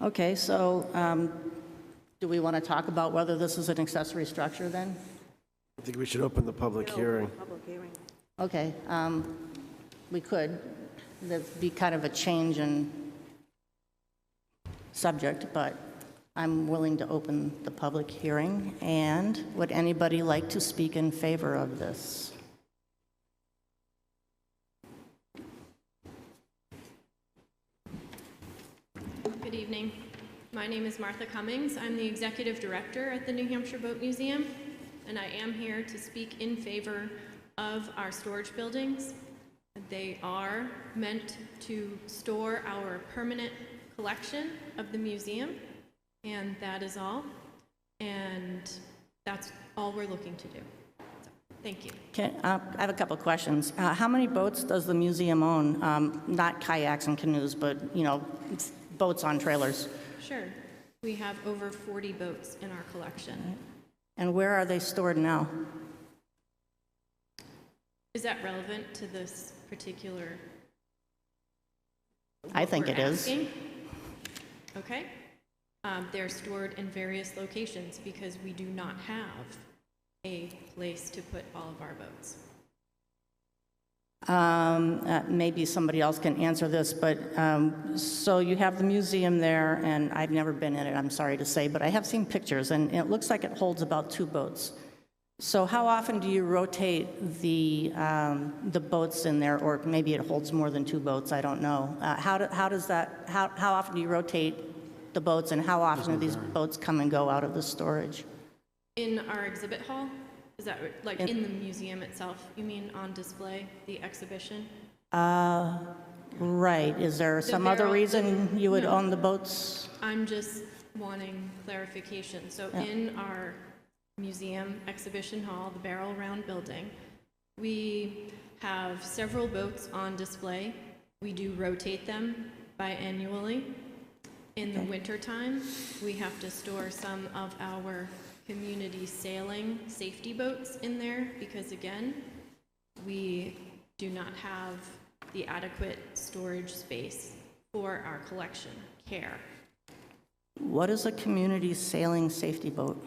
Okay, so do we want to talk about whether this is an accessory structure then? I think we should open the public hearing. Okay, we could. That'd be kind of a change in subject, but I'm willing to open the public hearing. And would anybody like to speak in favor of this? Good evening. My name is Martha Cummings. I'm the executive director at the New Hampshire Boat Museum, and I am here to speak in favor of our storage buildings. They are meant to store our permanent collection of the museum, and that is all. And that's all we're looking to do. So, thank you. Okay, I have a couple of questions. How many boats does the museum own? Not kayaks and canoes, but, you know, boats on trailers. Sure. We have over 40 boats in our collection. And where are they stored now? Is that relevant to this particular? I think what it we're is. asking? Okay. They're stored in various locations because we do not have a place to put all of our boats. Maybe somebody else can answer this, but so you have the museum there, and I've never been in it, I'm sorry to say, but I have seen pictures, and it looks like it holds about 2 boats. So how often do you rotate the boats in there, or maybe it holds more than 2 boats, I don't know. How often do you rotate the boats, and how often do these boats come and go out of the storage? In our exhibit hall? Is that like in the museum itself? You mean on display, the exhibition? Right. Is there some other reason you would own the boats? I'm just wanting clarification. So in our museum exhibition hall, the barrel round building, we have several boats on display. We do rotate them biannually. In the wintertime, we have to store some of our community sailing safety boats in there because, again, we do not have the adequate storage space for our collection care. What is a community sailing safety boat?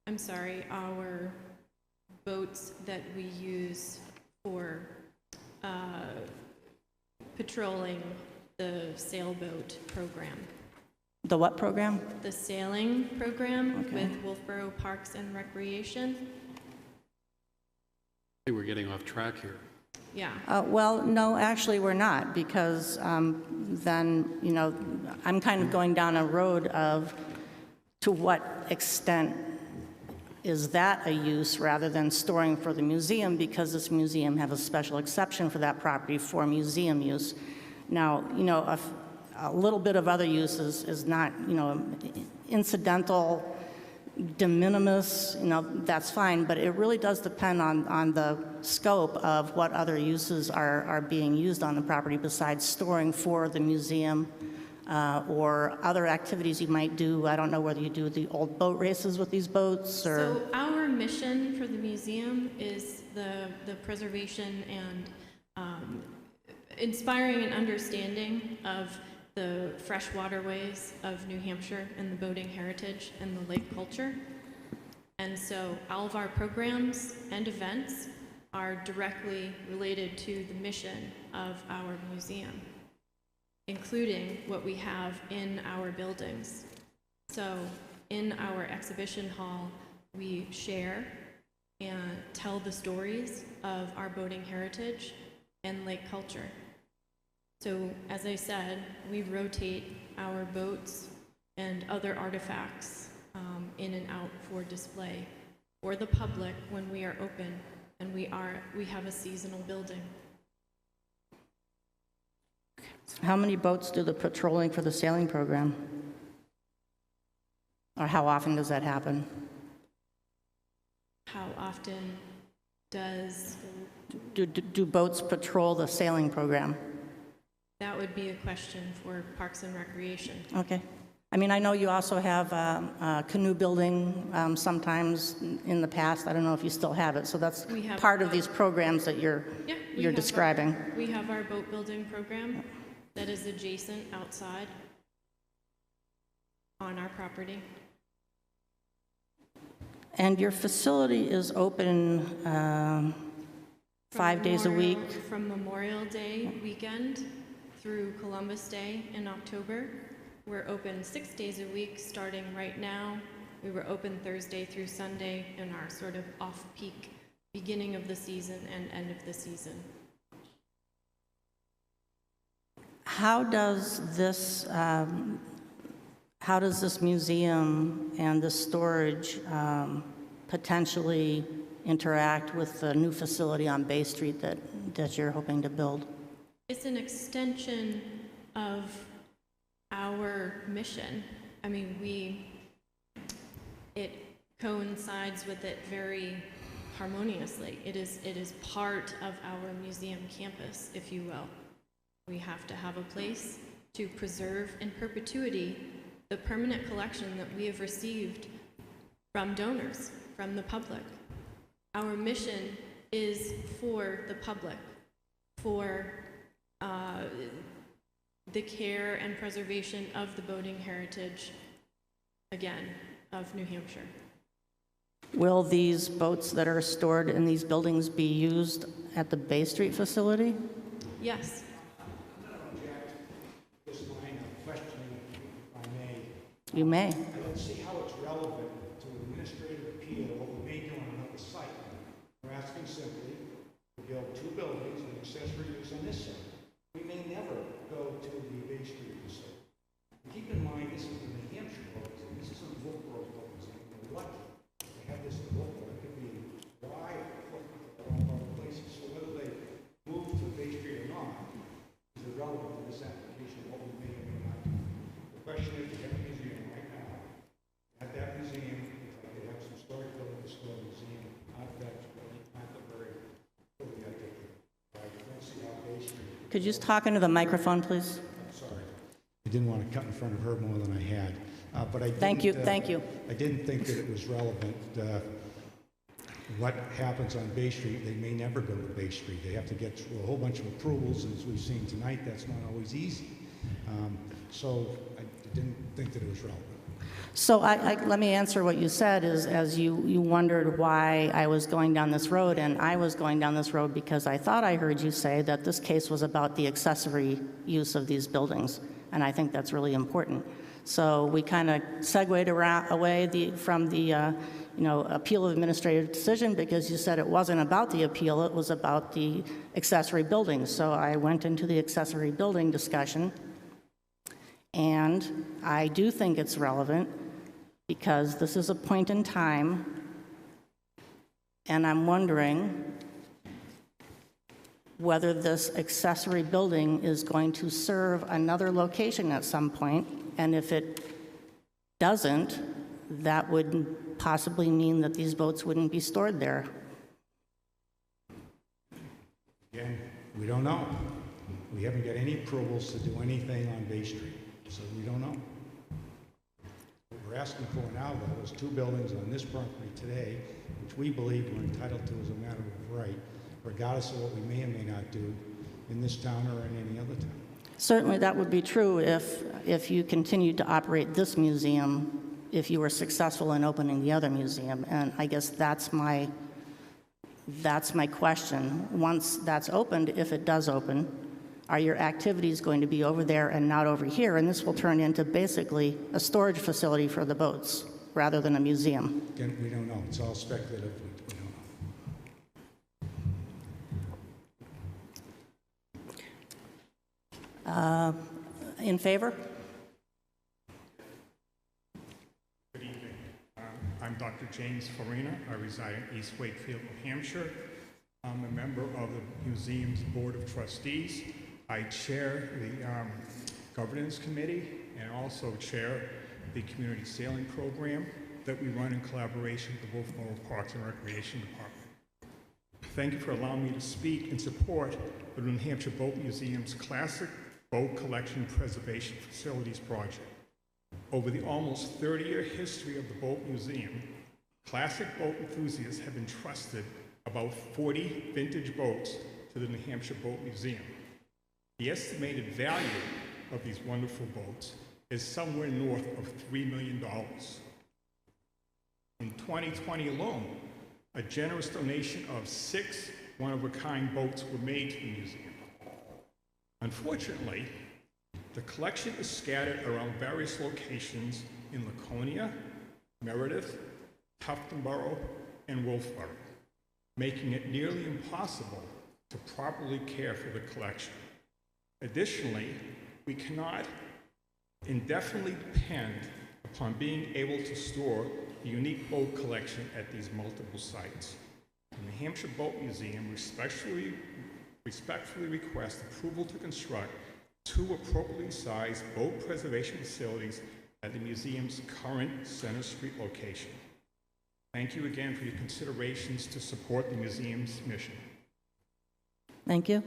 I'm sorry, our boats that we use for patrolling the sailboat program. The what program? The sailing program Okay. with Wolfeboro Parks and Recreation. I think we're getting off track here. Yeah. Well, no, actually, we're not, because then, you know, I'm kind of going down a road of to what extent is that a use rather than storing for the museum, because this museum have a special exception for that property for museum use. Now, you know, a little bit of other uses is not, you know, incidental, de minimis, you know, that's fine, but it really does depend on the scope of what other uses are being used on the property besides storing for the museum or other activities you might do. I don't know whether you do the old boat races with these boats or... So our mission for the museum is the preservation and inspiring an understanding of the fresh waterways of New Hampshire and the boating heritage and the lake culture. And so all of our programs and events are directly related to the mission of our museum, including what we have in our buildings. So in our exhibition hall, we share and tell the stories of our boating heritage and lake culture. So as I said, we rotate our boats and other artifacts in and out for display for the public when we are open, and we have a seasonal building. How many boats do the patrolling for the sailing program? Or how often does that happen? How often does... Do boats patrol the sailing program? That would be a question for Parks and Recreation. Okay. I mean, I know you also have canoe building sometimes in the past. I don't know if you still have it. So that's We have part of these programs that you're describing. We have our boat building program that is adjacent outside on our property. And your facility is open 5 days a week? From Memorial Day weekend through Columbus Day in October. We're open 6 days a week starting right now. We were open Thursday through Sunday in our sort of off-peak beginning of the season and end of the season. How does this museum and this storage potentially interact with the new facility on Bay Street that you're hoping to build? It's an extension of our mission. I mean, it coincides with it very harmoniously. It is part of our museum campus, if you will. We have to have a place to preserve in perpetuity the permanent collection that we have received from donors, from the public. Our mission is for the public, for the care and preservation of the boating heritage, again, of New Hampshire. Will these boats that are stored in these buildings be used at the Bay Street facility? Yes. This line of questioning, if I may. You may. I don't see how it's relevant to administrative appeal, what we may do on another site. We're asking simply to build 2 buildings and accessory use on this site. We may never go to the Bay Street facility. Keep in mind, this is the New Hampshire buildings, and this isn't Wolfeboro buildings. I mean, what? They have this in Wolfeboro. It could be wide, all other places. So whether they move to Bay Street or not is irrelevant to this application, what we may or may not do. The question is, we have a museum right now. At that museum, they have some storage building to store the museum artifacts, but not the very, what we got to do. I don't see how Bay Street. Could you just talk into the microphone, please? Sorry. I didn't want to cut in front of her more than I had, but I didn't, Thank you. I didn't think that it was relevant. what happens on Bay Street, they may never go to Bay Street. They have to get through a whole bunch of approvals, and as we've seen tonight, that's not always easy. So I didn't think that it was relevant. So let me answer what you said, is as you wondered why I was going down this road, and I was going down this road because I thought I heard you say that this case was about the accessory use of these buildings, and I think that's really important. So we kind of segued away from the appeal of administrative decision, because you said it wasn't about the appeal, it was about the accessory buildings. So I went into the accessory building discussion, and I do think it's relevant because this is a point in time, and I'm wondering whether this accessory building is going to serve another location at some point, and if it doesn't, that would possibly mean that these boats wouldn't be stored there. Again, we don't know. We haven't got any approvals to do anything on Bay Street, so we don't know. What we're asking for now, though, is 2 buildings on this property today, which we believe we're entitled to as a matter of right, regardless of what we may or may not do in this town or in any other town. Certainly that would be true if you continued to operate this museum, if you were successful in opening the other museum. And I guess that's my question. Once that's opened, if it does open, are your activities going to be over there and not over here? And this will turn into basically a storage facility for the boats rather than a museum. Again, we don't know. It's all speculative. We don't know. In favor? Good evening. I'm Dr. James Farina. I reside in East Wakefield, New Hampshire. I'm a member of the museum's Board of Trustees. I chair the governance committee and also chair the community sailing program that we run in collaboration with the Wolfeboro Parks and Recreation Department. Thank you for allowing me to speak in support of the New Hampshire Boat Museum's Classic Boat Collection Preservation Facilities project. Over the almost 30-year history of the Boat Museum, classic boat enthusiasts have entrusted about 40 vintage boats to the New Hampshire Boat Museum. The estimated value of these wonderful boats is somewhere north of $3 million. In 2020 alone, a generous donation of 6 one-of-a-kind boats were made to the museum. Unfortunately, the collection is scattered around various locations in Laconia, Meredith, Tuftonboro, and Wolfeboro, making it nearly impossible to properly care for the collection. Additionally, we cannot indefinitely depend upon being able to store the unique boat collection at these multiple sites. The New Hampshire Boat Museum respectfully requests approval to construct 2 appropriately sized boat preservation facilities at the museum's current Center Street location. Thank you again for your considerations to support the museum's mission. Thank you.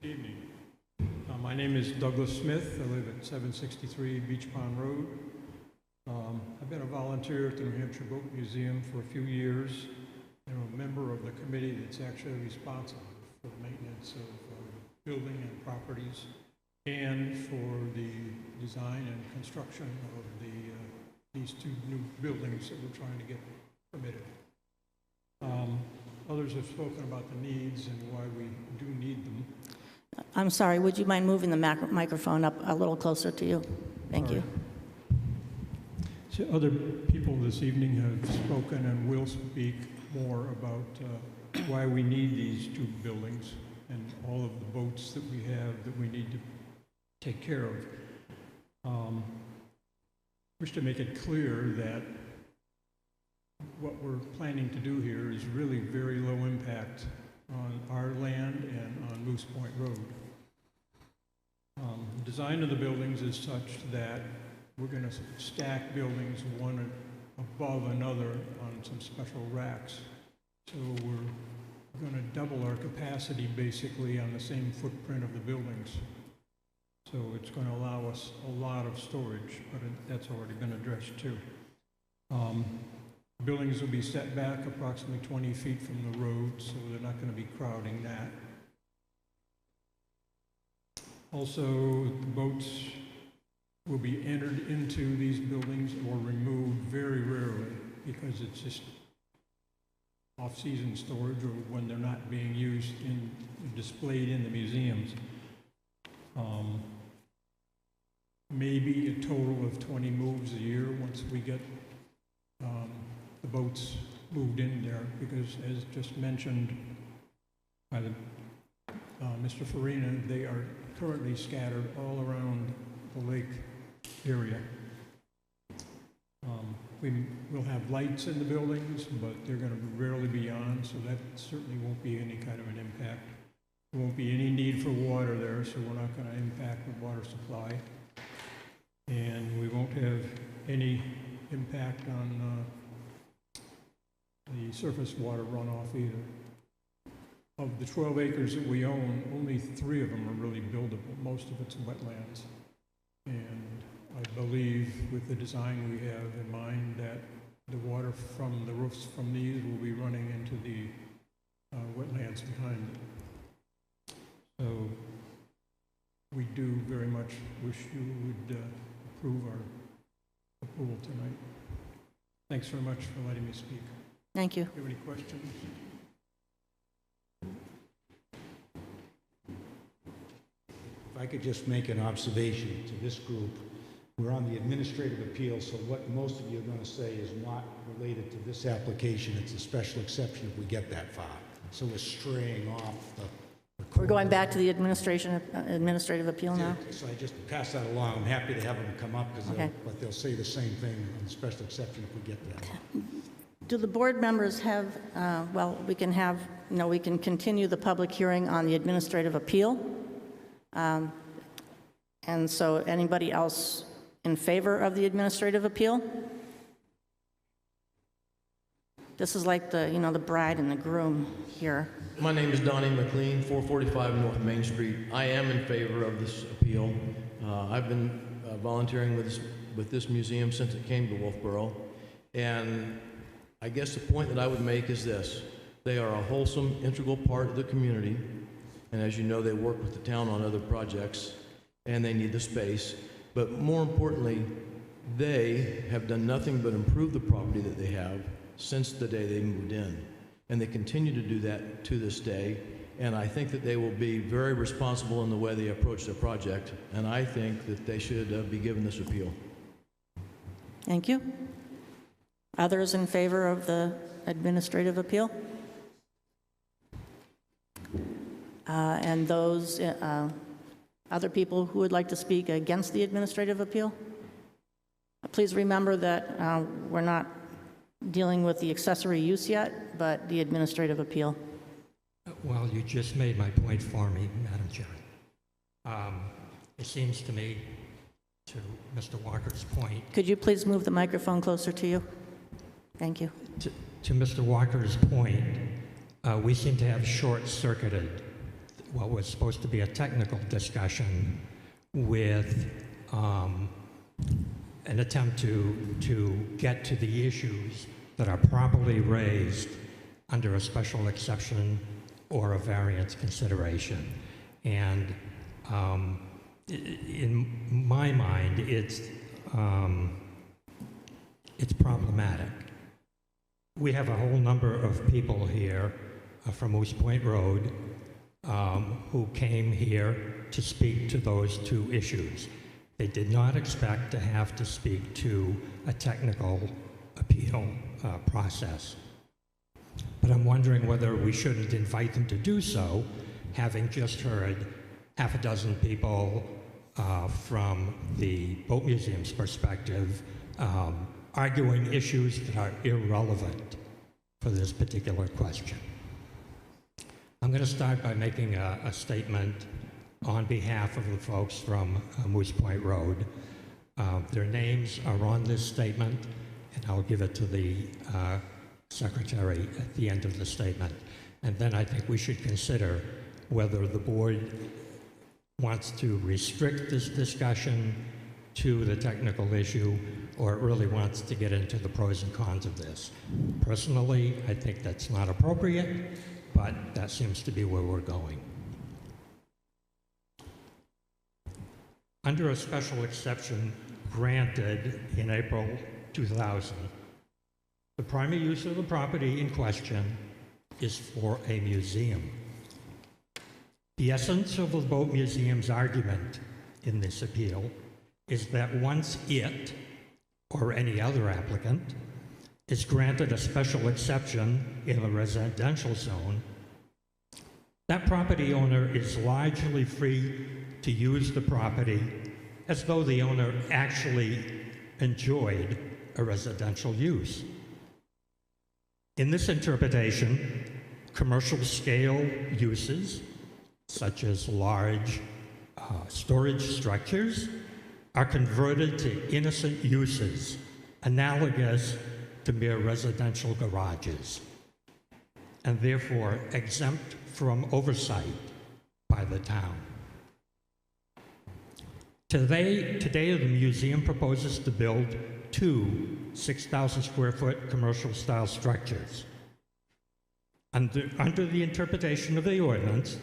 Good evening. My name is Douglas Smith. I live at 763 Beach Pond Road. I've been a volunteer at the New Hampshire Boat Museum for a few years. I'm a member of the committee that's actually responsible for the maintenance of building and properties and for the design and construction of these 2 new buildings that we're trying to get permitted. Others have spoken about the needs and why we do need them. I'm sorry, would you mind moving the microphone up a little closer to you? Thank you. So other people this evening have spoken and will speak more about why we need these 2 buildings and all of the boats that we have that we need to take care of. I wish to make it clear that what we're planning to do here is really very low impact on our land and on Moose Point Road. The design of the buildings is such that we're going to stack buildings one above another on some special racks. So we're going to double our capacity basically on the same footprint of the buildings. So it's going to allow us a lot of storage, but that's already been addressed too. Buildings will be set back approximately 20 feet from the road, so they're not going to be crowding that. Also, the boats will be entered into these buildings or removed very rarely because it's just off-season storage or when they're not being used in, displayed in the museums. Maybe a total of 20 moves a year once we get the boats moved in there, because as just mentioned by Mr. Farina, they are currently scattered all around the lake area. We will have lights in the buildings, but they're going to rarely be on, so that certainly won't be any kind of an impact. There won't be any need for water there, so we're not going to impact the water supply. And we won't have any impact on the surface water runoff either. Of the 12 acres that we own, only 3 of them are really buildable. Most of it's wetlands. And I believe with the design we have in mind that the water from the roofs from these will be running into the wetlands behind it. So we do very much wish you would approve our approval tonight. Thanks very much for letting me speak. Thank you. Do you have any questions? If I could just make an observation to this group, we're on the administrative appeal, so what most of you are going to say is not related to this application. It's a special exception if we get that far. So we're straying off the We're going back to the administrative appeal now? So I just pass that along. I'm happy to have them come up, Okay. but they'll say the same thing on the special exception if we get there. Do the board members have, well, we can have, no, we can continue the public hearing on the administrative appeal. And so anybody else in favor of the administrative appeal? This is like the, the bride and the groom here. My name is Donnie McLean, 445 North Main Street. I am in favor of this appeal. I've been volunteering with this museum since it came to Wolfeboro. And I guess the point that I would make is this. They are a wholesome, integral part of the community. And as you know, they work with the town on other projects, and they need the space. But more importantly, they have done nothing but improve the property that they have since the day they moved in. And they continue to do that to this day. And I think that they will be very responsible in the way they approach their project. And I think that they should be given this appeal. Thank you. Others in favor of the administrative appeal? And those other people who would like to speak against the administrative appeal? Please remember that we're not dealing with the accessory use yet, but the administrative appeal. Well, you just made my point for me, Madam Chair. It seems to me, to Mr. Walker's point... Could you please move the microphone closer to you? Thank you. To Mr. Walker's point, we seem to have short-circuited what was supposed to be a technical discussion with an attempt to get to the issues that are properly raised under a special exception or a variance consideration. And in my mind, it's problematic. We have a whole number of people here from Moose Point Road who came here to speak to those two issues. They did not expect to have to speak to a technical appeal process. But I'm wondering whether we shouldn't invite them to do so, having just heard half a dozen people from the Boat Museum's perspective arguing issues that are irrelevant for this particular question. I'm going to start by making a statement on behalf of the folks from Moose Point Road. Their names are on this statement, and I'll give it to the secretary at the end of the statement. And then I think we should consider whether the board wants to restrict this discussion to the technical issue, or it really wants to get into the pros and cons of this. Personally, I think that's not appropriate, but that seems to be where we're going. Under a special exception granted in April 2000, the primary use of the property in question is for a museum. The essence of the Boat Museum's argument in this appeal is that once it, or any other applicant, is granted a special exception in a residential zone, that property owner is largely free to use the property as though the owner actually enjoyed a residential use. In this interpretation, commercial scale uses, such as large storage structures, are converted to innocent uses, analogous to mere residential garages, and therefore exempt from oversight by the town. Today, the museum proposes to build two 6,000 square foot commercial style structures. Under the interpretation of the ordinance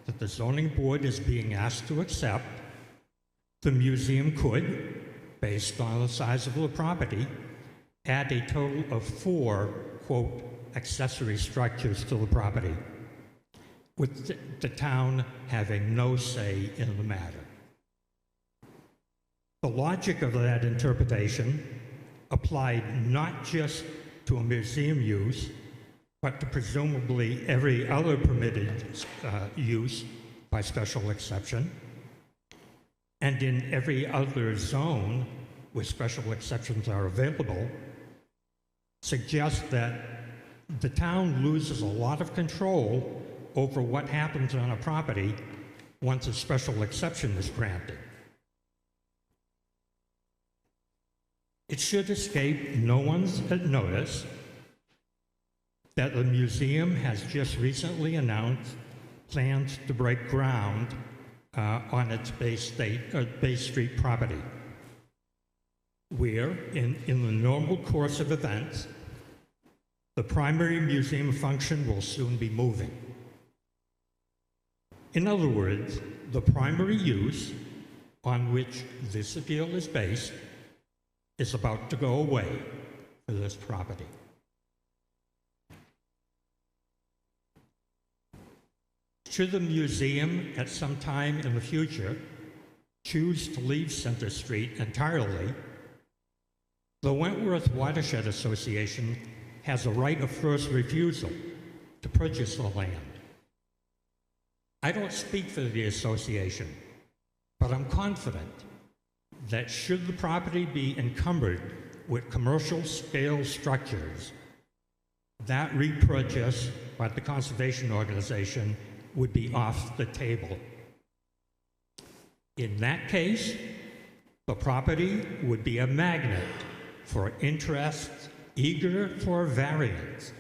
that the zoning board is being asked to accept, the museum could, based on the size of the property, add a total of 4, quote, accessory structures to the property, with the town having no say in the matter. The logic of that interpretation applied not just to a museum use, but to presumably every other permitted use by special exception, and in every other zone where special exceptions are available, suggests that the town loses a lot of control over what happens on a property once a special exception is granted. It should escape no one's notice that the museum has just recently announced plans to break ground on its Bay Street property, where, in the normal course of events, the primary museum function will soon be moving. In other words, the primary use on which this appeal is based is about to go away for this property. Should the museum at some time in the future choose to leave Center Street entirely, the Wentworth Watershed Association has a right of first refusal to purchase the land. I don't speak for the association, but I'm confident that should the property be encumbered with commercial scale structures, that repurchase by the conservation organization would be off the table. In that case, the property would be a magnet for interests eager for variance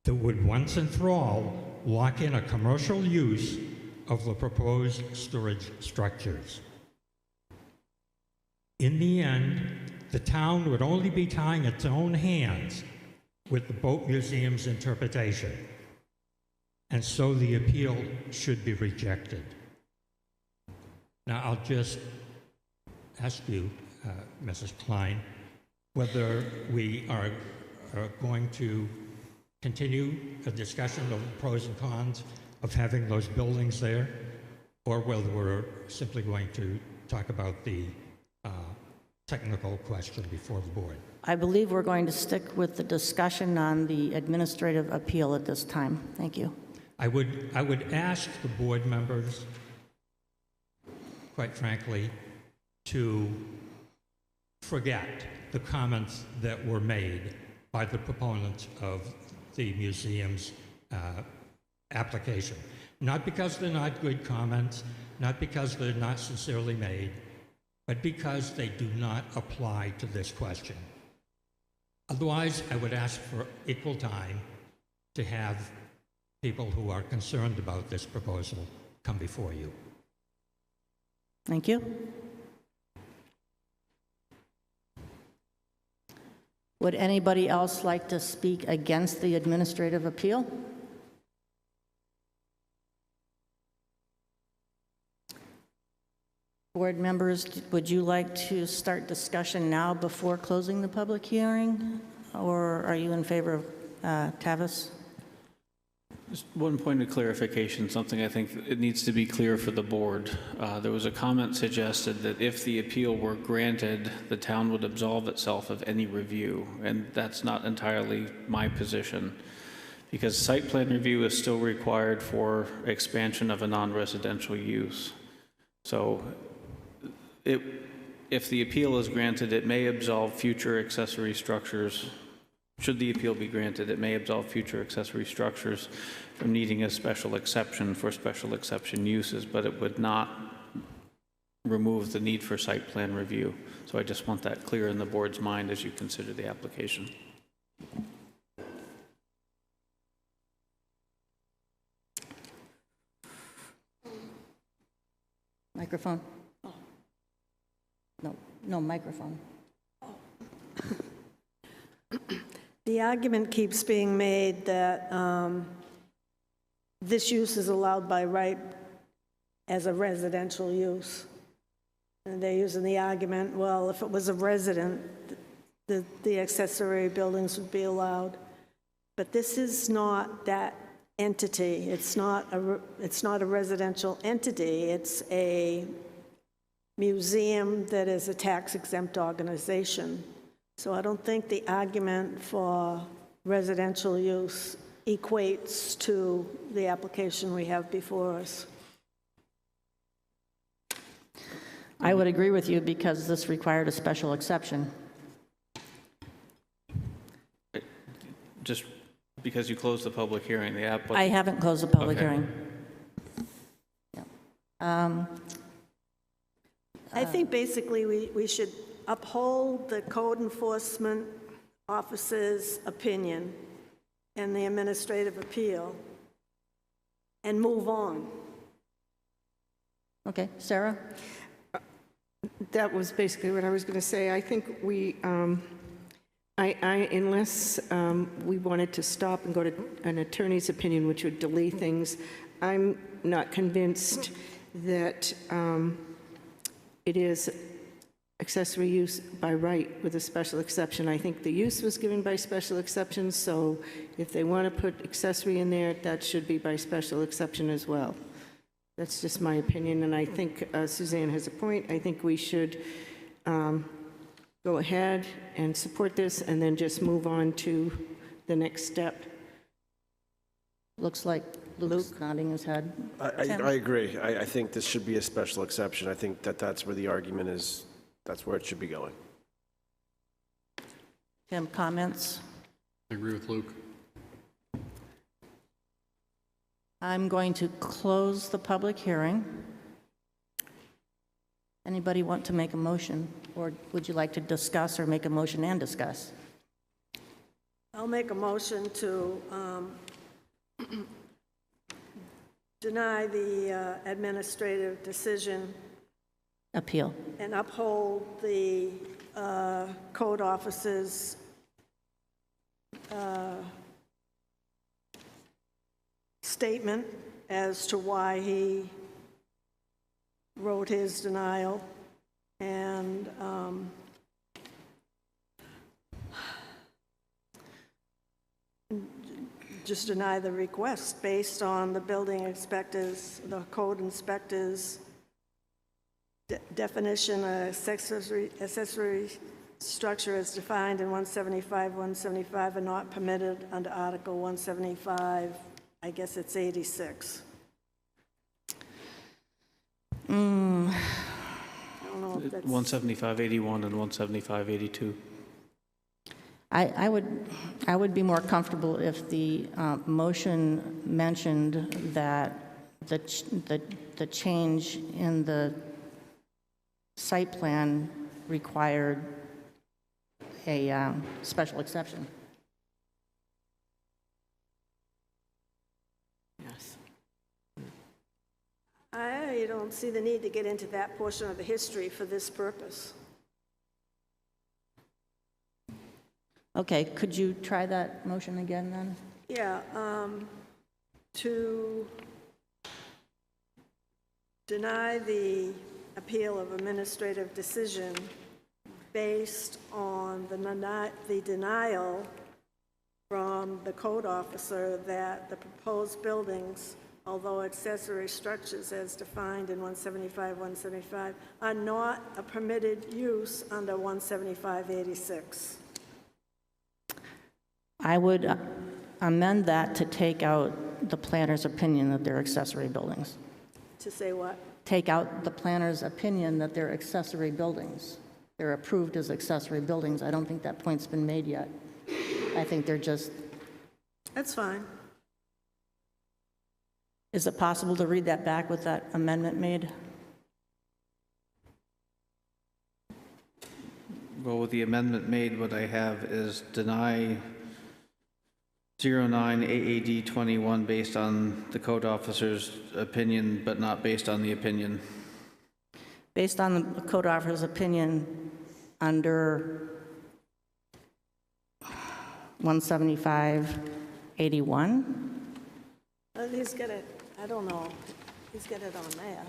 that would once and for all lock in a commercial use of the proposed storage structures. In the end, the town would only be tying its own hands with the Boat Museum's interpretation, and so the appeal should be rejected. Now, I'll just ask you, Mrs. Klein, whether we are going to continue a discussion of the pros and cons of having those buildings there, or whether we're simply going to talk about the technical question before the board. I believe we're going to stick with the discussion on the administrative appeal at this time. Thank you. I would ask the board members, quite frankly, to forget the comments that were made by the proponents of the museum's application. Not because they're not good comments, not because they're not sincerely made, but because they do not apply to this question. Otherwise, I would ask for equal time to have people who are concerned about this proposal come before you. Thank you. Would anybody else like to speak against the administrative appeal? Board members, would you like to start discussion now before closing the public hearing? Or are you in favor of Tavis? Just one point of clarification, something I think it needs to be clear for the board. There was a comment suggested that if the appeal were granted, the town would absolve itself of any review, and that's not entirely my position, because site plan review is still required for expansion of a non-residential use. So if the appeal is granted, it may absolve future accessory structures. Should the appeal be granted, it may absolve future accessory structures from needing a special exception for special exception uses, but it would not remove the need for site plan review. So I just want that clear in the board's mind as you consider the application. Microphone? No microphone. The argument keeps being made that this use is allowed by right as a residential use. And they're using the argument, well, if it was a resident, the accessory buildings would be allowed. But this is not that entity. It's not a residential entity. It's a museum that is a tax-exempt organization. So I don't think the argument for residential use equates to the application we have before us. I would agree with you because this required a special exception. Just because you closed the public hearing, the app... I haven't closed the public Okay. hearing. Yeah. I think basically we should uphold the code enforcement officer's opinion and the administrative appeal and move on. Okay, Sarah? That was basically what I was going to say. I think we, unless we wanted to stop and go to an attorney's opinion, which would delay things, I'm not convinced that it is accessory use by right with a special exception. I think the use was given by special exception, so if they want to put accessory in there, that should be by special exception as well. That's just my opinion, and I think Suzanne has a point. I think we should go ahead and support this and then just move on to the next step. Looks like Luke's nodding his head. I agree. I think this should be a special exception. I think that's where the argument is, that's where it should be going. Tim, comments? I agree with Luke. I'm going to close the public hearing. Anybody want to make a motion, or would you like to discuss or make a motion and discuss? I'll make a motion to deny the administrative decision Appeal. and uphold the code officer's statement as to why he wrote his denial, and just deny the request based on the building inspector's, the code inspector's definition of accessory structure as defined in 175 are not permitted under Article 175. I guess it's 86. I don't know if that's... 175.81 and 175.82. I would be more comfortable if the motion mentioned that the change in the site plan required a special exception. I don't see the need to get into that portion of the history for this purpose. Okay, could you try that motion again then? Yeah, to deny the appeal of administrative decision based on the denial from the code officer that the proposed buildings, although accessory structures as defined in 175, are not a permitted use under 175-86. I would amend that to take out the planner's opinion that they're accessory buildings. To say what? Take out the planner's opinion that they're accessory buildings. They're approved as accessory buildings. I don't think that point's been made yet. I think they're just... That's fine. Is it possible to read that back with that amendment made? Well, with the amendment made, what I have is deny 09 AAD 21 based on the code officer's opinion, but not based on the opinion. Based on the code officer's opinion under 175-81? He's got it, I don't know, he's got it on there.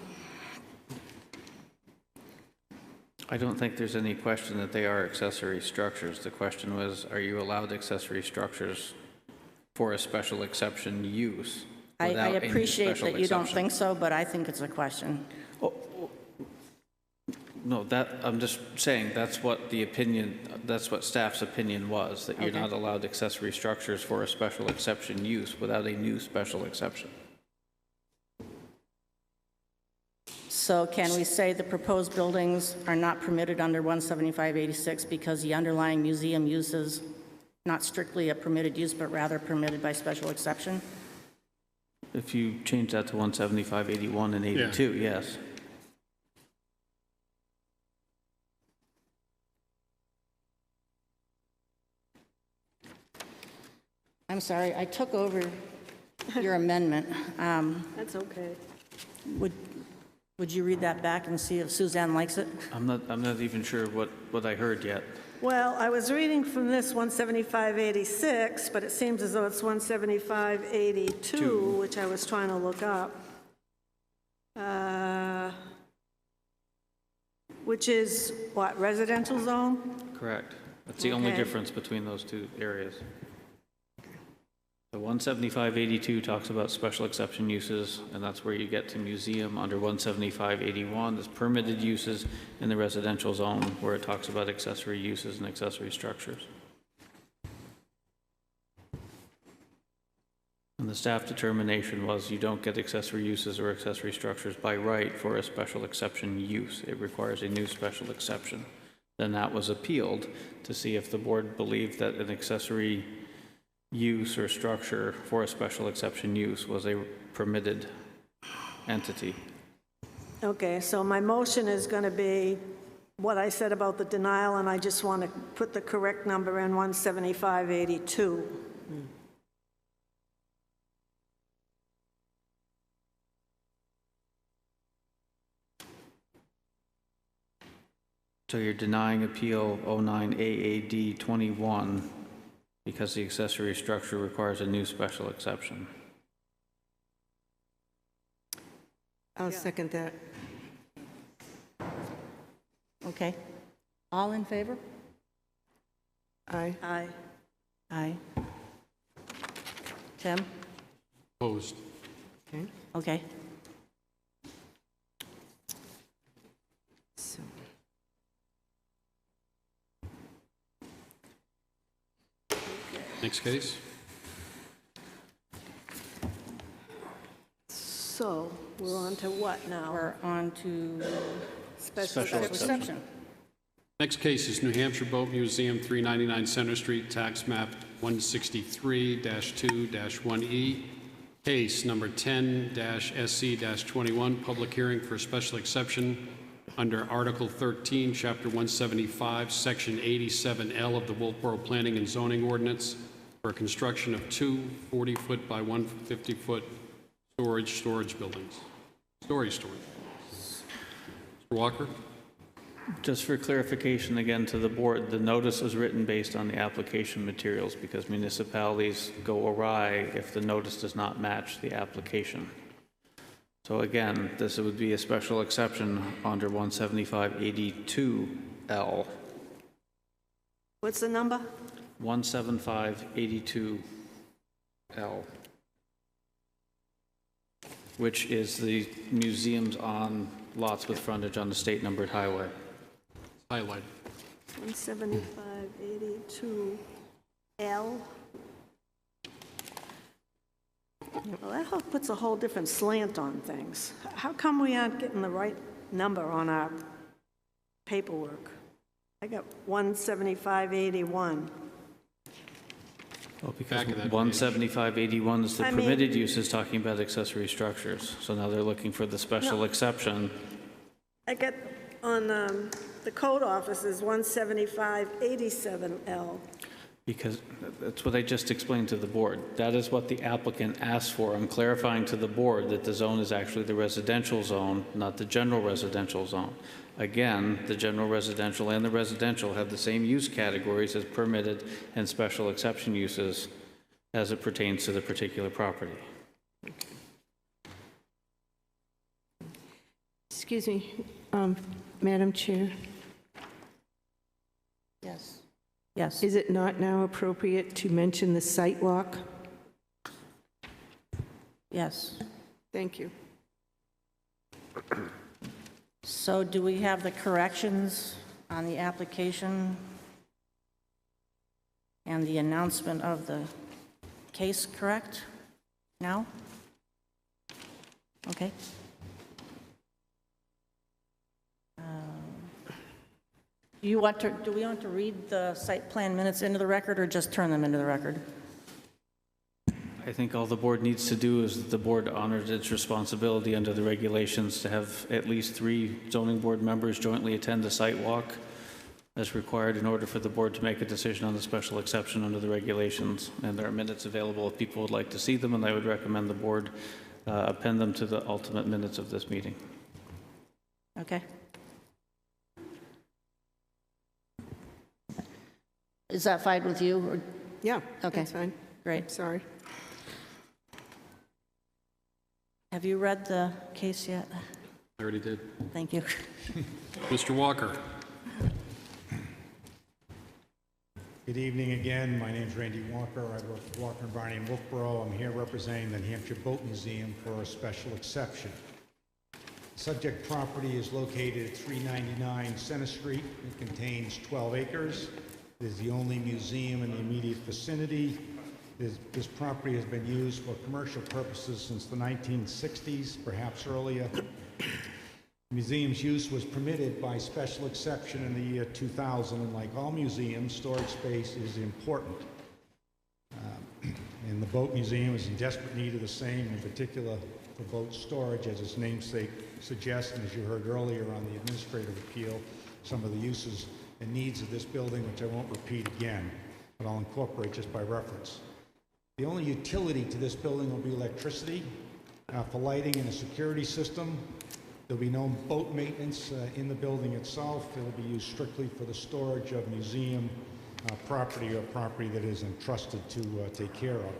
I don't think there's any question that they are accessory structures. The question was, are you allowed accessory structures for a special exception use? I without any appreciate special that you don't exception? think so, but I think it's a question. No, I'm just saying that's what the opinion, that's what staff's opinion was, that you're Okay. not allowed accessory structures for a special exception use without a new special exception. So can we say the proposed buildings are not permitted under 175-86 because the underlying museum use is not strictly a permitted use, but rather permitted by special exception? If you change that to 175-81 and 82, yes. I'm sorry, I took over your amendment. That's okay. Would you read that back and see if Suzanne likes it? I'm not even sure what I heard yet. Well, I was reading from this 175-86, but it seems as though it's 175-82, which I was trying to look up. Which is what, residential zone? Correct. That's the only Okay. difference between those two areas. The 175-82 talks about special exception uses, and that's where you get to museum. Under 175-81, there's permitted uses in the residential zone, where it talks about accessory uses and accessory structures. And the staff determination was you don't get accessory uses or accessory structures by right for a special exception use. It requires a new special exception. Then that was appealed to see if the board believed that an accessory use or structure for a special exception use was a permitted entity. Okay, so my motion is going to be what I said about the denial, and I just want to put the correct number in 175-82. So you're denying appeal 09 AAD 21 because the accessory structure requires a new special exception. I'll second that. Okay. All in favor? Aye. Aye. Aye. Tim? Opposed. Okay. Okay. So, Next case? So we're on to what now? We're on to Special special exception. exception. Next case is New Hampshire Boat Museum, 399 Center Street, tax map 163-2-1E. Case number 10-SC-21, public hearing for special exception under Article 13, Chapter 175, Section 87L of the Wolfeboro Planning and Zoning Ordinance for construction of two 40-foot by 150-foot storage buildings. Storage. Walker? Just for clarification again to the board, the notice was written based on the application materials because municipalities go awry if the notice does not match the application. So again, this would be a special exception under 17582L. What's the number? 17582L, which is the museums on lots with frontage on the state numbered highway. Highlight. 17582L. Well, that puts a whole different slant on things. How come we aren't getting the right number on our paperwork? I got 17581. Well, because Back of that page. 17581 is the I mean- permitted uses talking about accessory structures. So now they're looking for the special exception. I get on the code office is 17587L. Because that's what I just explained to the board. That is what the applicant asked for. I'm clarifying to the board that the zone is actually the residential zone, not the general residential zone. Again, the general residential and the residential have the same use categories as permitted and special exception uses as it pertains to the particular property. Excuse me, Madam Chair, Yes. Yes. is it not now appropriate to mention the site walk? Yes. Thank you. So do we have the corrections on the application and the announcement of the case correct now? Okay. Do we want to read the site plan minutes into the record or just turn them into the record? I think all the board needs to do is that the board honors its responsibility under the regulations to have at least 3 zoning board members jointly attend the site walk as required in order for the board to make a decision on the special exception under the regulations. And there are minutes available if people would like to see them, and I would recommend the board append them to the ultimate minutes of this meeting. Okay. Is that fine with you? Or? Yeah, Okay. that's fine. Great. Sorry. Have you read the case yet? I already did. Thank you. Mr. Walker? Good evening again. My name's Randy Walker. I work for Walker & Barney in Wolfeboro. I'm here representing the New Hampshire Boat Museum for a special exception. The subject property is located at 399 Center Street. It contains 12 acres. It is the only museum in the immediate vicinity. This property has been used for commercial purposes since the 1960s, perhaps earlier. The museum's use was permitted by special exception in the year 2000, and like all museums, storage space is important. And the Boat Museum is in desperate need of the same, in particular for boat storage, as its namesake suggests, and as you heard earlier on the administrative appeal, some of the uses and needs of this building, which I won't repeat again, but I'll incorporate just by reference. The only utility to this building will be electricity for lighting and a security system. There'll be no boat maintenance in the building itself. It'll be used strictly for the storage of museum property or property that is entrusted to take care of.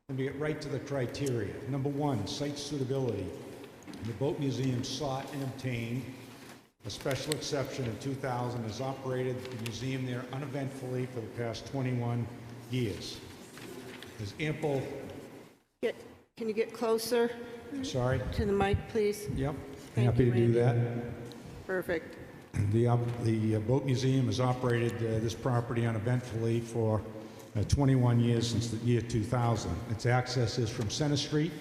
Let me get right to the criteria. Number 1, site suitability. The Boat Museum sought and obtained a special exception in 2000, has operated the museum there uneventfully for the past 21 years. There's ample... Can you get closer Sorry? to the mic, please? Yep, Thank happy you, to do Randy. that. Perfect. The Boat Museum has operated this property uneventfully for 21 years, since the year 2000. Its access is from Center Street,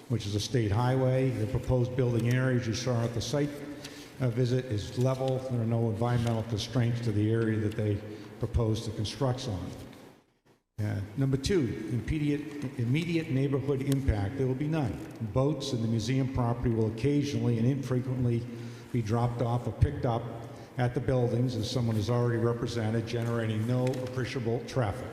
which is a state highway. The proposed building area, as you saw at the site visit, is level. There are no environmental constraints to the area that they propose to construct on. Number 2, immediate neighborhood impact. There will be none. Boats in the museum property will occasionally and infrequently be dropped off or picked up at the buildings, as someone has already represented, generating no appreciable traffic.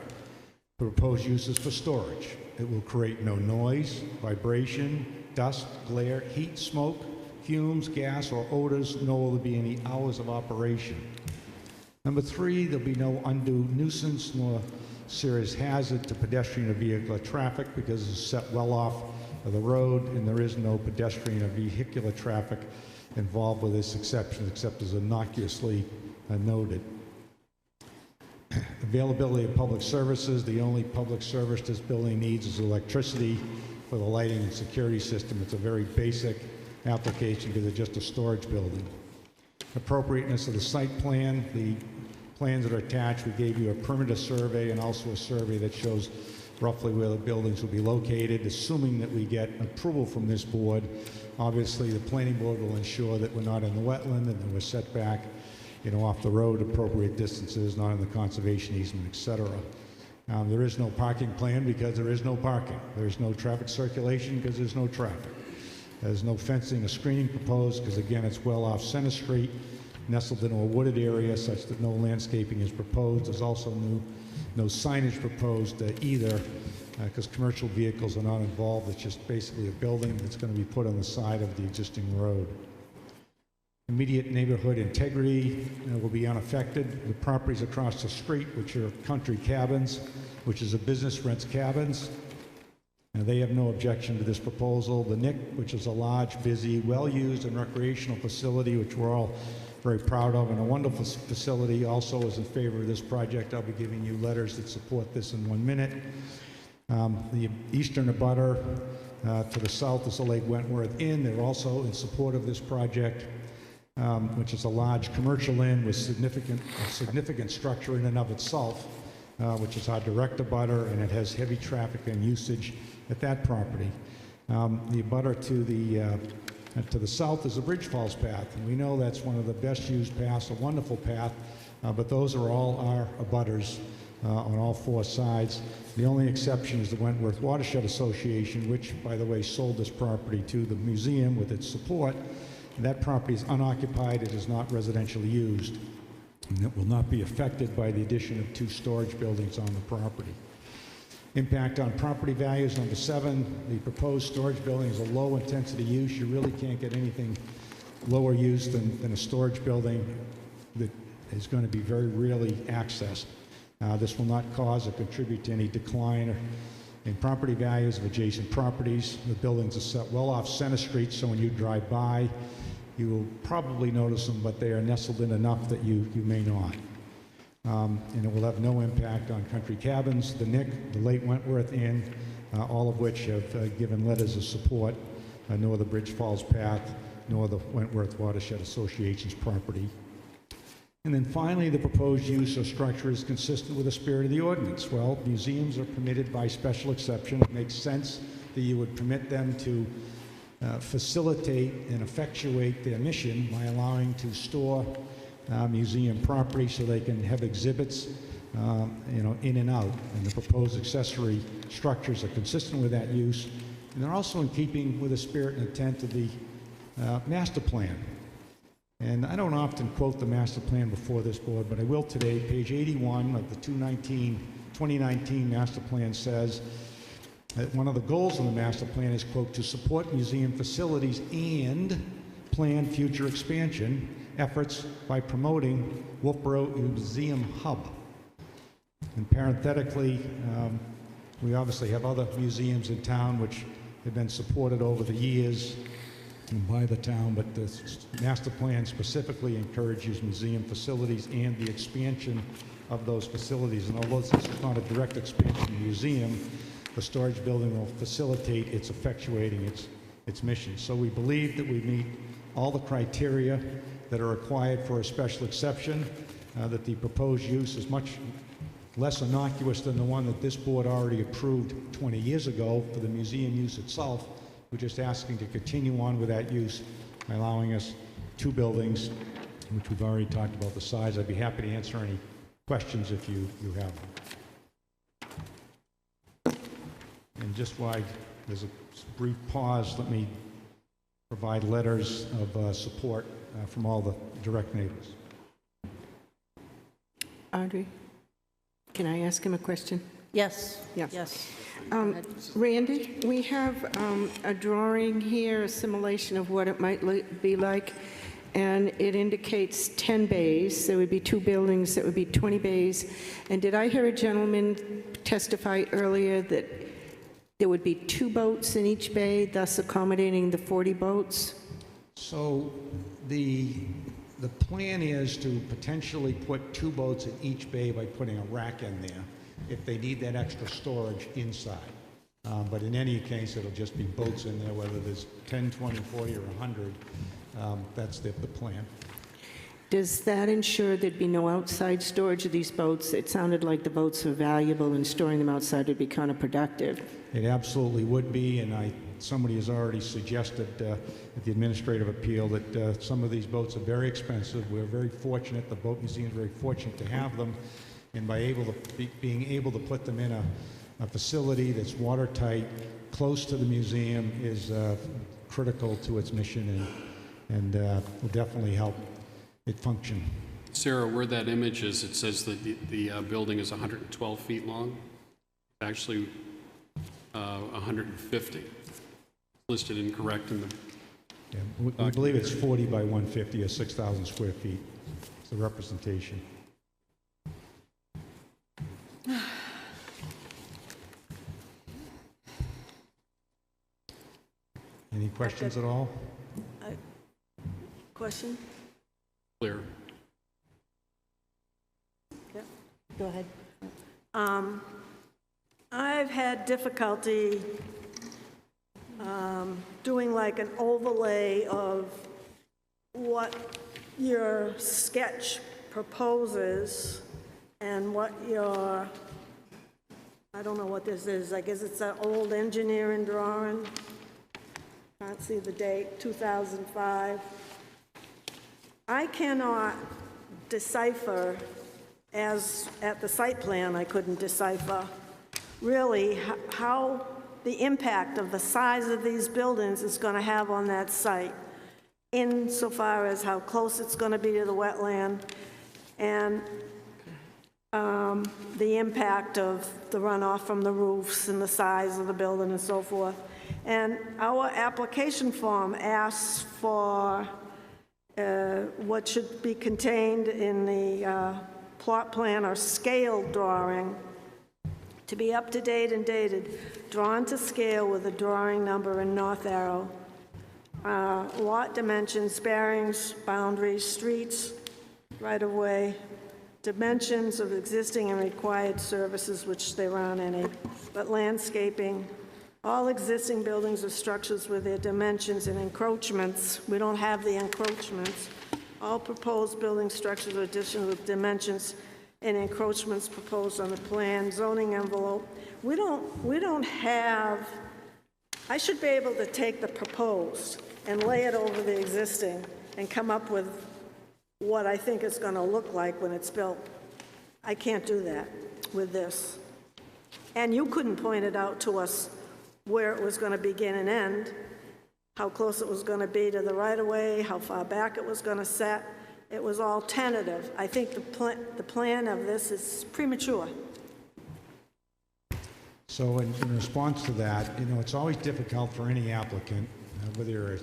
The proposed use is for storage. It will create no noise, vibration, dust, glare, heat, smoke, fumes, gas, or odors, nor will there be any hours of operation. Number 3, there'll be no undue nuisance nor serious hazard to pedestrian or vehicular traffic because it's set well off of the road, and there is no pedestrian or vehicular traffic involved with this exception, except as innocuously noted. Availability of public services. The only public service this building needs is electricity for the lighting and security system. It's a very basic application because it's just a storage building. Appropriateness of the site plan. The plans that are attached, we gave you a perimeter survey and also a survey that shows roughly where the buildings will be located, assuming that we get approval from this board. Obviously, the planning board will ensure that we're not in the wetland and that we're set back, off the road, appropriate distances, not in the conservation easement, etc. There is no parking plan because there is no parking. There's no traffic circulation because there's no traffic. There's no fencing or screening proposed because, again, it's well off Center Street, nestled into a wooded area such that no landscaping is proposed. There's also no signage proposed either because commercial vehicles are not involved. It's just basically a building that's going to be put on the side of the existing road. Immediate neighborhood integrity will be unaffected. The properties across the street, which are Country Cabins, which is a business rents cabins, they have no objection to this proposal. The Nick, which is a large, busy, well-used and recreational facility, which we're all very proud of, and a wonderful facility, also is in favor of this project. I'll be giving you letters that support this in 1 minute. The eastern abutter to the south is the Lake Wentworth Inn. They're also in support of this project, which is a large commercial inn with significant structure in and of itself, which is our direct abutter, and it has heavy traffic and usage at that property. The abutter to the south is the Bridge Falls path, and we know that's one of the best used paths, a wonderful path, but those are all our abutters on all 4 sides. The only exception is the Wentworth Watershed Association, which, by the way, sold this property to the museum with its support. And that property is unoccupied. It is not residentially used, and it will not be affected by the addition of 2 storage buildings on the property. Impact on property values, number 7, the proposed storage building is a low-intensity use. You really can't get anything lower use than a storage building that is going to be very rarely accessed. This will not cause or contribute to any decline in property values of adjacent properties. The buildings are set well off Center Street, so when you drive by, you will probably notice them, but they are nestled in enough that you may not. And it will have no impact on Country Cabins, the Nick, the Lake Wentworth Inn, all of which have given letters of support, nor the Bridge Falls Path, nor the Wentworth Watershed Association's property. And then finally, the proposed use or structure is consistent with the spirit of the ordinance. Well, museums are permitted by special exception. It makes sense that you would permit them to facilitate and effectuate their mission by allowing to store museum property so they can have exhibits, in and out. And the proposed accessory structures are consistent with that use, and they're also in keeping with the spirit and intent of the master plan. And I don't often quote the master plan before this board, but I will today. Page 81 of the 2019 master plan says that one of the goals of the master plan is, quote, to support museum facilities and plan future expansion efforts by promoting Wolfeboro Museum Hub. And parenthetically, we obviously have other museums in town which have been supported over the years by the town, but the master plan specifically encourages museum facilities and the expansion of those facilities. And although this is not a direct expansion of the museum, the storage building will facilitate its effectuating its mission. So we believe that we meet all the criteria that are required for a special exception, that the proposed use is much less innocuous than the one that this board already approved 20 years ago for the museum use itself. We're just asking to continue on with that use by allowing us 2 buildings, which we've already talked about the size. I'd be happy to answer any questions if you have them. And just while there's a brief pause, let me provide letters of support from all the direct neighbors. Audrey, can I ask him a question? Yes, Yeah. yes. Randy, we have a drawing here, a simulation of what it might be like, and it indicates 10 bays. There would be 2 buildings, that would be 20 bays. And did I hear a gentleman testify earlier that there would be 2 boats in each bay, thus accommodating the 40 boats? So the plan is to potentially put 2 boats in each bay by putting a rack in there if they need that extra storage inside. But in any case, it'll just be boats in there, whether there's 10, 20, 40, or 100. That's the plan. Does that ensure there'd be no outside storage of these boats? It sounded like the boats are valuable and storing them outside would be counterproductive. It absolutely would be, and somebody has already suggested at the administrative appeal that some of these boats are very expensive. We're very fortunate, the Boat Museum is very fortunate to have them, and by being able to put them in a facility that's watertight, close to the museum, is critical to its mission and will definitely help it function. Sarah, where that image is, it says that the building is 112 feet long. Actually, 150. Listed incorrect in the... Yeah, we believe it's 40 by 150 or 6,000 square feet. It's the representation. Any questions at all? Question? Clear. Yep. Go ahead. I've had difficulty doing like an overlay of what your sketch proposes and what your, I don't know what this is, I guess it's an old engineering drawing. Can't see the date, 2005. I cannot decipher, as at the site plan I couldn't decipher, really how the impact of the size of these buildings is going to have on that site, insofar as how close it's going to be to the wetland and the impact of the runoff from the roofs and the size of the building and so forth. And our application form asks for what should be contained in the plot plan or scale drawing to be up to date and dated, drawn to scale with a drawing number and north arrow, lot dimensions, bearings, boundaries, streets, right-of-way, dimensions of existing and required services, which there aren't any, but landscaping, all existing buildings or structures with their dimensions and encroachments. We don't have the encroachments. All proposed building structures or additions with dimensions and encroachments proposed on the plan, zoning envelope. We don't have, I should be able to take the proposed and lay it over the existing and come up with what I think it's going to look like when it's built. I can't do that with this. And you couldn't point it out to us where it was going to begin and end, how close it was going to be to the right-of-way, how far back it was going to set. It was all tentative. I think the plan of this is premature. So in response to that, it's always difficult for any applicant, whether you're a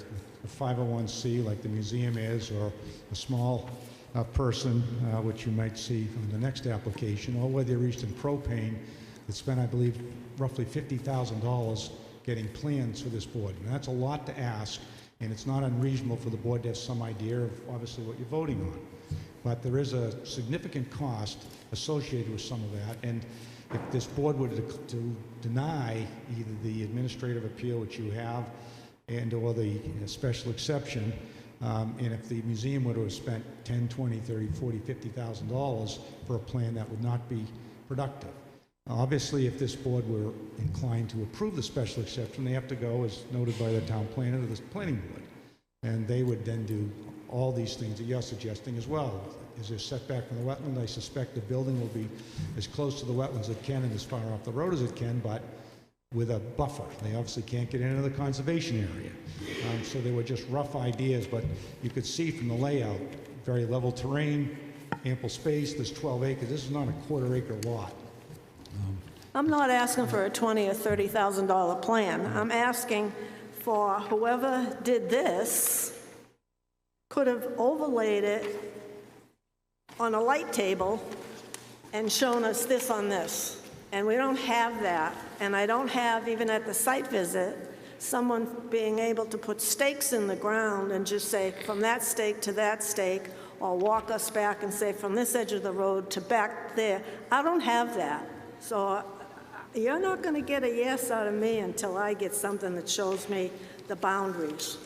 501c like the museum is, or a small person, which you might see from the next application, or whether you're Eastern Propane that spent, I believe, roughly $50,000 getting plans for this board. And that's a lot to ask, and it's not unreasonable for the board to have some idea of obviously what you're voting on. But there is a significant cost associated with some of that, and if this board were to deny either the administrative appeal, which you have, and or the special exception, and if the museum were to have spent $10, $20, $30, $40, $50,000 for a plan, that would not be productive. Obviously, if this board were inclined to approve the special exception, they have to go, as noted by the town planner, to the planning board. And they would then do all these things that you're suggesting as well. Is there setback from the wetland? I suspect the building will be as close to the wetlands as it can and as far off the road as it can, but with a buffer. They obviously can't get into the conservation area. So they were just rough ideas, but you could see from the layout, very level terrain, ample space. There's 12 acres. This is not a quarter-acre lot. I'm not asking for a $20,000 or $30,000 plan. I'm asking for whoever did this could have overlaid it on a light table and shown us this on this. And we don't have that. And I don't have, even at the site visit, someone being able to put stakes in the ground and just say, from that stake to that stake, or walk us back and say, from this edge of the road to back there. I don't have that. So you're not going to get a yes out of me until I get something that shows me the boundaries,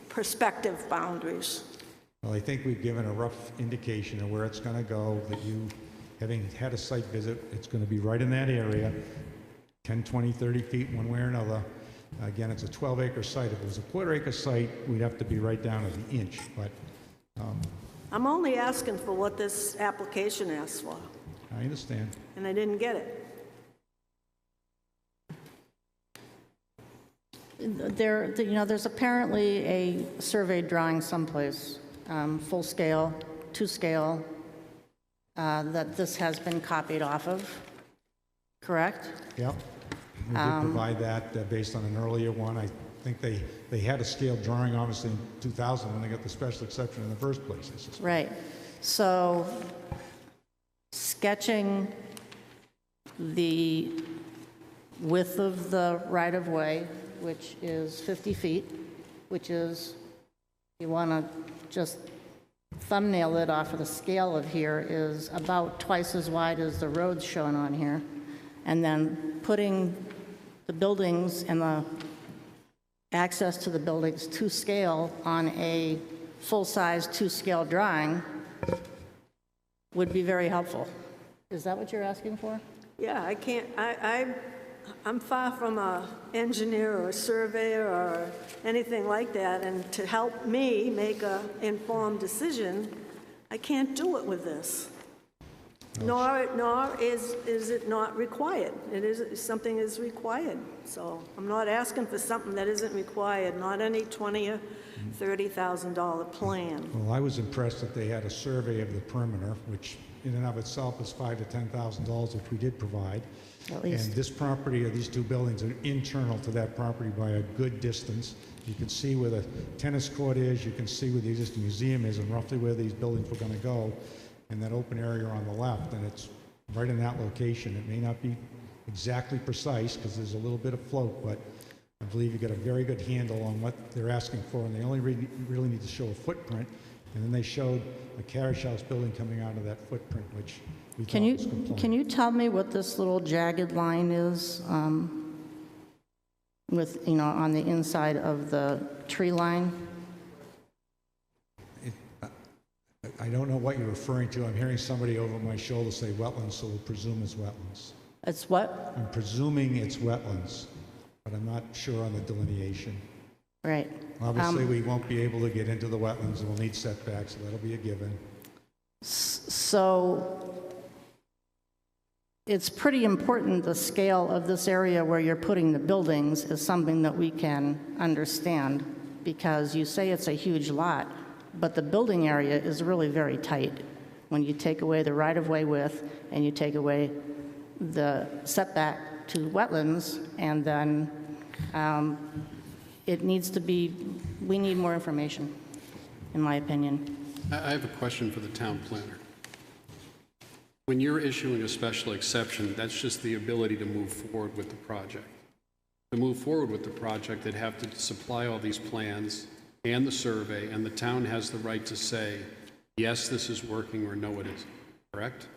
perspective boundaries. Well, I think we've given a rough indication of where it's going to go, that you, having had a site visit, it's going to be right in that area, 10, 20, 30 feet one way or another. Again, it's a 12-acre site. If it was a quarter-acre site, we'd have to be right down to the inch, but I'm only asking for what this application asks for, I understand. and I didn't get it. There's apparently a survey drawing someplace, full scale, to scale, that this has been copied off of, correct? Yep. We did provide that based on an earlier one. I think they had a scaled drawing, obviously, in 2000 when they got the special exception in the first place. Right. So sketching the width of the right-of-way, which is 50 feet, which is, you want to just thumbnail it off of the scale of here, is about twice as wide as the roads shown on here. And then putting the buildings and the access to the buildings to scale on a full-size to-scale drawing would be very helpful. Is that what you're asking for? Yeah, I can't, I'm far from an engineer or a surveyor or anything like that, and to help me make an informed decision, I can't do it with this. Nor is it not required. It is, something is required. So I'm not asking for something that isn't required, not any $20,000 or $30,000 plan. Well, I was impressed that they had a survey of the perimeter, which in and of itself is $5,000 to $10,000, which we did provide. At least. And this property, or these two buildings, are internal to that property by a good distance. You can see where the tennis court is, you can see where the existing museum is, and roughly where these buildings were going to go, in that open area on the left, and it's right in that location. It may not be exactly precise, because there's a little bit of float, but I believe you got a very good handle on what they're asking for, and they only really need to show a footprint, and then they showed a carriage house building coming out of that footprint, which we thought was compliant. Can you tell me what this little jagged line is with, on the inside of the tree line? I don't know what you're referring to. I'm hearing somebody over my shoulder say wetlands, so we'll presume it's wetlands. It's what? I'm presuming it's wetlands, but I'm not sure on the delineation. Right. Obviously, we won't be able to get into the wetlands, and we'll need setbacks, so that'll be a given. So it's pretty important, the scale of this area where you're putting the buildings is something that we can understand, because you say it's a huge lot, but the building area is really very tight. When you take away the right-of-way width and you take away the setback to wetlands, and then it needs to be, we need more information, in my opinion. I have a question for the town planner. When you're issuing a special exception, that's just the ability to move forward with the project. To move forward with the project, they'd have to supply all these plans and the survey, and the town has the right to say, yes, this is working, or no, it isn't, correct?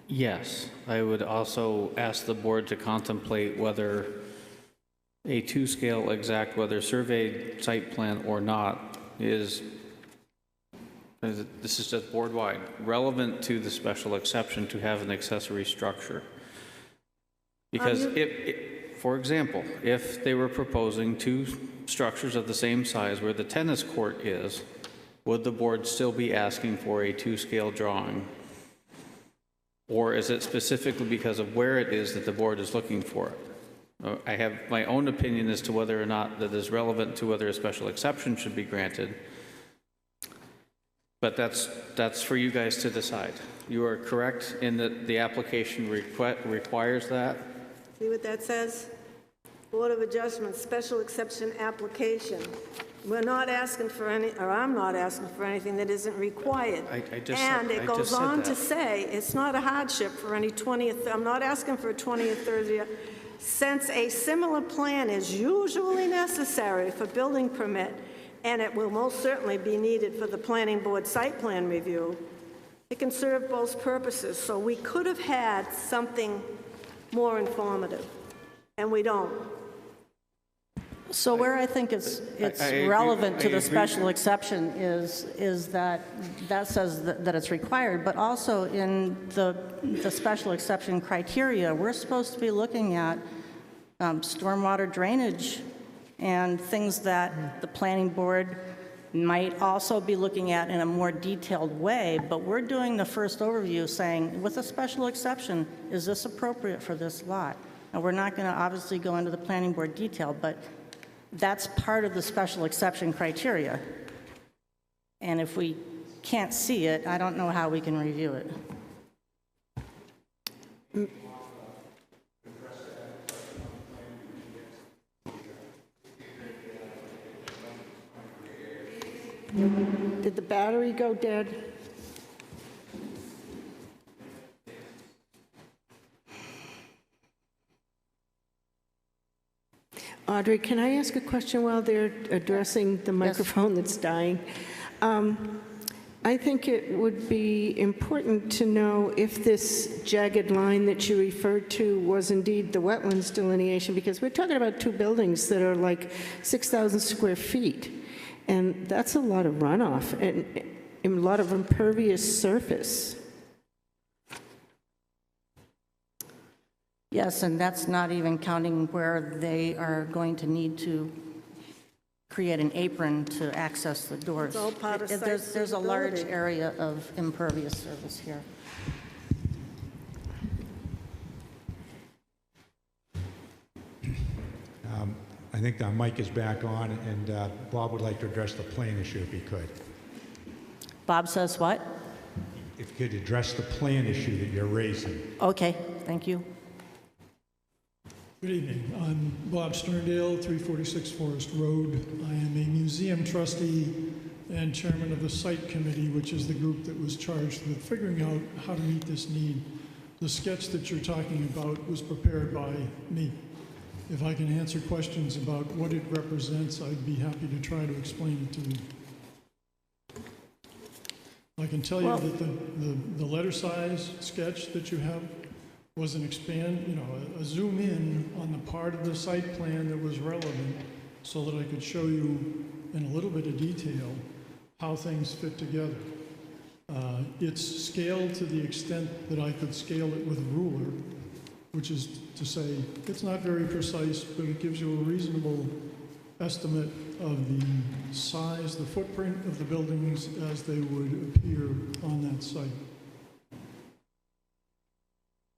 Yes, I would also ask the board to contemplate whether a two-scale exact, whether surveyed site plan or not, is, this is just board-wide, relevant to the special exception to have an accessory structure. Because for example, if they were proposing two structures of the same size where the tennis court is, would the board still be asking for a two-scale drawing? Or is it specifically because of where it is that the board is looking for it? I have my own opinion as to whether or not that is relevant to whether a special exception should be granted. But that's for you guys to decide. You are correct in that the application requires that. See what that says? Board of Adjustment, special exception application. We're not asking for any, or I'm not asking for anything that isn't required. And it goes on to say, it's not a hardship for any 20th, I'm not asking for a 20th, 30th, since a similar plan is usually necessary for building permit, and it will most certainly be needed for the planning board site plan review, it can serve both purposes. So we could have had something more informative, and we don't. So where I think it's relevant to the special exception is that says that it's required, but also in the special exception criteria, we're supposed to be looking at stormwater drainage and things that the planning board might also be looking at in a more detailed way, but we're doing the first overview saying, with a special exception, is this appropriate for this lot? And we're not going to obviously go into the planning board detail, but that's part of the special exception criteria. And if we can't see it, I don't know how we can review it. Did the battery go dead? Audrey, can I ask a question while they're addressing the microphone that's dying? I think it would be important to know if this jagged line that you referred to was indeed the wetlands delineation, because we're talking about two buildings that are like 6,000 square feet, and that's a lot of runoff and a lot of impervious surface. Yes, and that's not even counting where they are going to need to create an apron to access the doors. It's all part of site There's a large suitability. area of impervious surface here. I think the mic is back on, and Bob would like to address the plan issue if he could. Bob says what? If you could address the plan issue that you're raising. Okay, thank you. Good evening. I'm Bob Sterndale, 346 Forest Road. I am a museum trustee and chairman of the site committee, which is the group that was charged with figuring out how to meet this need. The sketch that you're talking about was prepared by me. If I can answer questions about what it represents, I'd be happy to try to explain it to you. I can tell you that the letter size sketch that you have was an a zoom in on the part of the site plan that was relevant so that I could show you in a little bit of detail how things fit together. It's scaled to the extent that I could scale it with a ruler, which is to say it's not very precise, but it gives you a reasonable estimate of the size, the footprint of the buildings as they would appear on that site.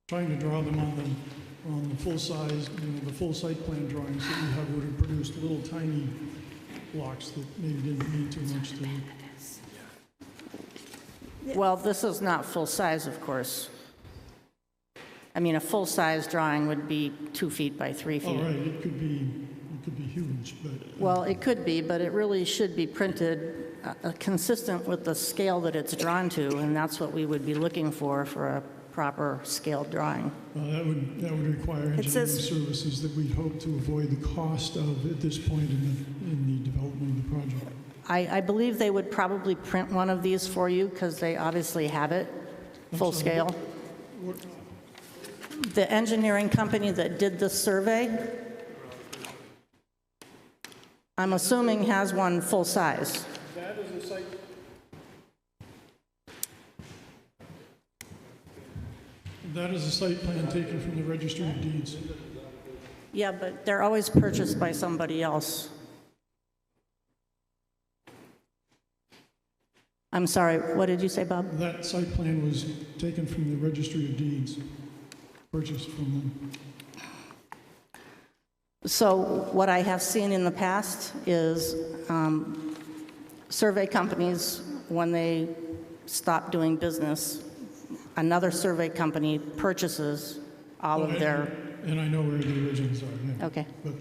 Trying to draw them on the full size, the full site plan drawings that we have would have produced little tiny blocks that maybe didn't need too much to. Well, this is not full size, of course. I mean, a full size drawing would be 2 feet by 3 feet. Oh, right, it could be huge, but. Well, it could be, but it really should be printed consistent with the scale that it's drawn to, and that's what we would be looking for a proper scale drawing. That would require engineering services that we'd hope to avoid the cost of at this point in the development of the project. I believe they would probably print one of these for you because they obviously have it full scale. The engineering company that did the survey, I'm assuming has one full size. That is a site. That is a site plan taken from the Registry of Deeds. Yeah, but they're always purchased by somebody else. I'm sorry, what did you say, Bob? That site plan was taken from the Registry of Deeds, purchased from them. So what I have seen in the past is survey companies when they stop doing business, another survey company purchases all of their... And I know where the originals are, yeah. Okay. But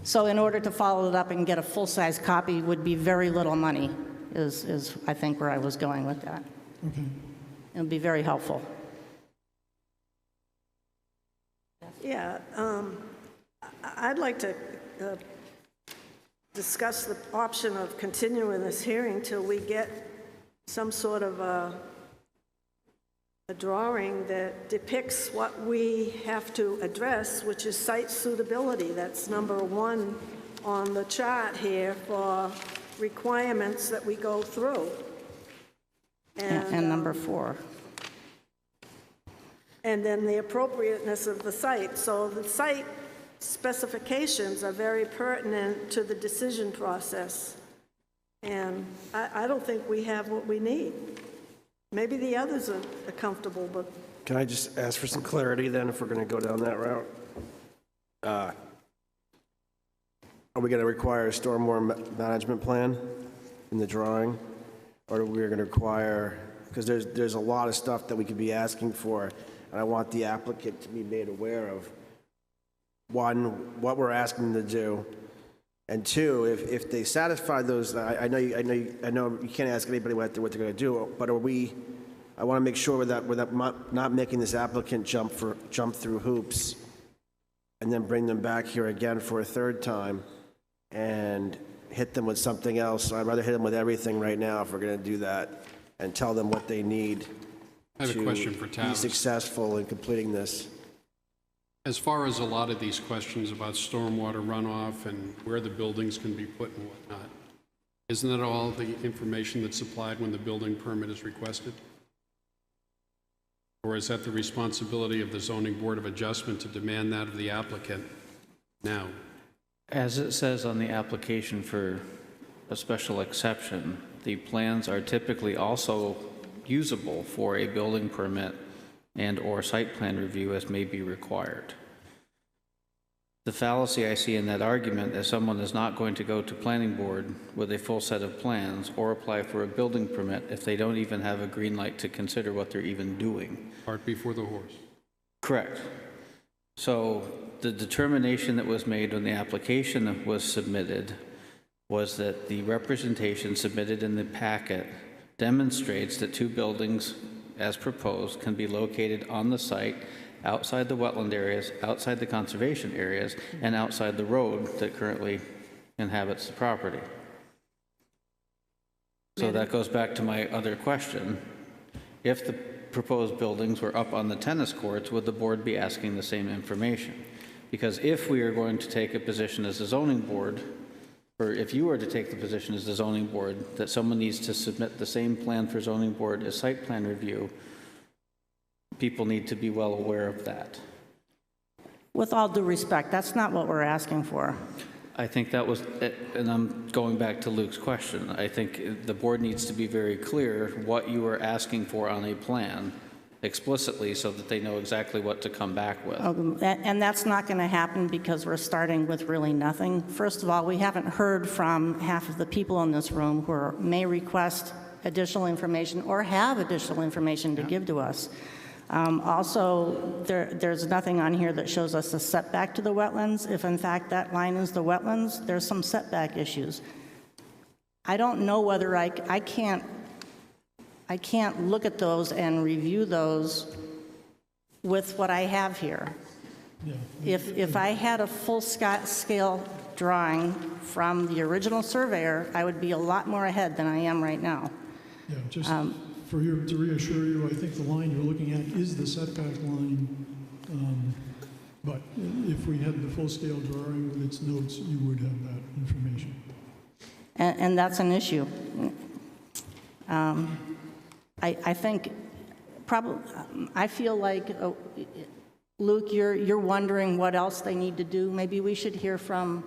So in order to follow it up and get a full-size copy would be very little money, is I think where I was going with that. okay. It would be very helpful. Yeah, I'd like to discuss the option of continuing this hearing till we get some sort of a drawing that depicts what we have to address, which is site suitability. That's number one on the chart here for requirements that we go through. And number 4. And then the appropriateness of the site. So the site specifications are very pertinent to the decision process. And I don't think we have what we need. Maybe the others are comfortable, but... Can I just ask for some clarity then, if we're going to go down that route? Are we going to require a stormwater management plan in the drawing? Or are we going to require, because there's a lot of stuff that we could be asking for, and I want the applicant to be made aware of, one, what we're asking them to do, and two, if they satisfy those, I know you can't ask anybody what they're going to do, but I want to make sure that we're not making this applicant jump through hoops and then bring them back here again for a third time and hit them with something else. So I'd rather hit them with everything right now if we're going to do that, and tell them what they need I have a question for be Tavis. successful in completing this. As far as a lot of these questions about stormwater runoff and where the buildings can be put and whatnot, isn't that all the information that's supplied when the building permit is requested? Or is that the responsibility of the Zoning Board of Adjustment to demand that of the applicant now? As it says on the application for a special exception, the plans are typically also usable for a building permit and/or site plan review as may be required. The fallacy I see in that argument is someone is not going to go to planning board with a full set of plans or apply for a building permit if they don't even have a green light to consider what they're even doing. Cart before the horse. Correct. So the determination that was made when the application was submitted was that the representation submitted in the packet demonstrates that 2 buildings, as proposed, can be located on the site outside the wetland areas, outside the conservation areas, and outside the road that currently inhabits the property. So that goes back to my other question. If the proposed buildings were up on the tennis courts, would the board be asking the same information? Because if we are going to take a position as a zoning board, or if you were to take the position as the zoning board, that someone needs to submit the same plan for zoning board as site plan review, people need to be well aware of that. With all due respect, that's not what we're asking for. I think that was, and I'm going back to Luke's question, I think the board needs to be very clear what you are asking for on a plan explicitly so that they know exactly what to come back with. And that's not going to happen because we're starting with really nothing. First of all, we haven't heard from half of the people in this room who may request additional information or have additional information to give to us. Also, there's nothing on here that shows us a setback to the wetlands. If in fact that line is the wetlands, there's some setback issues. I don't know whether I can't look at those and review those with what I have here. Yeah. If I had a full-scale drawing from the original surveyor, I would be a lot more ahead than I am right now. Yeah, just to reassure you, I think the line you're looking at is the setback line. But if we had the full-scale drawing with its notes, you would have that information. And that's an issue. I think probably, I feel like, Luke, you're wondering what else they need to do. Maybe we should hear from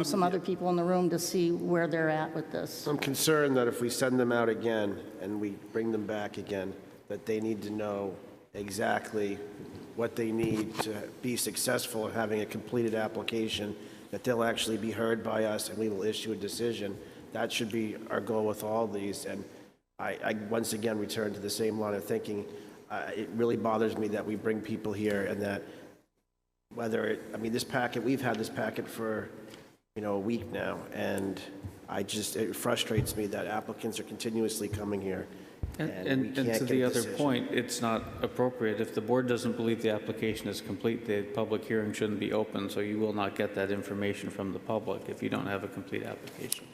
some other people in the room to see where they're at with this. I'm concerned that if we send them out again and we bring them back again, that they need to know exactly what they need to be successful in having a completed application, that they'll actually be heard by us and we will issue a decision. That should be our goal with all these. And I once again return to the same line of thinking. It really bothers me that we bring people here and that this packet, we've had this packet for, a week now, and it frustrates me that applicants are continuously coming here and we And can't to get the a other decision. point, it's not appropriate. If the board doesn't believe the application is complete, the public hearing shouldn't be open, so you will not get that information from the public if you don't have a complete application,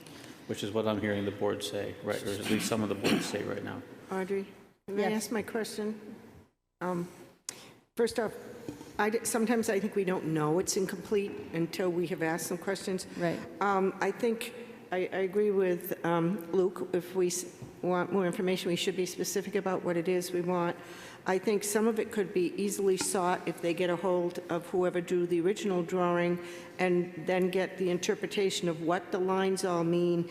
which is what I'm hearing the board say, right, or at least some of the boards say right now. Audrey, can I Yes. ask my question? First off, sometimes I think we don't know it's incomplete until we have asked some questions. Right. I think I agree with Luke. If we want more information, we should be specific about what it is we want. I think some of it could be easily sought if they get a hold of whoever drew the original drawing and then get the interpretation of what the lines all mean.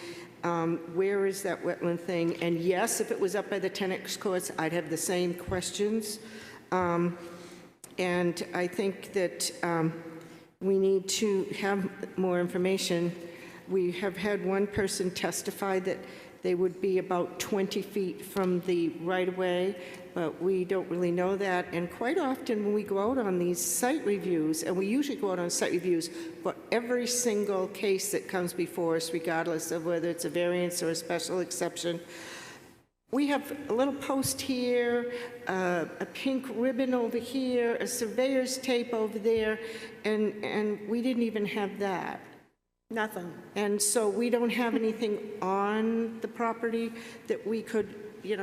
Where is that wetland thing? And yes, if it was up by the tennis courts, I'd have the same questions. And I think that we need to have more information. We have had one person testify that they would be about 20 feet from the right-of-way, but we don't really know that. And quite often when we go out on these site reviews, and we usually go out on site reviews for every single case that comes before us, regardless of whether it's a variance or a special exception, we have a little post here, a pink ribbon over here, a surveyor's tape over there, and we didn't even have that. Nothing. And so we don't have anything on the property that we could,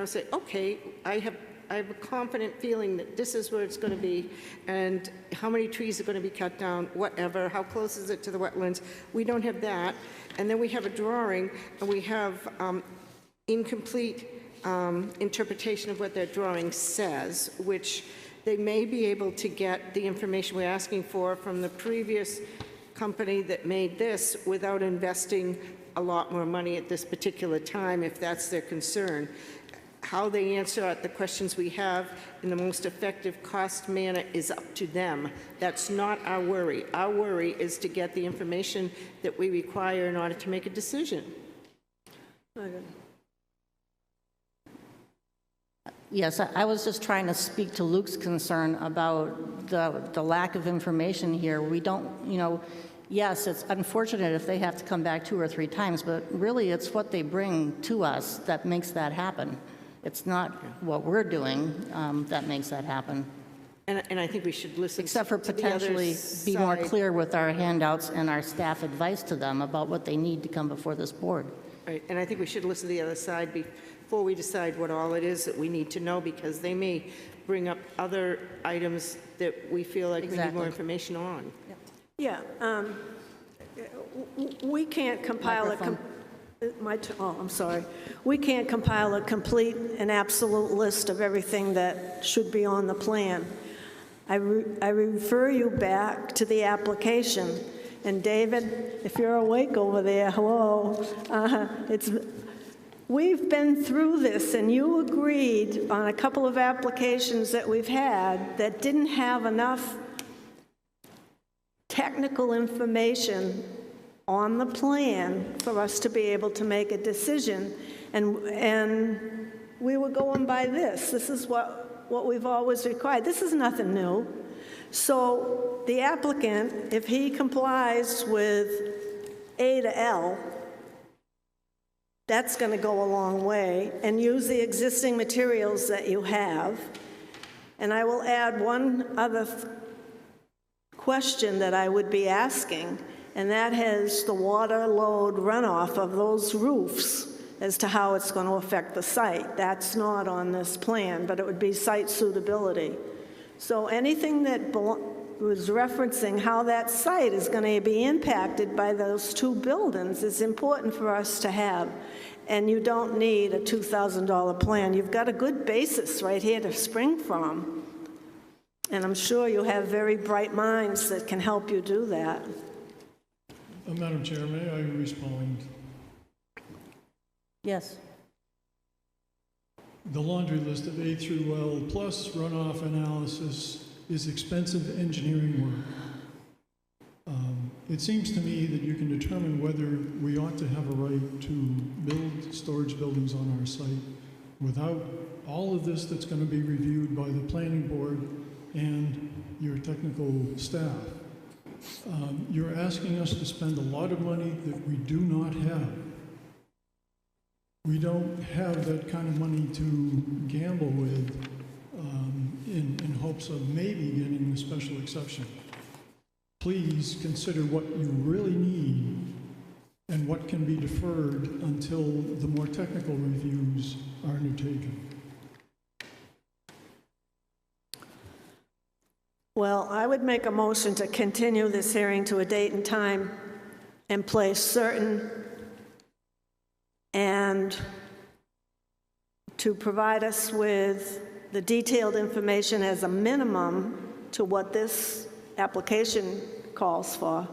say, okay, I have a confident feeling that this is where it's going to be, and how many trees are going to be cut down, whatever, how close is it to the wetlands. We don't have that. And then we have a drawing, and we have incomplete interpretation of what that drawing says, which they may be able to get the information we're asking for from the previous company that made this without investing a lot more money at this particular time, if that's their concern. How they answer the questions we have in the most effective cost manner is up to them. That's not our worry. Our worry is to get the information that we require in order to make a decision. Yes, I was just trying to speak to Luke's concern about the lack of information here. We don't, yes, it's unfortunate if they have to come back 2 or 3 times, but really it's what they bring to us that makes that happen. It's not what we're doing that makes that happen. And I think we should listen Except for to the other potentially be more side. clear with our handouts and our staff advice to them about what they need to come before this board. Right, and I think we should listen to the other side before we decide what all it is that we need to know, because they may bring up other items that we feel like we need Exactly. more information on. Yeah, we can't compile Microphone. I'm sorry. We can't compile a complete and absolute list of everything that should be on the plan. I refer you back to the application. And David, if you're awake over there, hello, we've been through this, and you agreed on a couple of applications that we've had that didn't have enough technical information on the plan for us to be able to make a decision, and we were going by this. This is what we've always required. This is nothing new. So the applicant, if he complies with A to L, that's going to go a long way, and use the existing materials that you have. And I will add one other question that I would be asking, and that is the water load runoff of those roofs as to how it's going to affect the site. That's not on this plan, but it would be site suitability. So anything that was referencing how that site is going to be impacted by those 2 buildings is important for us to have. And you don't need a $2,000 plan. You've got a good basis right here to spring from. And I'm sure you have very bright minds that can help you do that. Madam Chair, may I respond? Yes. The laundry list of A through L plus runoff analysis is expensive engineering work. It seems to me that you can determine whether we ought to have a right to build storage buildings on our site without all of this that's going to be reviewed by the planning board and your technical staff. You're asking us to spend a lot of money that we do not have. We don't have that kind of money to gamble with in hopes of maybe getting the special exception. Please consider what you really need and what can be deferred until the more technical reviews are undertaken. Well, I would make a motion to continue this hearing to a date and time and place certain, and to provide us with the detailed information as a minimum to what this application calls for,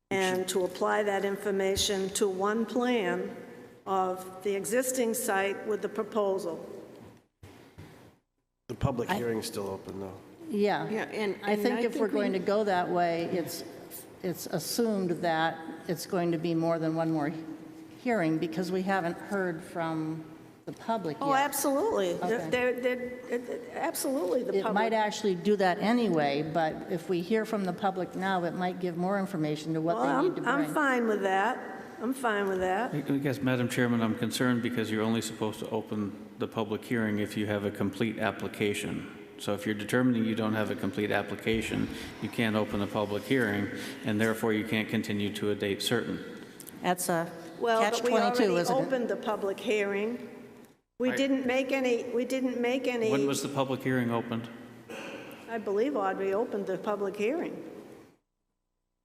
and to apply that information to one plan of the existing site with the proposal. The public hearing's still open, though. Yeah. and I think I if we're we- going to go that way, it's assumed that it's going to be more than one more hearing because we haven't heard from the public yet. Oh, absolutely. Okay. Absolutely, the It might public. actually do that anyway, but if we hear from the public now, it might give more information to what Well, they need to bring. I'm fine with that. I'm fine with that. I guess, Madam Chairman, I'm concerned because you're only supposed to open the public hearing if you have a complete application. So if you're determining you don't have a complete application, you can't open the public hearing, and therefore you can't continue to a date certain. That's a Well, but we catch-22, already isn't it? opened the public hearing. We Right. didn't make any, When was the public hearing opened? I believe Audrey opened the public hearing.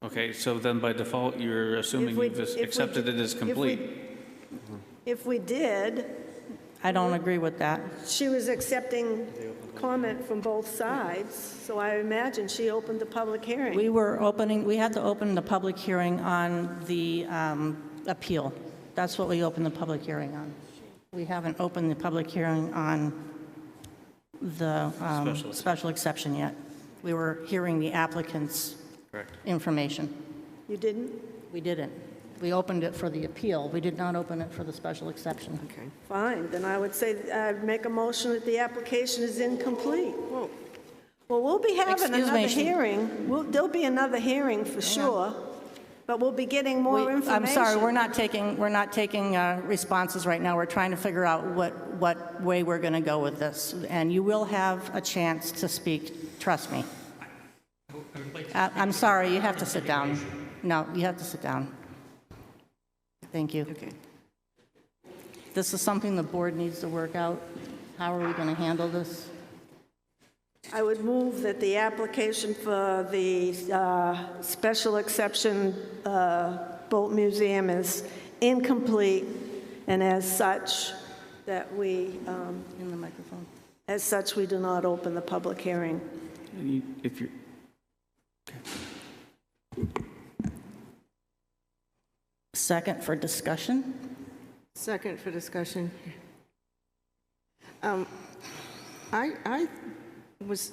Okay, so then by default, you're assuming you've accepted it as complete. If we did, I don't agree with that. she was accepting comment from both sides, so I imagine she opened the public hearing. We had to open the public hearing on the appeal. That's what we opened the public hearing on. We haven't opened the public hearing on the special exception yet. We were hearing the applicant's Correct. information. You didn't? We didn't. We opened it for the appeal. We did not open it for the special exception. Okay. Fine, then I would say, I'd make a motion that the application is incomplete. Well, we'll be having Excuse another me, hearing. There'll be another hearing for sure, but we'll be getting more information. I'm sorry, we're not taking responses right now. We're trying to figure out what way we're going to go with this. And you will have a chance to speak, trust me. I'm sorry, you have to sit down. No, you have to sit down. Thank you. Okay. This is something the board needs to work out. How are we going to handle this? I would move that the application for the special exception boat museum is incomplete, and as such, that we, In the microphone. as such, we do not open the public hearing. If you're, Second for discussion. Second for discussion. I was,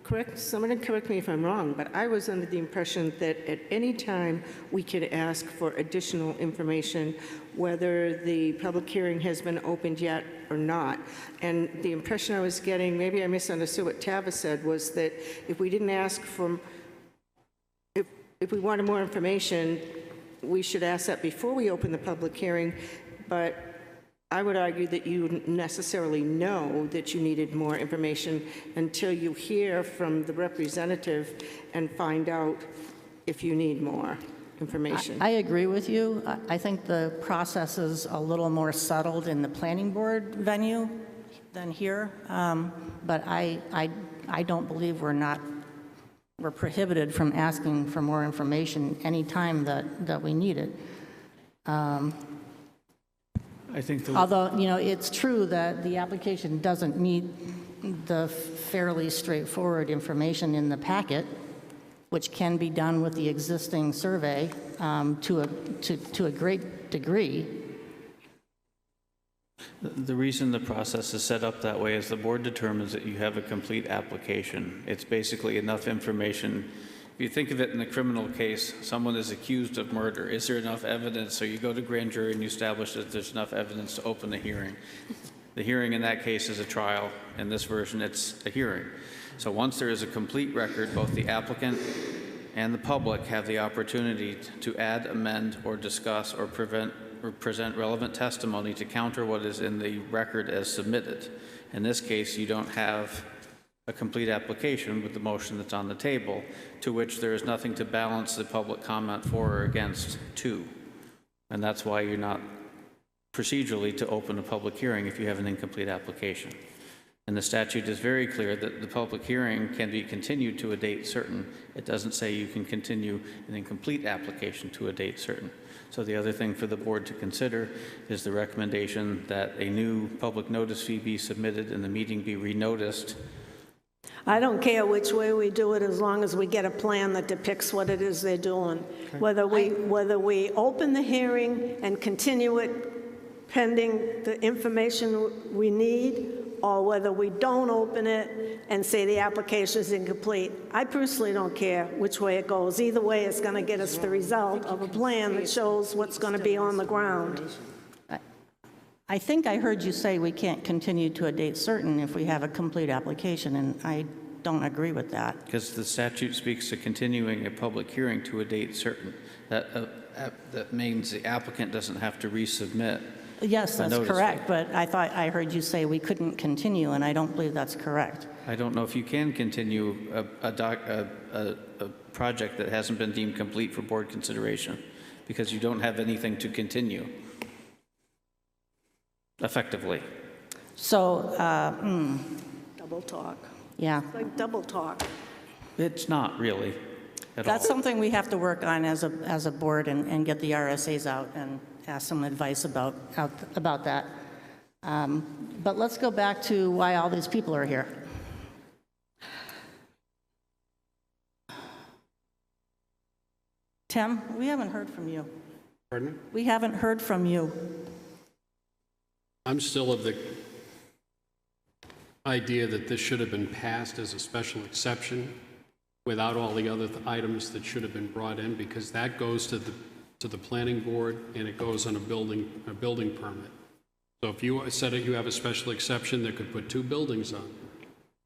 correct, someone correct me if I'm wrong, but I was under the impression that at any time we could ask for additional information, whether the public hearing has been opened yet or not. And the impression I was getting, maybe I misunderstood what Tavis said, was that if we didn't ask for, if we wanted more information, we should ask that before we open the public hearing, but I would argue that you wouldn't necessarily know that you needed more information until you hear from the representative and find out if you need more information. I agree with you. I think the process is a little more settled in the planning board venue than here, but I don't believe we're prohibited from asking for more information anytime that we need it. I think Although, it's true that the application doesn't meet the fairly straightforward information in the packet, which can be done with the existing survey to a great degree. The reason the process is set up that way is the board determines that you have a complete application. It's basically enough information If you think of it in a criminal case, someone is accused of murder. Is there enough evidence? So you go to grand jury and you establish that there's enough evidence to open the hearing. The hearing in that case is a trial. In this version, it's a hearing. So once there is a complete record, both the applicant and the public have the opportunity to add, amend, or discuss or present relevant testimony to counter what is in the record as submitted. In this case, you don't have a complete application with the motion that's on the table, to which there is nothing to balance the public comment for or against to. And that's why you're not procedurally to open a public hearing if you have an incomplete application. And the statute is very clear that the public hearing can be continued to a date certain. It doesn't say you can continue an incomplete application to a date certain. So the other thing for the board to consider is the recommendation that a new public notice fee be submitted and the meeting be renoticed. I don't care which way we do it, as long as we get a plan that depicts what it is they're doing. Okay. Whether we open the hearing and continue it pending the information we need, or whether we don't open it and say the application is incomplete. I personally don't care which way it goes. Either way, it's going to get us the result of a plan that shows what's going to be on the ground. I think I heard you say we can't continue to a date certain if we have a complete application, and I don't agree with that. Because the statute speaks to continuing a public hearing to a date certain. That means the applicant doesn't have to resubmit. Yes, that's correct, but I thought I heard you say we couldn't continue, and I don't believe that's correct. I don't know if you can continue a project that hasn't been deemed complete for board consideration, because you don't have anything to continue effectively. So, Double talk. Yeah. It's like double talk. It's not really at That's all. something we have to work on as a board and get the RSAs out and ask some advice about that. But let's go back to why all these people are here. Tim, we haven't heard from you. Pardon me? We haven't heard from you. I'm still of the idea that this should have been passed as a special exception without all the other items that should have been brought in, because that goes to the planning board and it goes on a building permit. So if you said you have a special exception that could put 2 buildings on,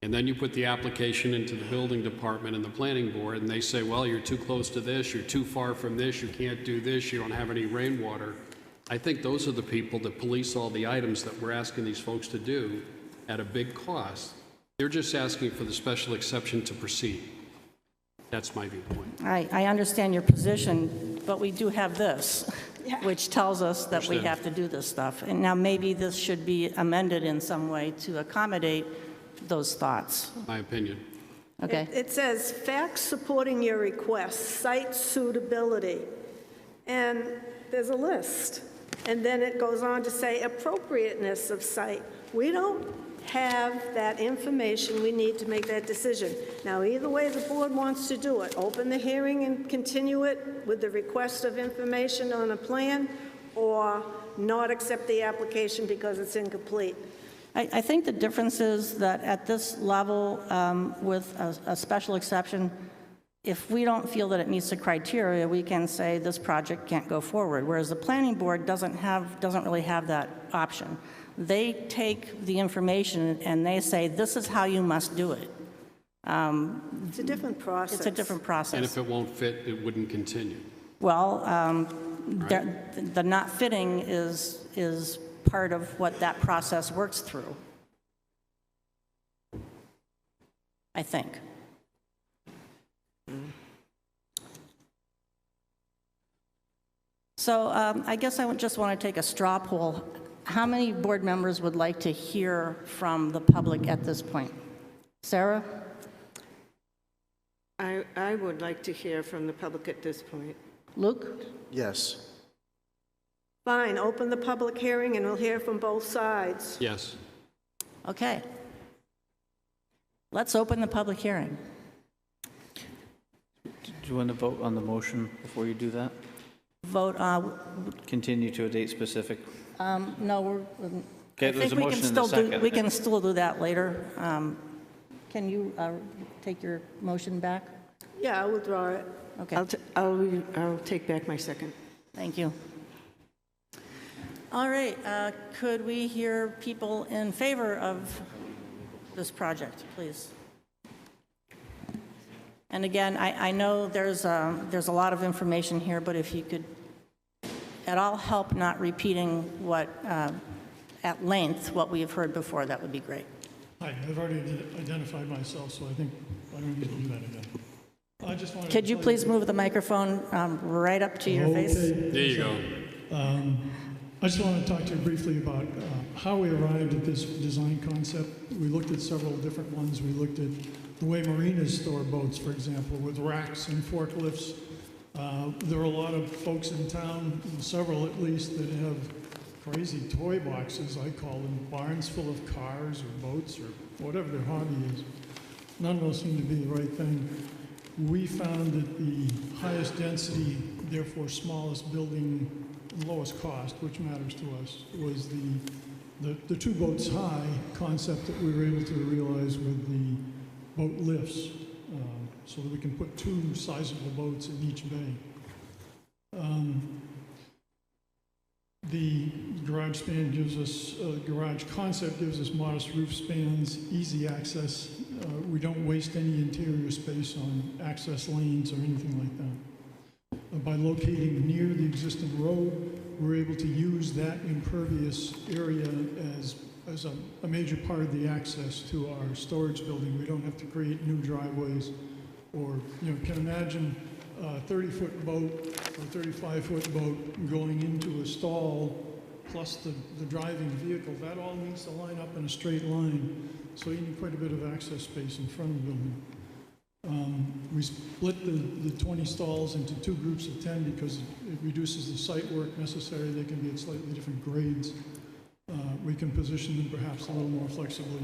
and then you put the application into the building department and the planning board, and they say, well, you're too close to this, you're too far from this, you can't do this, you don't have any rainwater. I think those are the people that police all the items that we're asking these folks to do at a big cost. They're just asking for the special exception to proceed. That's my viewpoint. I understand your position, but we do have this, which tells us that we have to do this stuff. And now maybe this should be amended in some way to accommodate those thoughts. My opinion. Okay. It says facts supporting your request, site suitability, and there's a list. And then it goes on to say appropriateness of site. We don't have that information we need to make that decision. Now, either way the board wants to do it, open the hearing and continue it with the request of information on a plan, or not accept the application because it's incomplete. I think the difference is that at this level, with a special exception, if we don't feel that it meets the criteria, we can say this project can't go forward, whereas the planning board doesn't really have that option. They take the information and they say, this is how you must do it. It's a different process. It's a different process. And if it won't fit, it wouldn't continue. Well, Right. the not fitting is part of what that process works through, I think. So I guess I just want to take a straw poll. How many board members would like to hear from the public at this point? Sarah? I would like to hear from the public at this point. Luke? Yes. Fine, open the public hearing and we'll hear from both sides. Yes. Okay. Let's open the public hearing. Do you want to vote on the motion before you do that? Vote, Continue to a date specific. no, Okay, I there's think a we motion can and a still second. we can still do that later. Can you take your motion back? Yeah, I'll withdraw it. Okay, I'll take back my second. thank you. All right, could we hear people in favor of this project, please? And again, I know there's a lot of information here, but if you could at all help not repeating what, at length, what we have heard before, that would be great. Hi, I've already identified myself, so I think I don't need to do that again. I just wanted Could to you tell please move the microphone right up to your face? Okay. There you go. I just want to talk to you briefly about how we arrived at this design concept. We looked at several different ones. We looked at the way marinas store boats, for example, with racks and forklifts. There are a lot of folks in town, several at least, that have crazy toy boxes, I call them, barns full of cars or boats or whatever their hobby is. None of those seem to be the right thing. We found that the highest density, therefore smallest building, lowest cost, which matters to us, was the two boats high concept that we were able to realize with the boat lifts, so that we can put two sizable boats in each bay. The garage span gives us, garage concept gives us modest roof spans, easy access. We don't waste any interior space on access lanes or anything like that. By locating near the existing road, we're able to use that impervious area as a major part of the access to our storage building. We don't have to create new driveways or, you can imagine a 30-foot boat or 35-foot boat going into a stall plus the driving vehicle. That all needs to line up in a straight line, so you need quite a bit of access space in front of the building. We split the 20 stalls into two groups of 10 because it reduces the site work necessary. They can be at slightly different grades. We can position them perhaps a little more flexibly,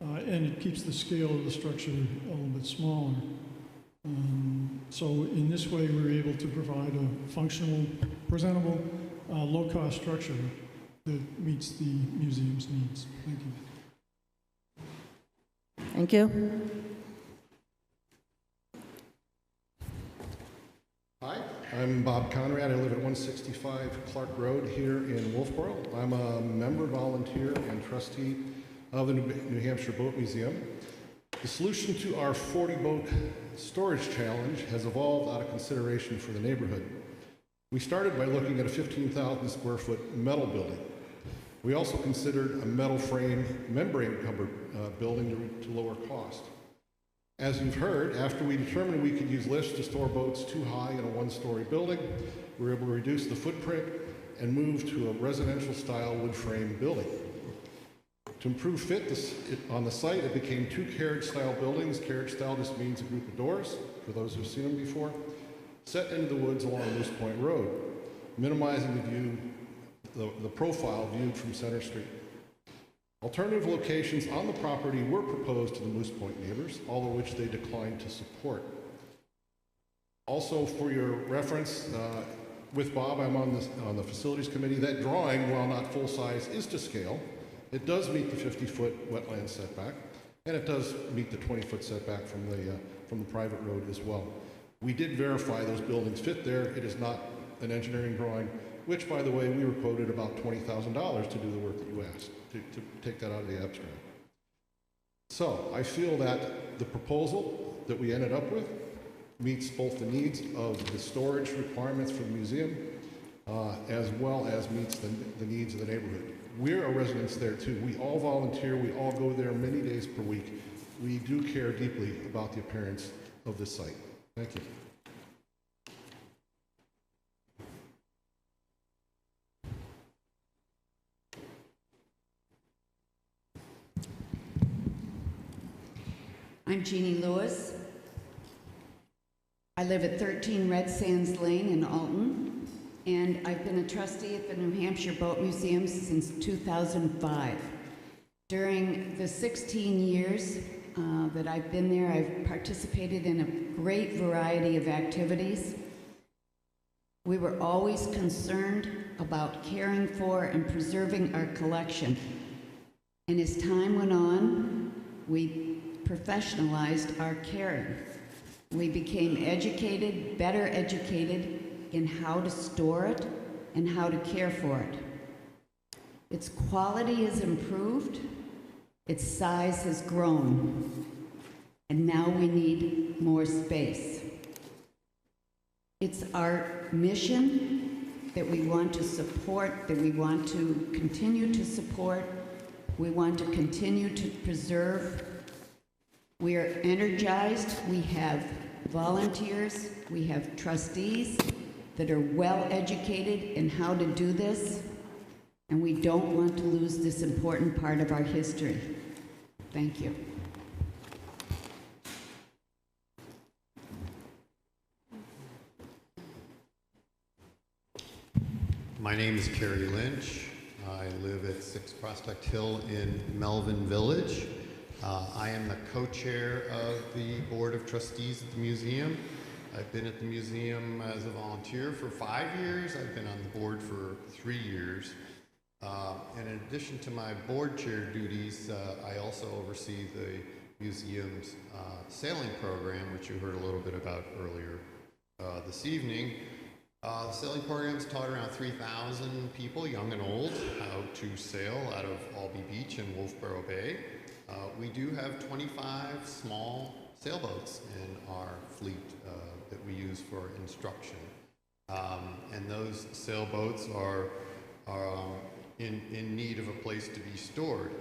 and it keeps the scale of the structure a little bit smaller. So in this way, we're able to provide a functional, presentable, low-cost structure that meets the museum's needs. Thank you. Thank you. Hi, I'm Bob Conrad. I live at 165 Clark Road here in Wolfeboro. I'm a member, volunteer, and trustee of the New Hampshire Boat Museum. The solution to our 40-boat storage challenge has evolved out of consideration for the neighborhood. We started by looking at a 15,000 square foot metal building. We also considered a metal frame membrane covered building to lower cost. As you've heard, after we determined we could use lifts to store boats too high in a one-story building, we were able to reduce the footprint and move to a residential style wood frame building. To improve fit on the site, it became two carriage style buildings. Carriage style just means a group of doors, for those who've seen them before, set into the woods along Moose Point Road, minimizing the view, the profile viewed from Center Street. Alternative locations on the property were proposed to the Moose Point neighbors, all of which they declined to support. Also, for your reference, with Bob, I'm on the facilities committee. That drawing, while not full size, is to scale. It does meet the 50-foot wetland setback, and it does meet the 20-foot setback from the private road as well. We did verify those buildings fit there. It is not an engineering drawing, which, by the way, we were quoted about $20,000 to do the work that you asked, to take that out of the abstract. So I feel that the proposal that we ended up with meets both the needs of the storage requirements for the museum, as well as meets the needs of the neighborhood. We're a residents there too. We all volunteer. We all go there many days per week. We do care deeply about the appearance of this site. Thank you. I'm Jeannie Lewis. I live at 13 Red Sands Lane in Alton, and I've been a trustee at the New Hampshire Boat Museum since 2005. During the 16 years that I've been there, I've participated in a great variety of activities. We were always concerned about caring for and preserving our collection. And as time went on, we professionalized our caring. We became educated, better educated in how to store it and how to care for it. Its quality has improved, its size has grown, and now we need more space. It's our mission that we want to support, that we want to continue to support, we want to continue to preserve. We are energized, we have volunteers, we have trustees that are well educated in how to do this, and we don't want to lose this important part of our history. Thank you. My name is Kerry Lynch. I live at 6 Prospect Hill in Melvin Village. I am the co-chair of the Board of Trustees at the museum. I've been at the museum as a volunteer for 5 years. I've been on the board for 3 years. And in addition to my board chair duties, I also oversee the museum's sailing program, which you heard a little bit about earlier this evening. The sailing program has taught around 3,000 people, young and old, how to sail out of Albee Beach in Wolfeboro Bay. We do have 25 small sailboats in our fleet that we use for instruction. And those sailboats are in need of a place to be stored.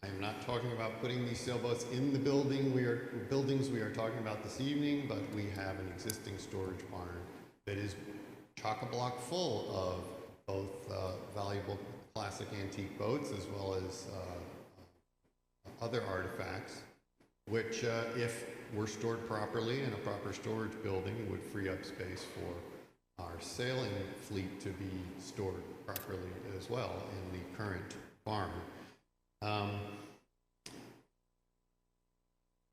I'm not talking about putting these sailboats in the buildings we are talking about this evening, but we have an existing storage barn that is chock-a-block full of both valuable classic antique boats as well as other artifacts, which if were stored properly in a proper storage building would free up space for our sailing fleet to be stored properly as well in the current barn.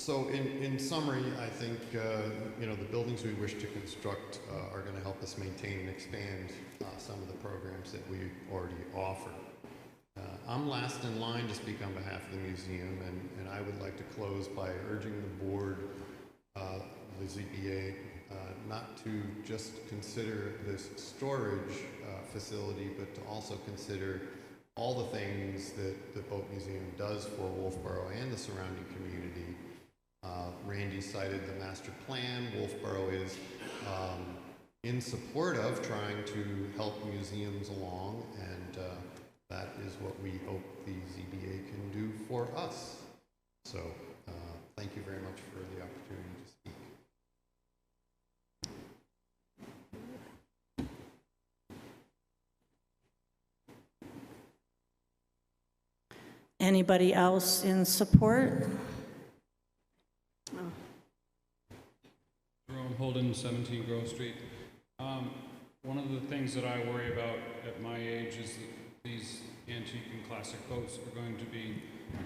So in summary, I think the buildings we wish to construct are going to help us maintain and expand some of the programs that we already offer. I'm last in line to speak on behalf of the museum, and I would like to close by urging the board, the ZBA, not to just consider this storage facility, but to also consider all the things that the Boat Museum does for Wolfeboro and the surrounding community. Randy cited the master plan. Wolfeboro is in support of trying to help museums along, and that is what we hope the ZBA can do for us. So thank you very much for the opportunity to speak. Anybody else in support? Jerome Holden, 17 Grove Street. One of the things that I worry about at my age is that these antique and classic boats are going to be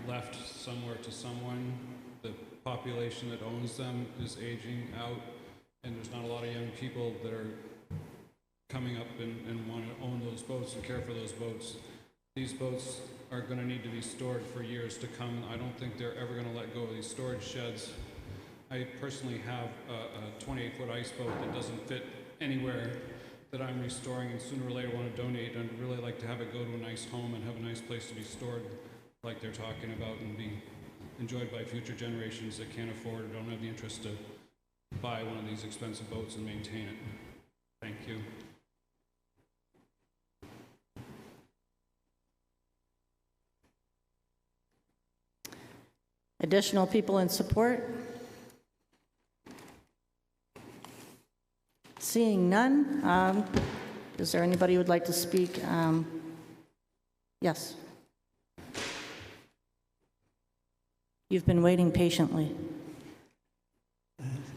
left somewhere to someone. The population that owns them is aging out, and there's not a lot of young people that are coming up and want to own those boats and care for those boats. These boats are going to need to be stored for years to come. I don't think they're ever going to let go of these storage sheds. I personally have a 28-foot ice boat that doesn't fit anywhere that I'm restoring, and sooner or later want to donate. I'd really like to have it go to a nice home and have a nice place to be stored like they're talking about, and be enjoyed by future generations that can't afford or don't have the interest to buy one of these expensive boats and maintain it. Thank you. Additional people in support? Seeing none, is there anybody who would like to speak? Yes. You've been waiting patiently.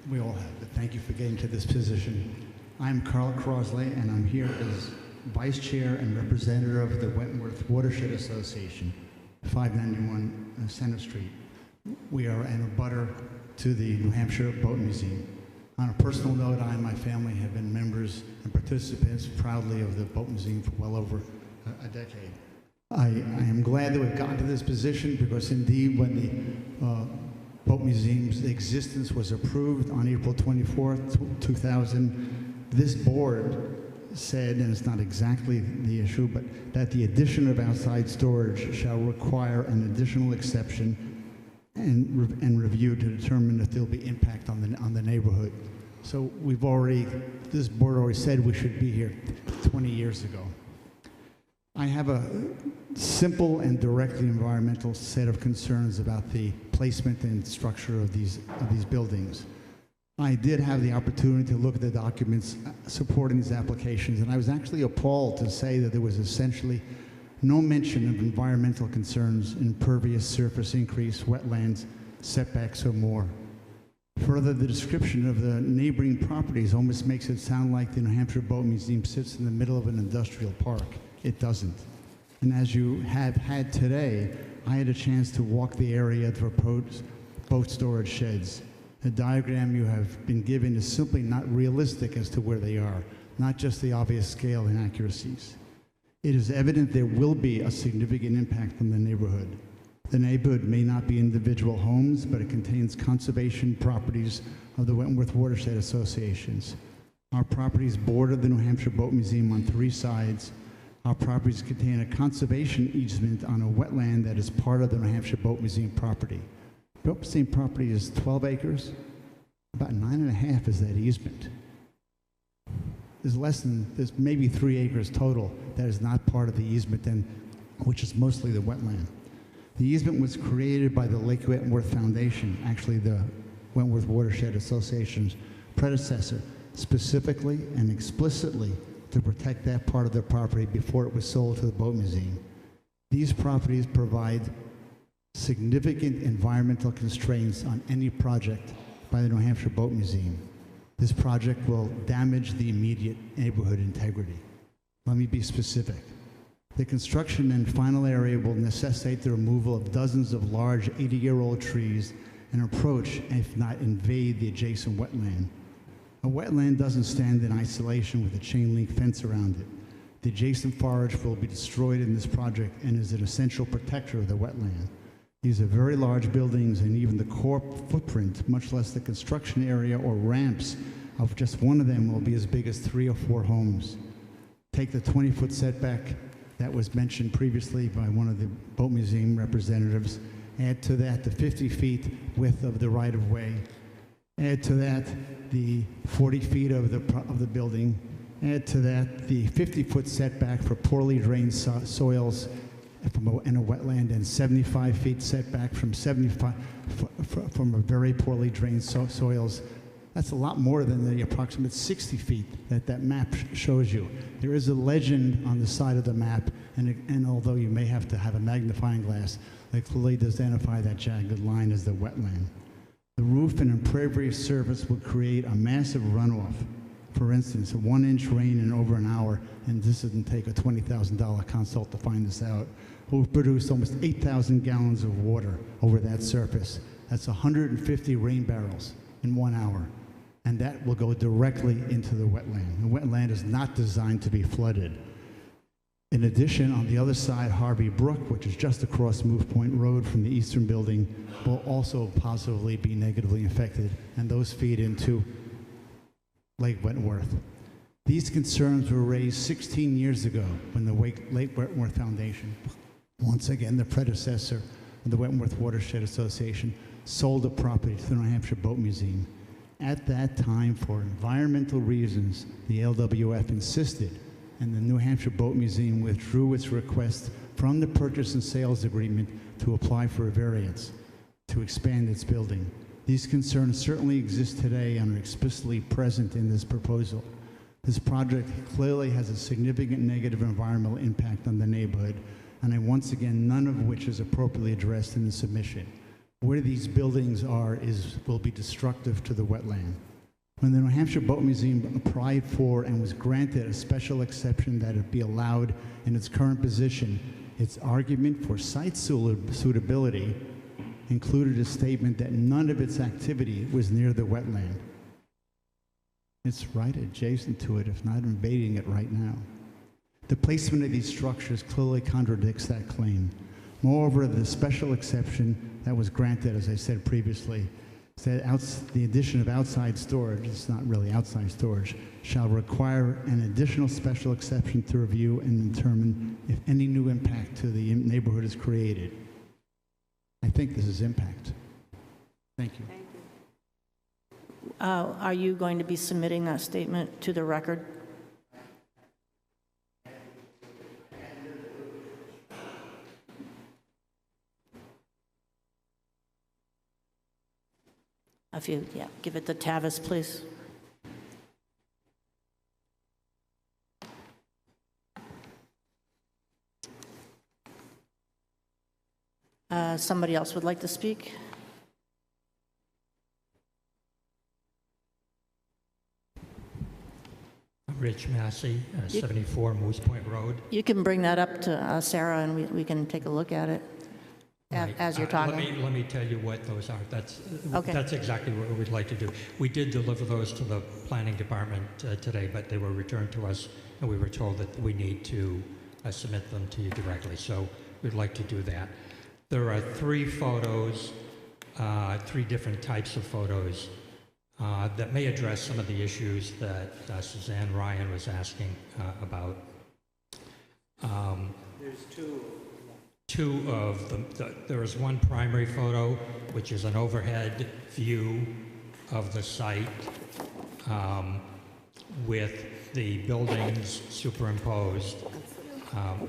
We all have, but thank you for getting to this position. I'm Carl Crosley, and I'm here as Vice Chair and representative of the Wentworth Watershed Association, 591 Center Street. We are an abutter to the New Hampshire Boat Museum. On a personal note, I and my family have been members and participants proudly of the Boat Museum for well over a decade. I am glad that we've gotten to this position, because indeed when the Boat Museum's existence was approved on April 24th, 2000. This board said, and it's not exactly the issue, but that the addition of outside storage shall require an additional exception and review to determine if there'll be impact on the neighborhood. So this board already said we should be here 20 years ago. I have a simple and directly environmental set of concerns about the placement and structure of these buildings. I did have the opportunity to look at the documents supporting these applications, and I was actually appalled to say that there was essentially no mention of environmental concerns, impervious surface increase, wetlands, setbacks, or more. Further, the description of the neighboring properties almost makes it sound like the New Hampshire Boat Museum sits in the middle of an industrial park. It doesn't. And as you have had today, I had a chance to walk the area of the proposed boat storage sheds. The diagram you have been given is simply not realistic as to where they are, not just the obvious scale inaccuracies. It is evident there will be a significant impact on the neighborhood. The neighborhood may not be individual homes, but it contains conservation properties of the Wentworth Watershed Associations. Our properties border the New Hampshire Boat Museum on 3 sides. Our properties contain a conservation easement on a wetland that is part of the New Hampshire Boat Museum property. The Boat Museum property is 12 acres. About 9.5 is that easement. There's maybe 3 acres total that is not part of the easement, which is mostly the wetland. The easement was created by the Lake Wentworth Foundation, actually the Wentworth Watershed Association's predecessor, specifically and explicitly to protect that part of the property before it was sold to the Boat Museum. These properties provide significant environmental constraints on any project by the New Hampshire Boat Museum. This project will damage the immediate neighborhood integrity. Let me be specific. The construction and final area will necessitate the removal of dozens of large 80-year-old trees and approach, if not invade, the adjacent wetland. A wetland doesn't stand in isolation with a chain link fence around it. The adjacent forest will be destroyed in this project and is an essential protector of the wetland. These are very large buildings, and even the core footprint, much less the construction area or ramps of just one of them, will be as big as 3 or 4 homes. Take the 20-foot setback that was mentioned previously by one of the Boat Museum representatives. Add to that the 50 feet width of the right-of-way. Add to that the 40 feet of the building. Add to that the 50-foot setback for poorly drained soils in a wetland, and 75 feet setback from a very poorly drained soils. That's a lot more than the approximate 60 feet that map shows you. There is a legend on the side of the map, and although you may have to have a magnifying glass, it clearly does identify that jagged line as the wetland. The roof and impervious surface will create a massive runoff. For instance, a 1-inch rain in over an hour, and this doesn't take a $20,000 consult to find this out, will produce almost 8,000 gallons of water over that surface. That's 150 rain barrels in 1 hour. And that will go directly into the wetland. The wetland is not designed to be flooded. In addition, on the other side, Harvey Brook, which is just across Move Point Road from the eastern building, will also possibly be negatively affected, and those feed into Lake Wentworth. These concerns were raised 16 years ago when the Lake Wentworth Foundation, once again the predecessor of the Wentworth Watershed Association, sold the property to the New Hampshire Boat Museum. At that time, for environmental reasons, the LWF insisted, and the New Hampshire Boat Museum withdrew its request from the purchase and sales agreement to apply for a variance to expand its building. These concerns certainly exist today and are explicitly present in this proposal. This project clearly has a significant negative environmental impact on the neighborhood, and once again, none of which is appropriately addressed in the submission. Where these buildings are will be destructive to the wetland. When the New Hampshire Boat Museum applied for and was granted a special exception that it be allowed in its current position, its argument for site suitability included a statement that none of its activity was near the wetland. It's right adjacent to it, if not invading it right now. The placement of these structures clearly contradicts that claim. Moreover, the special exception that was granted, as I said previously, said the addition of outside storage, it's not really outside storage, shall require an additional special exception to review and determine if any new impact to the neighborhood is created. I think this is impact. Thank you. Are you going to be submitting that statement to the record? If you, yeah, give it to Tavis, please. Somebody else would like to speak? Rich Massey, 74 Moose Point Road. You can bring that up to Sarah, and we can take a look at it as you're talking. Let me tell you what those are. Okay. That's exactly what we'd like to do. We did deliver those to the planning department today, but they were returned to us, and we were told that we need to submit them to you directly. So we'd like to do that. There are 3 photos, 3 different types of photos that may address some of the issues that Suzanne Ryan was asking about. There's 2 of them. There is one primary photo, which is an overhead view of the site with the buildings superimposed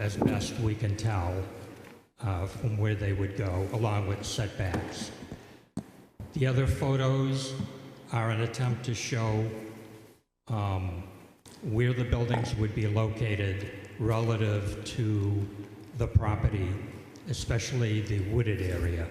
as best we can tell from where they would go, along with setbacks. The other photos are an attempt to show where the buildings would be located relative to the property, especially the wooded area.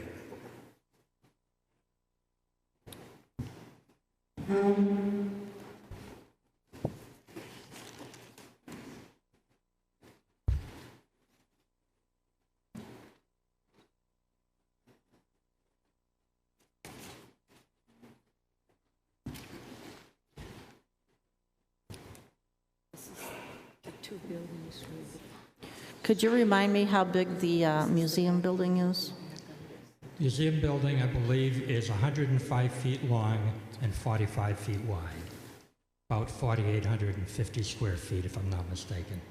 Could you remind me how big the museum building is? Museum building, I believe, is 105 feet long and 45 feet wide, about 4,850 square feet, if I'm not mistaken.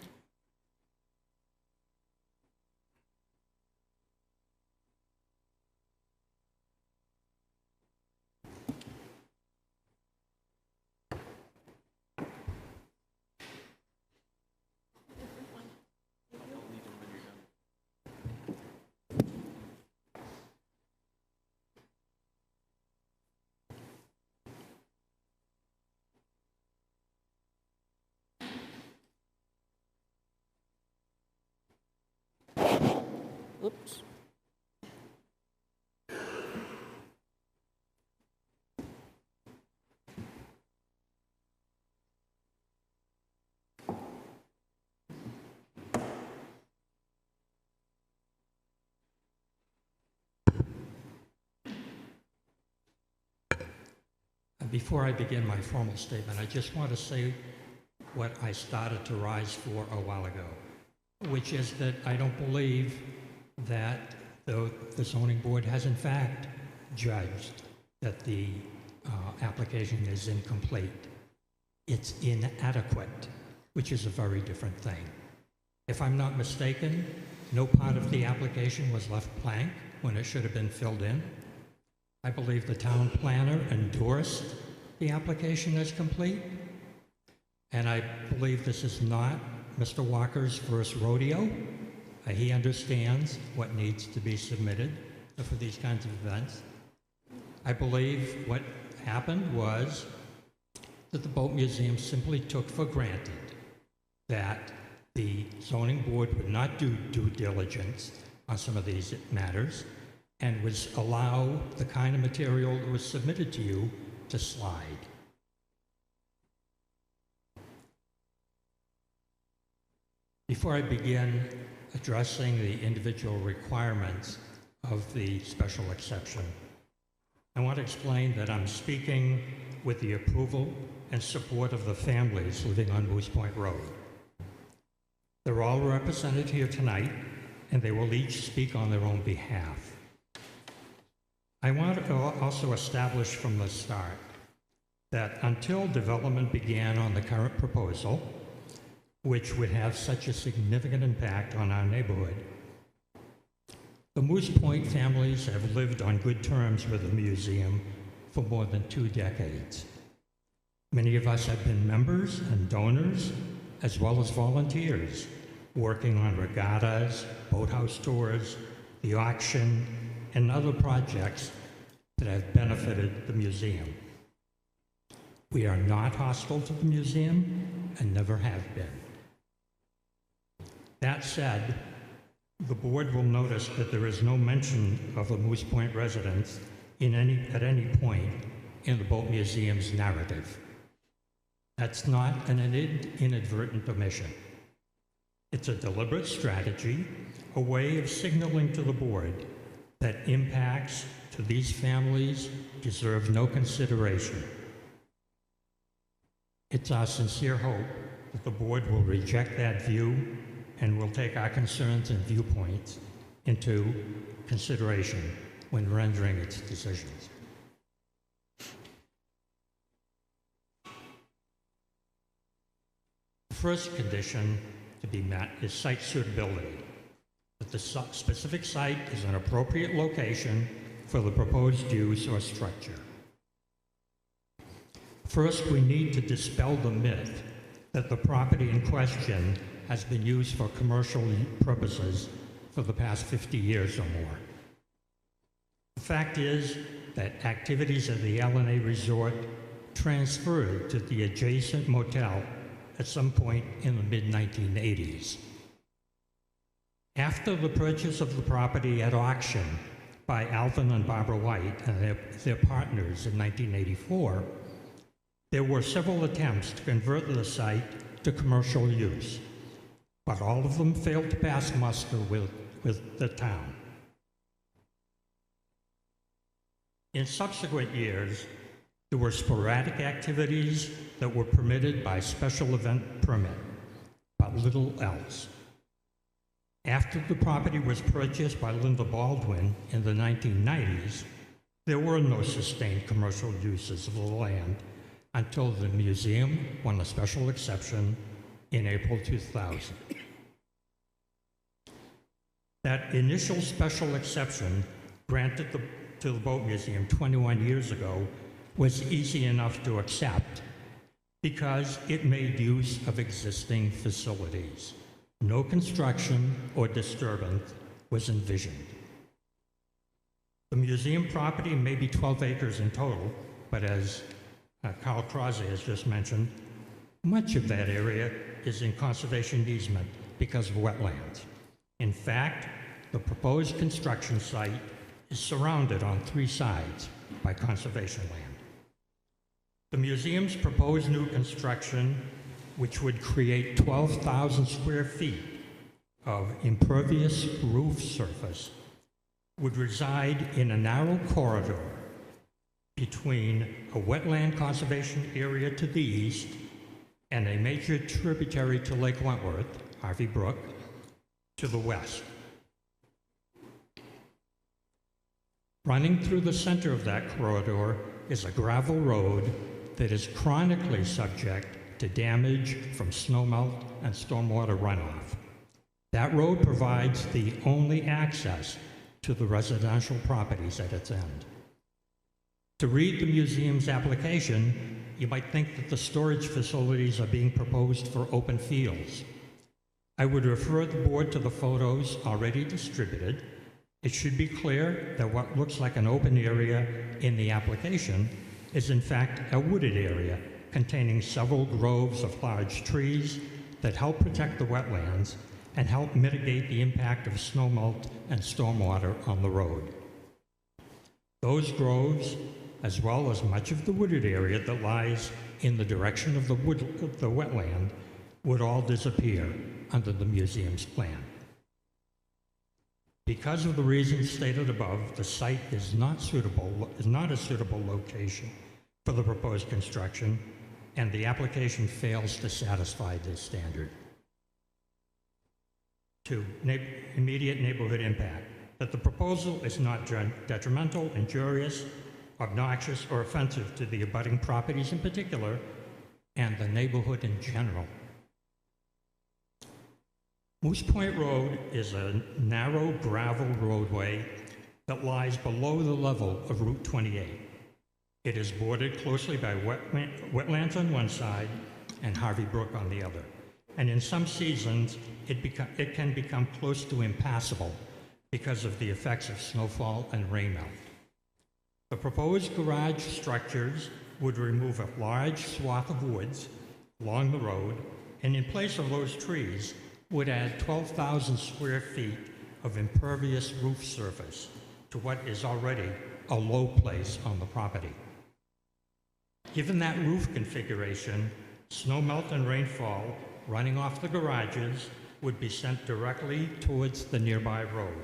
Oops. Before I begin my formal statement, I just want to say what I started to rise for a while ago, which is that I don't believe that the zoning board has in fact judged that the application is incomplete. It's inadequate, which is a very different thing. If I'm not mistaken, no part of the application was left blank when it should have been filled in. I believe the town planner endorsed the application as complete, and I believe this is not Mr. Walker's first rodeo. He understands what needs to be submitted for these kinds of events. I believe what happened was that the Boat Museum simply took for granted that the zoning board would not do due diligence on some of these matters and would allow the kind of material that was submitted to you to slide. Before I begin addressing the individual requirements of the special exception, I want to explain that I'm speaking with the approval and support of the families living on Moose Point Road. They're all represented here tonight, and they will each speak on their own behalf. I want to also establish from the start that until development began on the current proposal, which would have such a significant impact on our neighborhood, the Moose Point families have lived on good terms with the museum for more than 2 decades. Many of us have been members and donors, as well as volunteers, working on regattas, boathouse tours, the auction, and other projects that have benefited the museum. We are not hostile to the museum and never have been. That said, the board will notice that there is no mention of the Moose Point residents at any point in the Boat Museum's narrative. That's not an inadvertent omission. It's a deliberate strategy, a way of signaling to the board that impacts to these families deserve no consideration. It's our sincere hope that the board will reject that view and will take our concerns and viewpoints into consideration when rendering its decisions. The first condition to be met is site suitability, that the specific site is an appropriate location for the proposed use or structure. First, we need to dispel the myth that the property in question has been used for commercial purposes for the past 50 years or more. The fact is that activities at the L&A Resort transferred to the adjacent motel at some point in the mid-1980s. After the purchase of the property at auction by Alvin and Barbara White and their partners in 1984, there were several attempts to convert the site to commercial use, but all of them failed to pass muster with the town. In subsequent years, there were sporadic activities that were permitted by special event permit, but little else. After the property was purchased by Linda Baldwin in the 1990s, there were no sustained commercial uses of the land until the museum won a special exception in April 2000. That initial special exception granted to the Boat Museum 21 years ago was easy enough to accept because it made use of existing facilities. No construction or disturbance was envisioned. The museum property may be 12 acres in total, but as Carl Krause has just mentioned, much of that area is in conservation easement because of wetlands. In fact, the proposed construction site is surrounded on 3 sides by conservation land. The museum's proposed new construction, which would create 12,000 square feet of impervious roof surface, would reside in a narrow corridor between a wetland conservation area to the east and a major tributary to Lake Wentworth, Harvey Brook, to the west. Running through the center of that corridor is a gravel road that is chronically subject to damage from snowmelt and stormwater runoff. That road provides the only access to the residential properties at its end. To read the museum's application, you might think that the storage facilities are being proposed for open fields. I would refer the board to the photos already distributed. It should be clear that what looks like an open area in the application is in fact a wooded area containing several groves of large trees that help protect the wetlands and help mitigate the impact of snowmelt and stormwater on the road. Those groves, as well as much of the wooded area that lies in the direction of the wetland, would all disappear under the museum's plan. Because of the reasons stated above, the site is not a suitable location for the proposed construction, and the application fails to satisfy this standard. 2, immediate neighborhood impact. that the proposal is not detrimental, injurious, obnoxious, or offensive to the abutting properties in particular, and the neighborhood in general. Moose Point Road is a narrow gravel roadway that lies below the level of Route 28. It is bordered closely by wetlands on one side and Harvey Brook on the other. And in some seasons, it can become close to impassable because of the effects of snowfall and rainmelt. The proposed garage structures would remove a large swath of woods along the road, and in place of those trees, would add 12,000 square feet of impervious roof surface to what is already a low place on the property. Given that roof configuration, snowmelt and rainfall running off the garages would be sent directly towards the nearby road,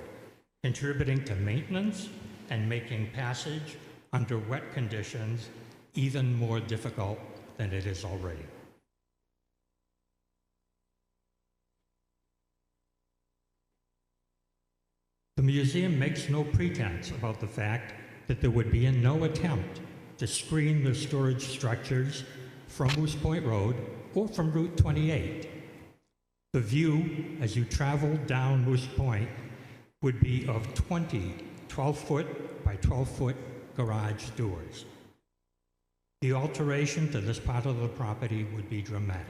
contributing to maintenance and making passage under wet conditions even more difficult than it is already. The museum makes no pretense about the fact that there would be no attempt to screen the storage structures from Moose Point Road or from Route 28. The view as you travel down Moose Point would be of 20 12-foot by 12-foot garage doors. The alteration to this part of the property would be dramatic.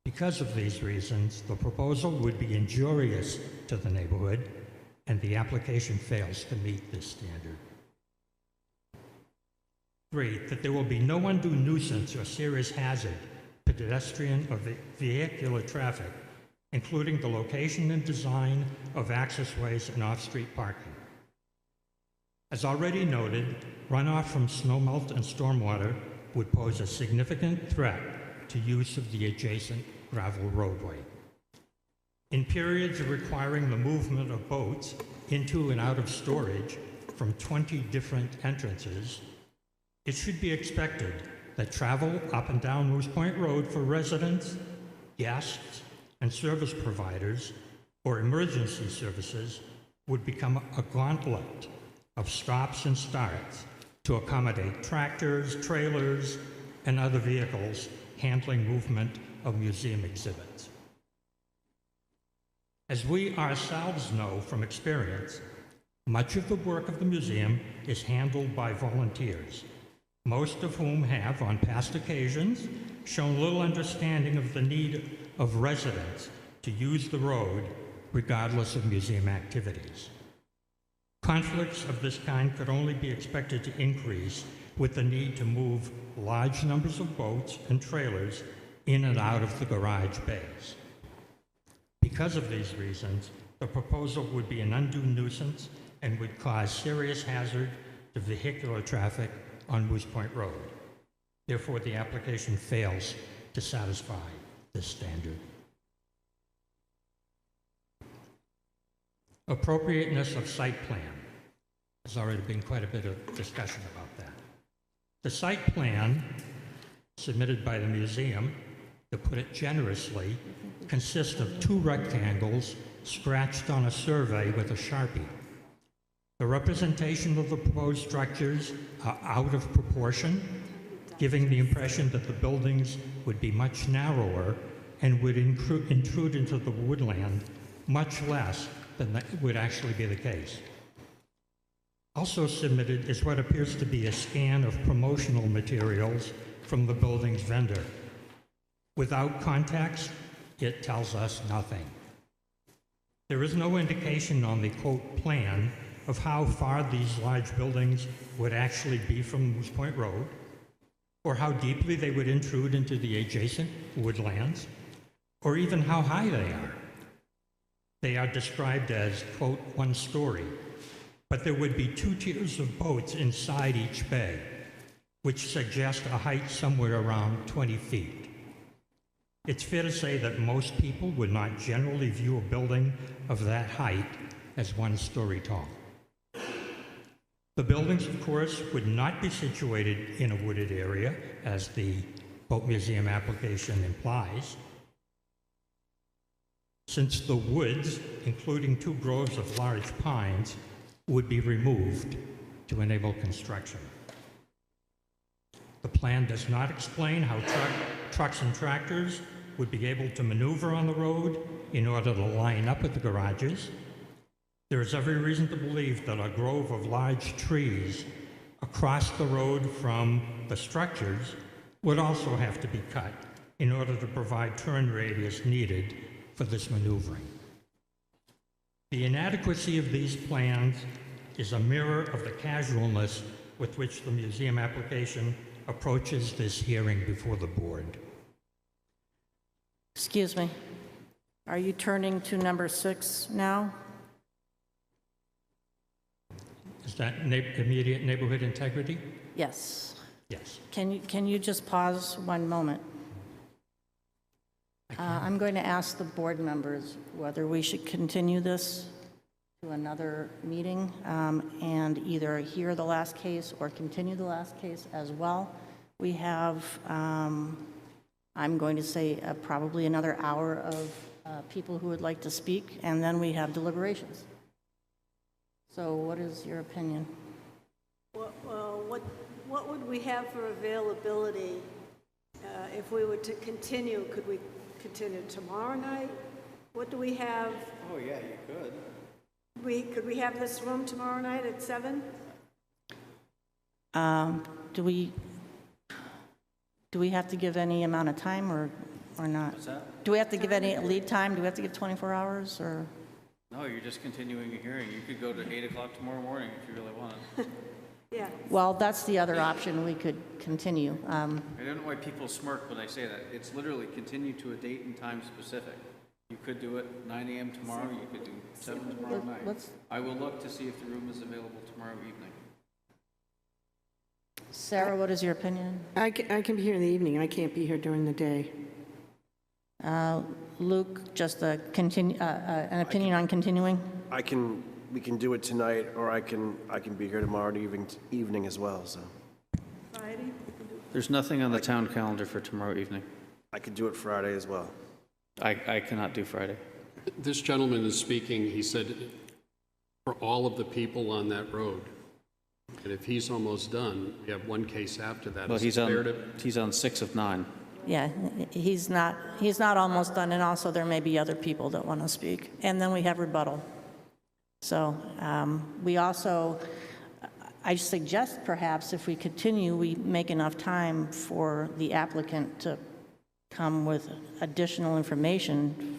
Because of these reasons, the proposal would be injurious to the neighborhood, and the application fails to meet this standard. 3, that there will be no undue nuisance or serious hazard to pedestrian or vehicular traffic, including the location and design of accessways and off-street parking. As already noted, runoff from snowmelt and stormwater would pose a significant threat to use of the adjacent gravel roadway. In periods requiring the movement of boats into and out of storage from 20 different entrances, it should be expected that travel up and down Moose Point Road for residents, guests, and service providers or emergency services would become a gauntlet of stops and starts to accommodate tractors, trailers, and other vehicles handling movement of museum exhibits. As we ourselves know from experience, much of the work of the museum is handled by volunteers, most of whom have, on past occasions, shown little understanding of the need of residents to use the road regardless of museum activities. Conflicts of this kind could only be expected to increase with the need to move large numbers of boats and trailers in and out of the garage bays. Because of these reasons, the proposal would be an undue nuisance and would cause serious hazard to vehicular traffic on Moose Point Road. Therefore, the application fails to satisfy this standard. Appropriateness of site plan. There's already been quite a bit of discussion about that. The site plan submitted by the museum, to put it generously, consists of 2 rectangles scratched on a survey with a Sharpie. The representation of the proposed structures are out of proportion, giving the impression that the buildings would be much narrower and would intrude into the woodland much less than that would actually be the case. Also submitted is what appears to be a scan of promotional materials from the building's vendor. Without context, it tells us nothing. There is no indication on the quote plan of how far these large buildings would actually be from Moose Point Road, or how deeply they would intrude into the adjacent woodlands, or even how high they are. They are described as, quote, 1 story, but there would be 2 tiers of boats inside each bay, which suggest a height somewhere around 20 feet. It's fair to say that most people would not generally view a building of that height as 1 story tall. The buildings, of course, would not be situated in a wooded area, as the Boat Museum application implies. since the woods, including 2 groves of large pines, would be removed to enable construction. The plan does not explain how trucks and tractors would be able to maneuver on the road in order to line up with the garages. There is every reason to believe that a grove of large trees across the road from the structures would also have to be cut in order to provide turn radius needed for this maneuvering. The inadequacy of these plans is a mirror of the casualness with which the museum application approaches this hearing before the board. Excuse me. Are you turning to number 6 now? Is that immediate neighborhood integrity? Yes. Yes. Can you just pause one moment? I'm going to ask the board members whether we should continue this to another meeting and either hear the last case or continue the last case as well. We have, I'm going to say, probably another hour of people who would like to speak, and then we have deliberations. So what is your opinion? Well, what would we have for availability if we were to continue? Could we continue tomorrow night? What do we have? Oh, yeah, you could. Could we have this room tomorrow night at 7? Do we have to give any amount of time or not? What's that? Do we have to give any lead time? Do we have to give 24 hours or? No, you're just continuing a hearing. You could go to 8 o'clock tomorrow morning if you really wanted. Yeah. Well, that's the other option. We could continue. I don't know why people smirk when I say that. It's literally continue to a date and time specific. You could do it 9 a.m. tomorrow. You could do 7 tomorrow night. I will look to see if the room is available tomorrow evening. Sarah, what is your opinion? I can be here in the evening. I can't be here during the day. Luke, just an opinion on continuing? We can do it tonight, or I can be here tomorrow evening as well, so. Friday? There's nothing on the town calendar for tomorrow evening. I could do it Friday as well. I cannot do Friday. This gentleman is speaking, he said, for all of the people on that road. And if he's almost done, we have one case after that. Well, Is he's it fair to- on 6 of 9. Yeah, he's not almost done, and also there may be other people that want to speak. And then we have rebuttal. So I suggest perhaps if we continue, we make enough time for the applicant to come with additional information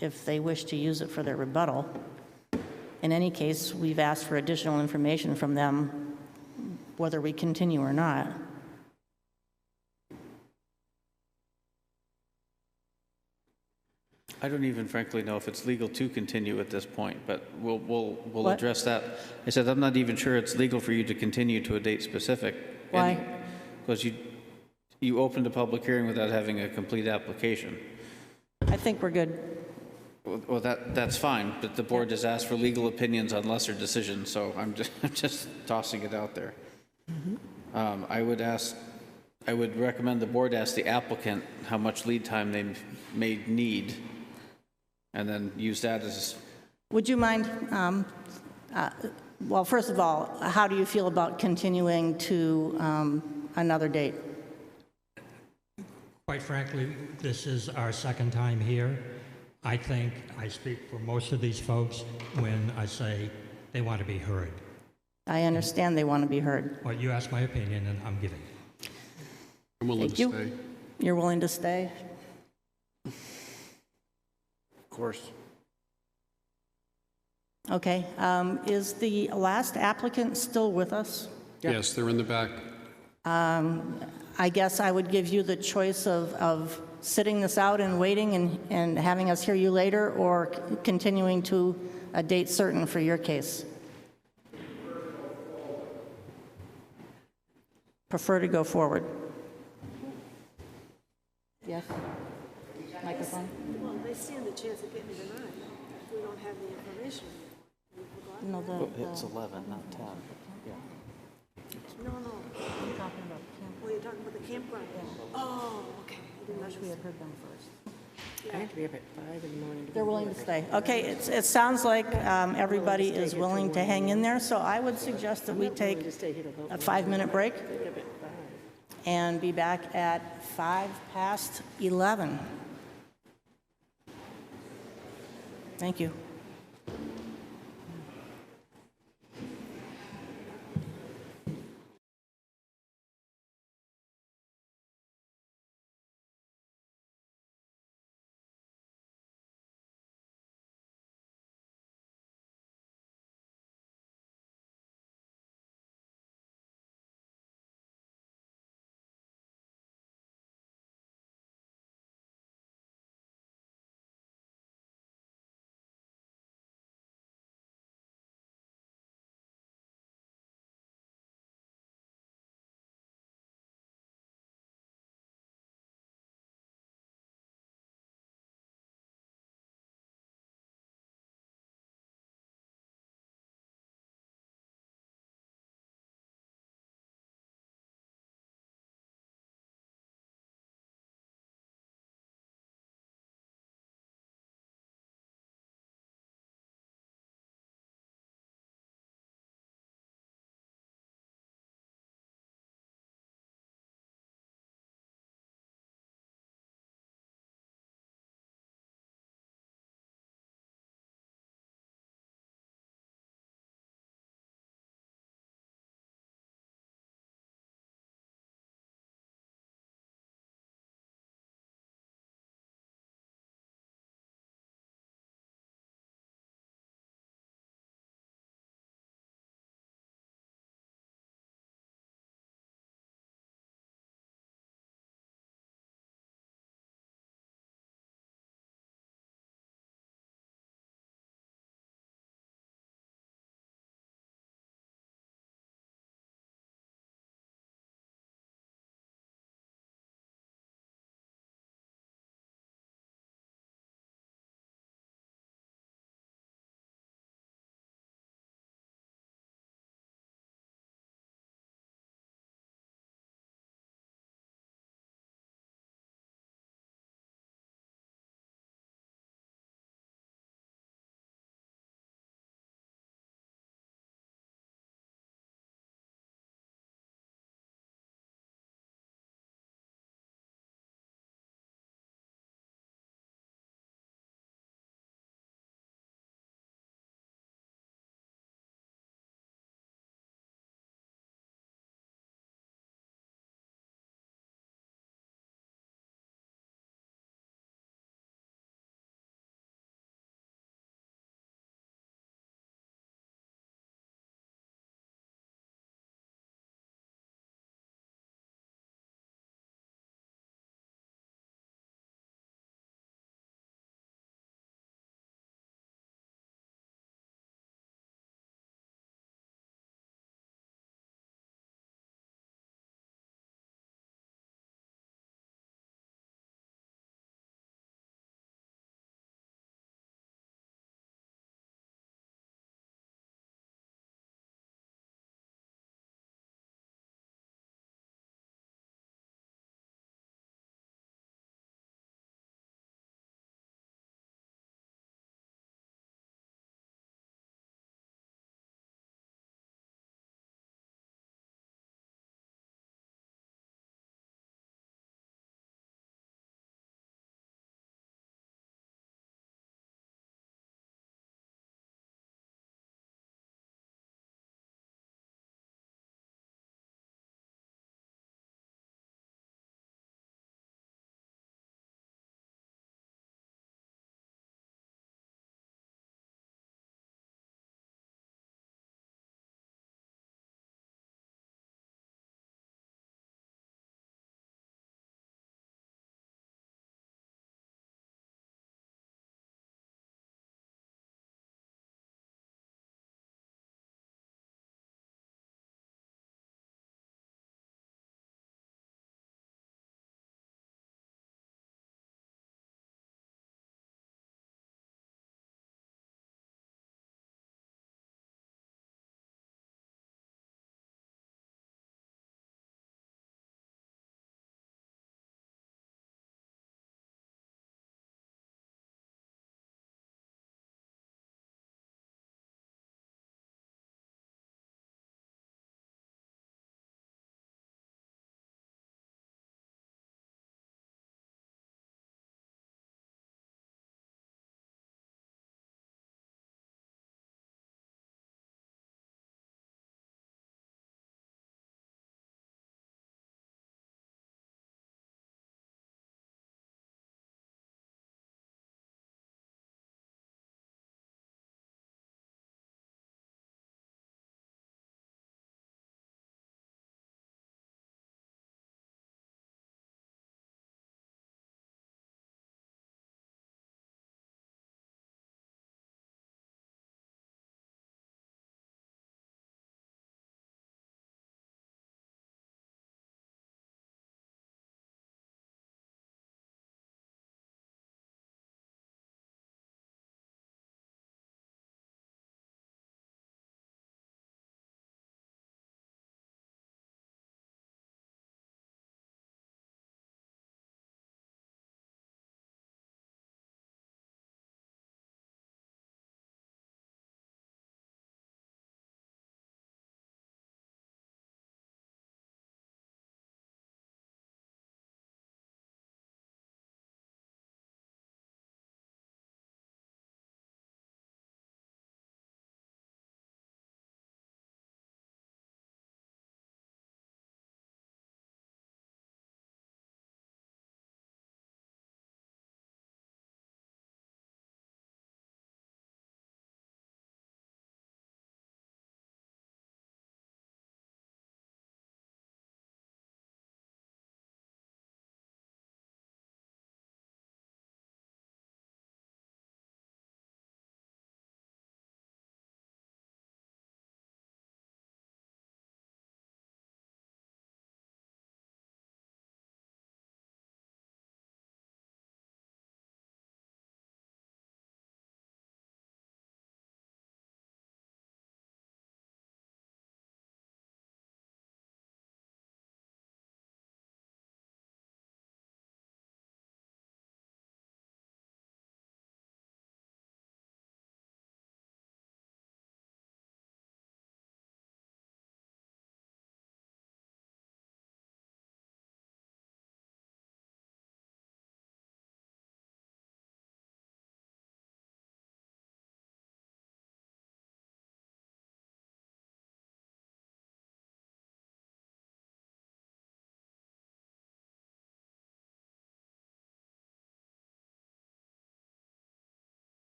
if they wish to use it for their rebuttal. In any case, we've asked for additional information from them, whether we continue or not. I don't even frankly know if it's legal to continue at this point, but we'll address that. I said I'm not even sure it's legal for you to continue to a date specific. Why? Because you opened a public hearing without having a complete application. I think we're good. Well, that's fine, but the board has asked for legal opinions on lesser decisions, so I'm just tossing it out there. I would recommend the board ask the applicant how much lead time they may need, and then use that as. Would you mind, well, first of all, how do you feel about continuing to another date? Quite frankly, this is our second time here. I think I speak for most of these folks when I say they want to be heard. I understand they want to be heard. Well, you asked my opinion, and I'm giving it. I'm willing Thank to you. stay. You're willing to stay? Of course. Okay. Is the last applicant still with us? Yes, they're in the back. I guess I would give you the choice of sitting this out and waiting and having us hear you later, or continuing to a date certain for your case. Prefer to go forward. Yes? Microphone? Well, they stand the chance of getting denied if we don't have the information. No, It's 11, not 10. Yeah. No. I'm talking about Well, you're talking about the campground? Oh, okay. I didn't I wish we had understand. heard them first. I have to be up at 5 in the morning. They're willing to stay. Okay, it sounds like everybody is willing to hang in there, so I would suggest that we take a 5-minute break and be back at 11:05. Thank you.